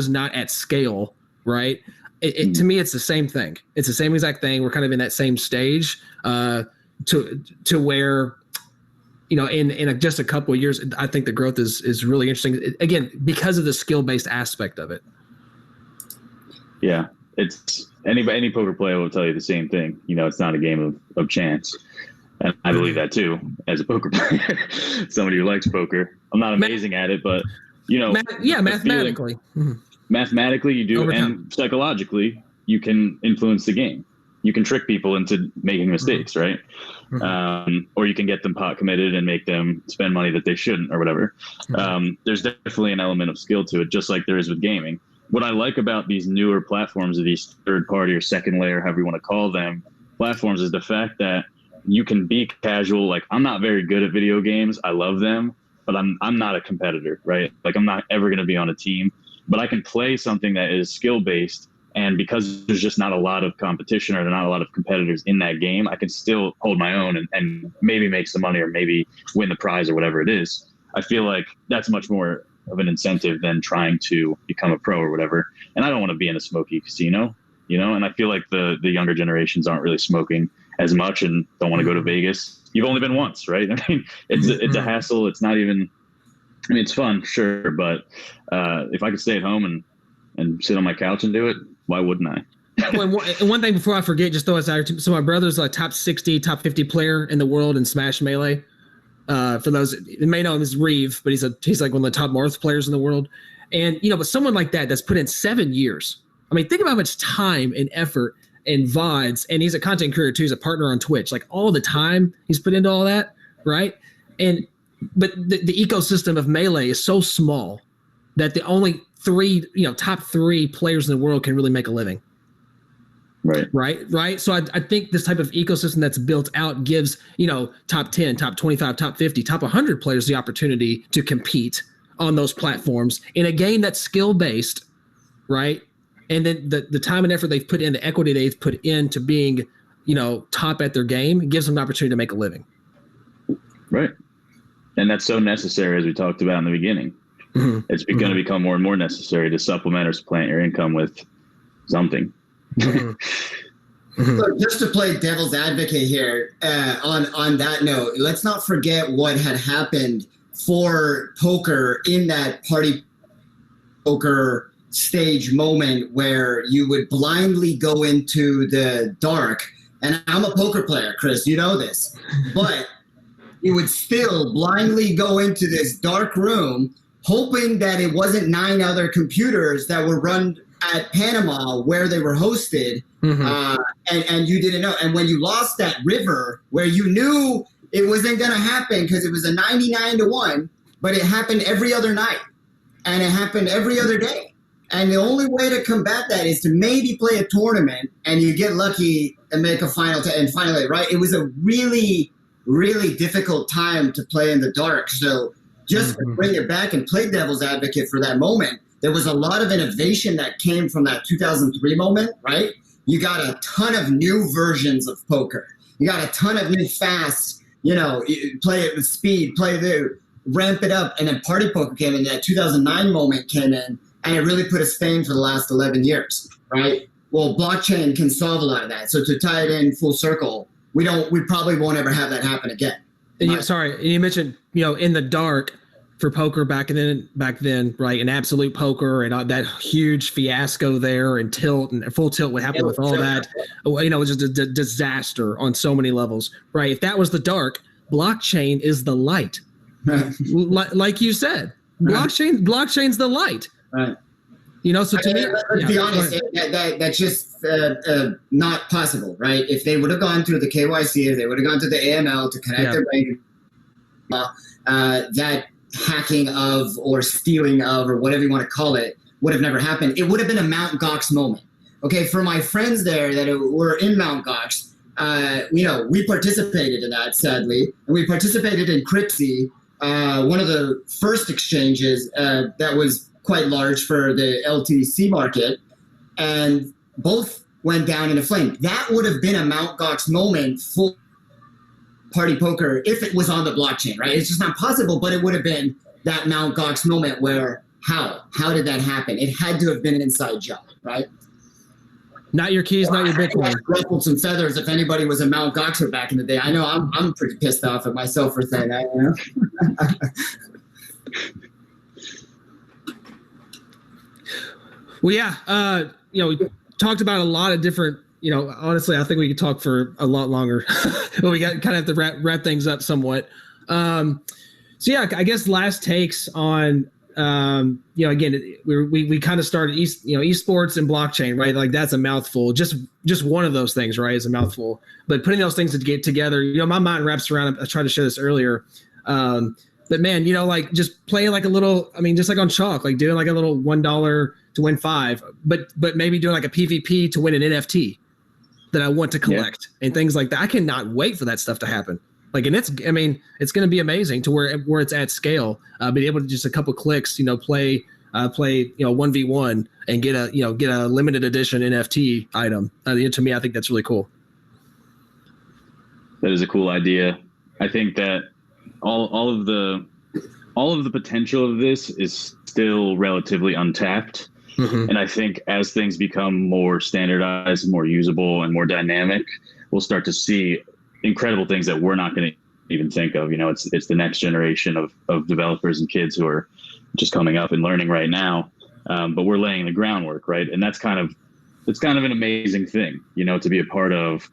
not at scale, right? To me, it's the same thing. It's the same exact thing. We're kind of in that same stage to where, in just a couple of years, I think the growth is really interesting. Again, because of the skill-based aspect of it. Yeah, it's any poker player will tell you the same thing. It's not a game of chance. And I believe that too, as a poker player, somebody who likes poker. I'm not amazing at it, but mathematically. Mathematically, you do, and psychologically, you can influence the game. You can trick people into making mistakes, right? Or you can get them pot committed and make them spend money that they shouldn't, or whatever. There's definitely an element of skill to it, just like there is with gaming. What I like about these newer platforms, or these third party or second layer, however you want to call them, platforms, is the fact that you can be casual. Like, I'm not very good at video games. I love them, but I'm not a competitor, right? Like, I'm not ever going to be on a team, but I can play something that is skill based. And because there's just not a lot of competition, or there are not a lot of competitors in that game, I can still hold my own and maybe make some money, or maybe win the prize, or whatever it is. I feel like that's much more of an incentive than trying to become a pro or whatever. And I don't want to be in a smoky casino, and I feel like the younger generations aren't really smoking as much and don't want to go to Vegas. You've only been once, right? I mean, it's a hassle. It's not even, it's fun, sure. But if I could stay at home and sit on my couch and do it, why wouldn't I? And one thing before I forget, just throw this out here. So my brother's a top 60, top 50 player in the world in Smash Melee. For those that may know him as Reeve, but he's like one of the top Marth players in the world. And, but someone like that's put in 7 years. I mean, think about how much time and effort and VODs, and he's a content creator too. He's a partner on Twitch. Like, all the time he's put into all that, right? But the ecosystem of Melee is so small that the only top 3 players in the world can really make a living. Right. So I think this type of ecosystem that's built out gives, top 10, top 25, top 50, top 100 players the opportunity to compete on those platforms in a game that's skill-based, right? And then the time and effort they've put in, the equity they've put into being, top at their game, gives them an opportunity to make a living. Right. And that's so necessary, as we talked about in the beginning. It's going to become more and more necessary to supplement or supplant your income with something. So just to play devil's advocate here, on that note, let's not forget what had happened for poker in that party poker stage moment where you would blindly go into the dark. And I'm a poker player, Chris, you know this, but you would still blindly go into this dark room, hoping that it wasn't 9 other computers that were run at Panama where they were hosted, and you didn't know. And when you lost that river where you knew it wasn't going to happen because it was a 99-1, but it happened every other night and it happened every other day. And the only way to combat that is to maybe play a tournament and you get lucky and make a final and finally, right? It was a really, really difficult time to play in the dark. So just to bring it back and play devil's advocate for that moment, there was a lot of innovation that came from that 2003 moment, right? you got a ton of new versions of poker. You got a ton of new fast, play it with speed, ramp it up. And then party poker came in, that 2009 moment came in, and it really put us fame for the last 11 years, right? Well, blockchain can solve a lot of that. So to tie it in full circle, we probably won't ever have that happen again. And you mentioned, in the dark for poker back then, right? And Absolute Poker and that huge fiasco there, and Tilt and Full Tilt, what happened with all that, it was just a disaster on so many levels, right? If that was the dark, blockchain is the light. Like you said, blockchain's the light. Right. So to me, let's be honest, that's just not possible, right? If they would have gone through the KYC, if they would have gone through the AML to connect their bank, that hacking of or stealing of or whatever you want to call it would have never happened. It would have been a Mt. Gox moment. Okay, for my friends there that were in Mt. Gox, we participated in that, sadly, and we participated in Cryptsy, one of the first exchanges that was quite large for the LTC market, and both went down in a flame. That would have been a Mt. Gox moment for party poker if it was on the blockchain, right? It's just not possible, but it would have been that Mt. Gox moment where how did that happen? It had to have been an inside job, right? Not your keys, not your Bitcoin. Ruffled some feathers if anybody was a Mt. Goxer back in the day. I know I'm pretty pissed off at myself for saying that, Well, yeah, we talked about a lot of different, honestly, I think we could talk for a lot longer, but we kind of have to wrap things up somewhat. So yeah, I guess last takes on, again, we kind of started esports and blockchain, right? Like that's a mouthful. Just one of those things, right? Is a mouthful. But putting those things to get together, my mind wraps around. I tried to show this earlier. But man, like just playing like a little, just like on chalk, like doing like a little $1 to win 5, but maybe doing like a PvP to win an NFT that I want to collect and things like that. I cannot wait for that stuff to happen. Like, and it's going to be amazing to where it's at scale. Be able to just a couple clicks, play 1v1 and get a limited edition NFT item. To me, I think that's really cool. That is a cool idea. I think that all of the potential of this is still relatively untapped. Mm-hmm. And I think as things become more standardized, more usable, and more dynamic, we'll start to see incredible things that we're not going to even think of. It's the next generation of developers and kids who are just coming up and learning right now. But we're laying the groundwork, right? And it's kind of an amazing thing, to be a part of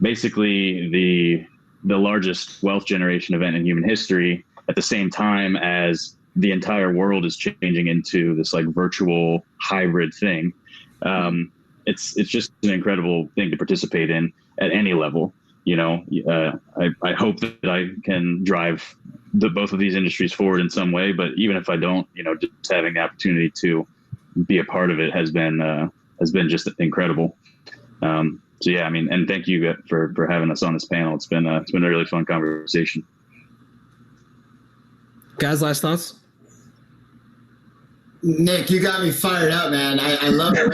basically the largest wealth generation event in human history at the same time as the entire world is changing into this like virtual hybrid thing. It's just an incredible thing to participate in at any level. I hope that I can drive both of these industries forward in some way, but even if I don't, just having the opportunity to be a part of it has been just incredible. So yeah, and thank you for having us on this panel. It's been a really fun conversation. Guys, last thoughts? Nick, you got me fired up, man. I love it.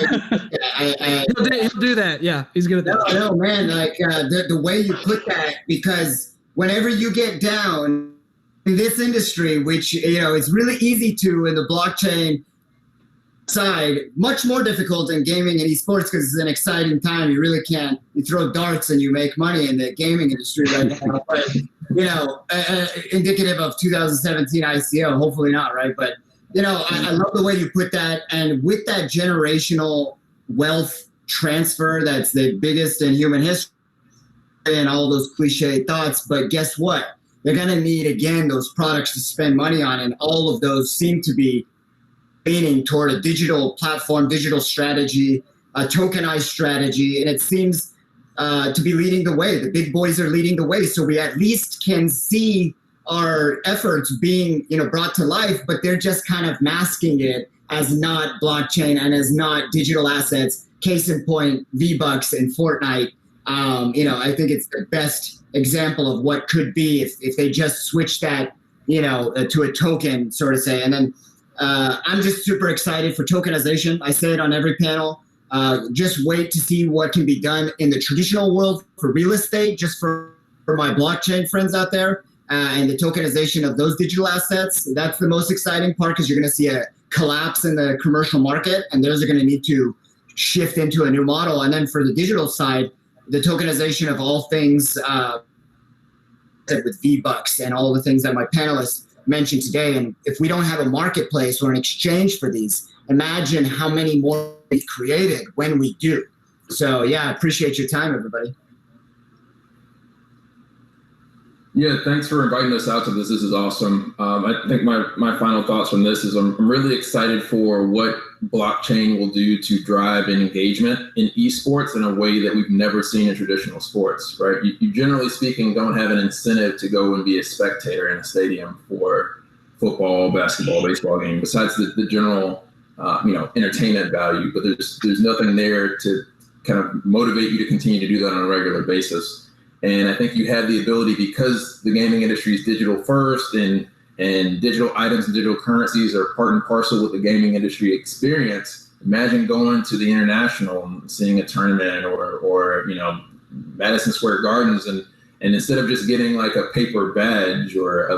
He'll do that. Yeah, he's good at that. No, man. Like the way you put that, because whenever you get down in this industry, which it's really easy to in the blockchain side, much more difficult in gaming and esports because it's an exciting time. You really can't. You throw darts and you make money in the gaming industry right now. But indicative of 2017 ICO. Hopefully not, right? But I love the way you put that. And with that generational wealth transfer, that's the biggest in human history and all those cliche thoughts. But guess what? They're going to need, again, those products to spend money on. And all of those seem to be leaning toward a digital platform, digital strategy, a tokenized strategy. And it seems to be leading the way. The big boys are leading the way. So we at least can see our efforts being, brought to life, but they're just kind of masking it as not blockchain and as not digital assets. Case in point, V-Bucks and Fortnite. I think it's the best example of what could be if they just switch that, to a token, sort of say. And then I'm just super excited for tokenization. I say it on every panel. Just wait to see what can be done in the traditional world for real estate, just for my blockchain friends out there, and the tokenization of those digital assets. That's the most exciting part, because you're going to see a collapse in the commercial market, and those are going to need to shift into a new model. And then for the digital side, the tokenization of all things with V-Bucks and all the things that my panelists mentioned today. And if we don't have a marketplace or an exchange for these, imagine how many more we created when we do. So yeah, I appreciate your time, everybody. Yeah, thanks for inviting us out to this. This is awesome. I think my final thoughts from this is I'm really excited for what blockchain will do to drive engagement in esports in a way that we've never seen in traditional sports, right? You generally speaking don't have an incentive to go and be a spectator in a stadium for football, basketball, baseball game, besides the general entertainment value. But there's nothing there to kind of motivate you to continue to do that on a regular basis. And I think you have the ability, because the gaming industry is digital first, and digital items and digital currencies are part and parcel with the gaming industry experience. Imagine going to the International and seeing a tournament or Madison Square Gardens, and instead of just getting like a paper badge or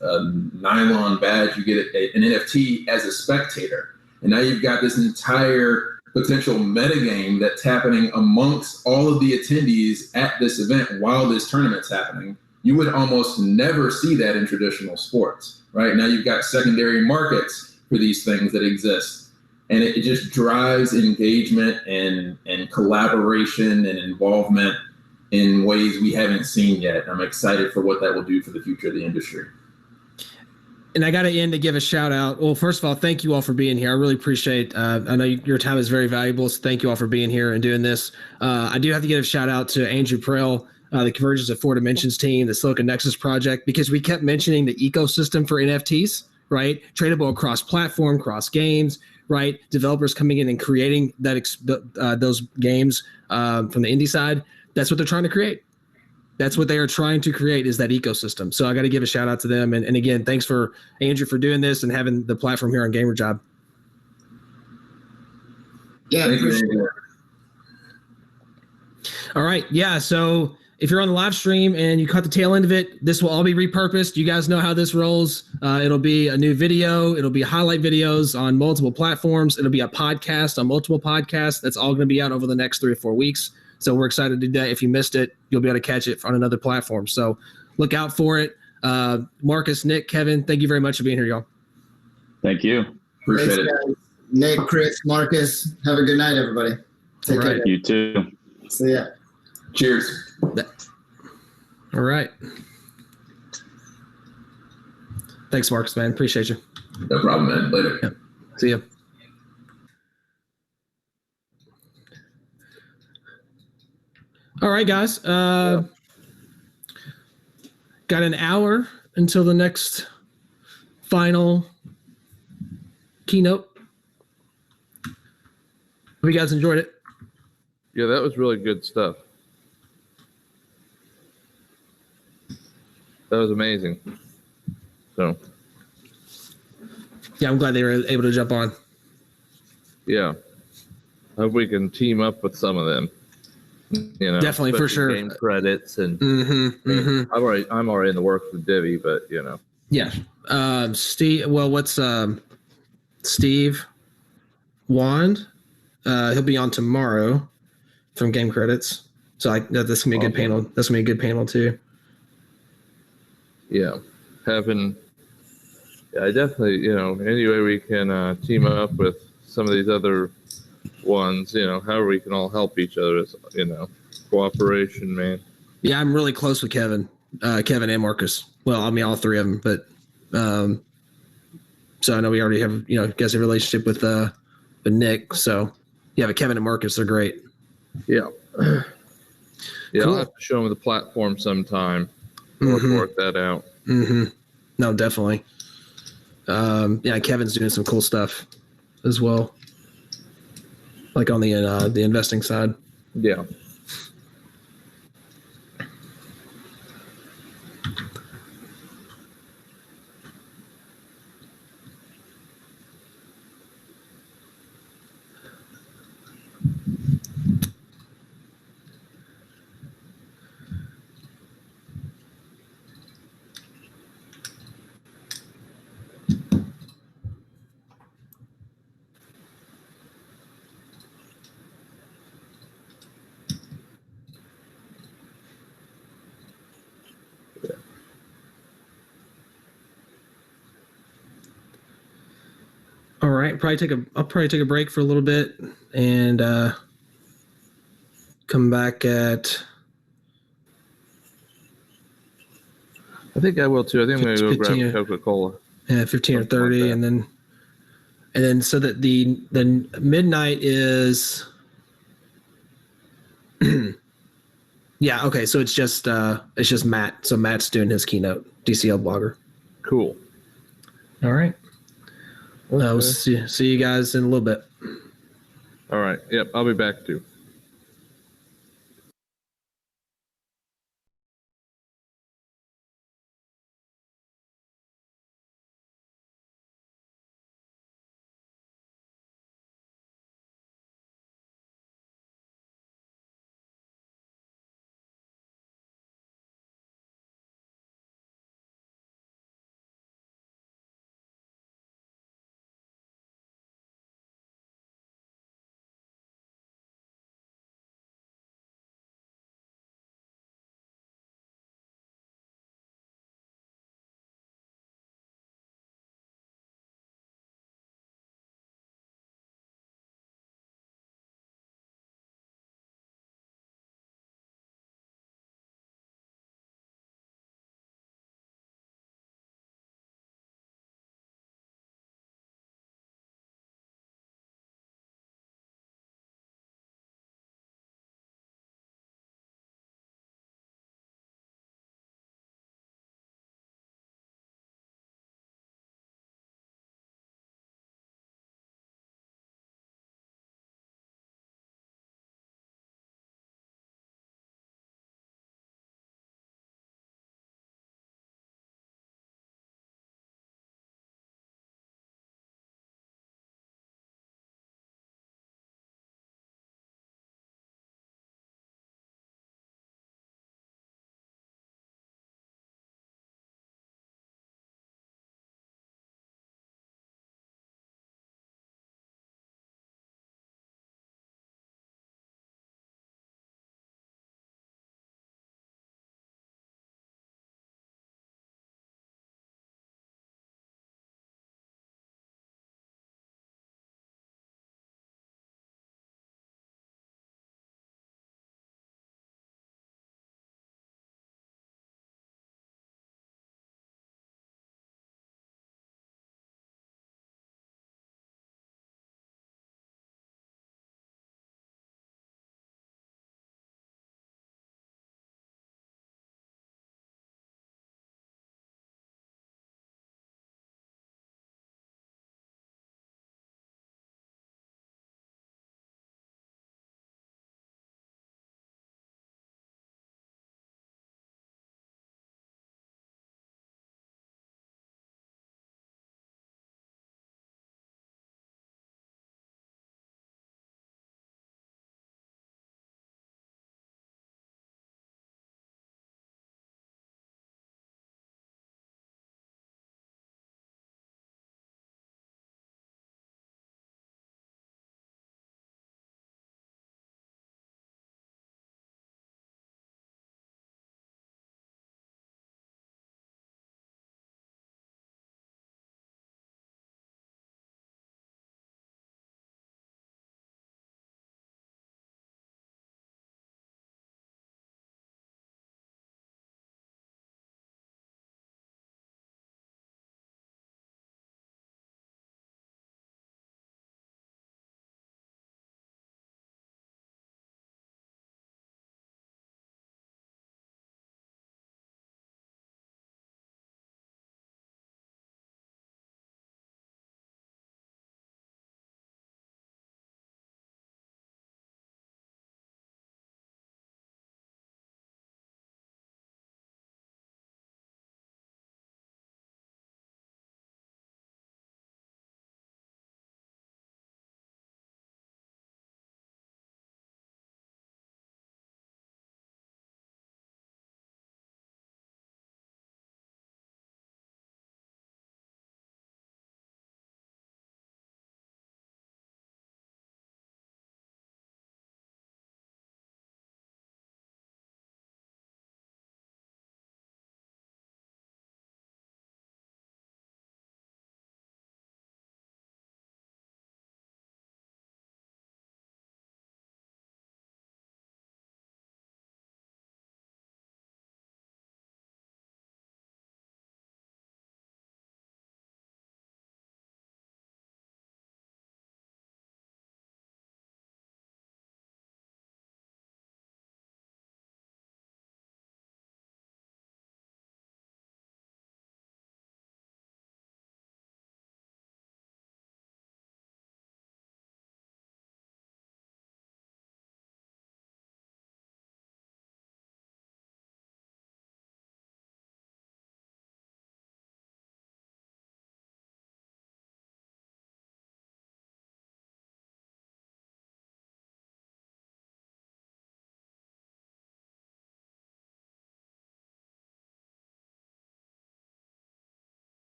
a nylon badge, you get an NFT as a spectator. And now you've got this entire potential metagame that's happening amongst all of the attendees at this event while this tournament's happening. You would almost never see that in traditional sports, right? Now you've got secondary markets for these things that exist. And it just drives engagement and collaboration and involvement in ways we haven't seen yet. I'm excited for what that will do for the future of the industry. And I got to end to give a shout out. Well, first of all, thank you all for being here. I really appreciate. I know your time is very valuable, so thank you all for being here and doing this. I do have to give a shout out to Andrew Prell, the Convergence of Four Dimensions team, the Silicon Nexus project, because we kept mentioning the ecosystem for NFTs, right? Tradable across platform, cross games, right? Developers coming in and creating those games from the indie side. That's what they're trying to create. That's what they are trying to create, is that ecosystem. So I got to give a shout out to them. And again, thanks for Andrew for doing this and having the platform here on Gamer Job. Yeah. All right. Yeah. So if you're on the live stream and you caught the tail end of it, this will all be repurposed. You guys know how this rolls. It'll be a new video. It'll be highlight videos on multiple platforms. It'll be a podcast on multiple podcasts. That's all going to be out over the next 3 or 4 weeks. So we're excited to do that. If you missed it, you'll be able to catch it on another platform. So look out for it. Marcus, Nick, Kevin, thank you very much for being here, y'all. Thank you. Appreciate it. Guys. Nick, Chris, Marcus, have a good night, everybody. Take care. You too. See ya. Cheers. All right. Thanks, Marcus, man. Appreciate you. No problem, man. Later. Yeah. See ya. All right, guys. Got an hour until the next final keynote. Hope you guys enjoyed it. Yeah, that was really good stuff. That was amazing. So, yeah, I'm glad they were able to jump on. Yeah. I hope we can team up with some of them. You know, definitely, for sure. Game credits and I'm already in the works with Divi, but you know. Yeah. Steve. Well, what's Steve Wand? He'll be on tomorrow from Game Credits. So that's gonna be a good panel. That's gonna be a good panel too. Yeah, I definitely, any way we can team up with some of these other ones, however we can all help each other, cooperation, man. Yeah, I'm really close with Kevin and Marcus. Well, I mean, all three of them, but so I know we already have, guys, a relationship with Nick. So yeah, but Kevin and Marcus are great. Yeah. Yeah, Cool. I'll have to show them the platform sometime. Work that out. Mm-hmm. No, definitely. Yeah, Kevin's doing some cool stuff as well, like on the investing side. Yeah. right. I'll probably take a break for a little bit and come back at. I think I will too. I think I'm going to go 15 grab Coca-Cola. Yeah, 15 or 30, like and then so that the midnight is. Yeah. Okay. So it's just Matt. So Matt's doing his keynote. DCL blogger. Cool. All right. Okay. We'll see you guys in a little bit. All right. Yep. I'll be back too.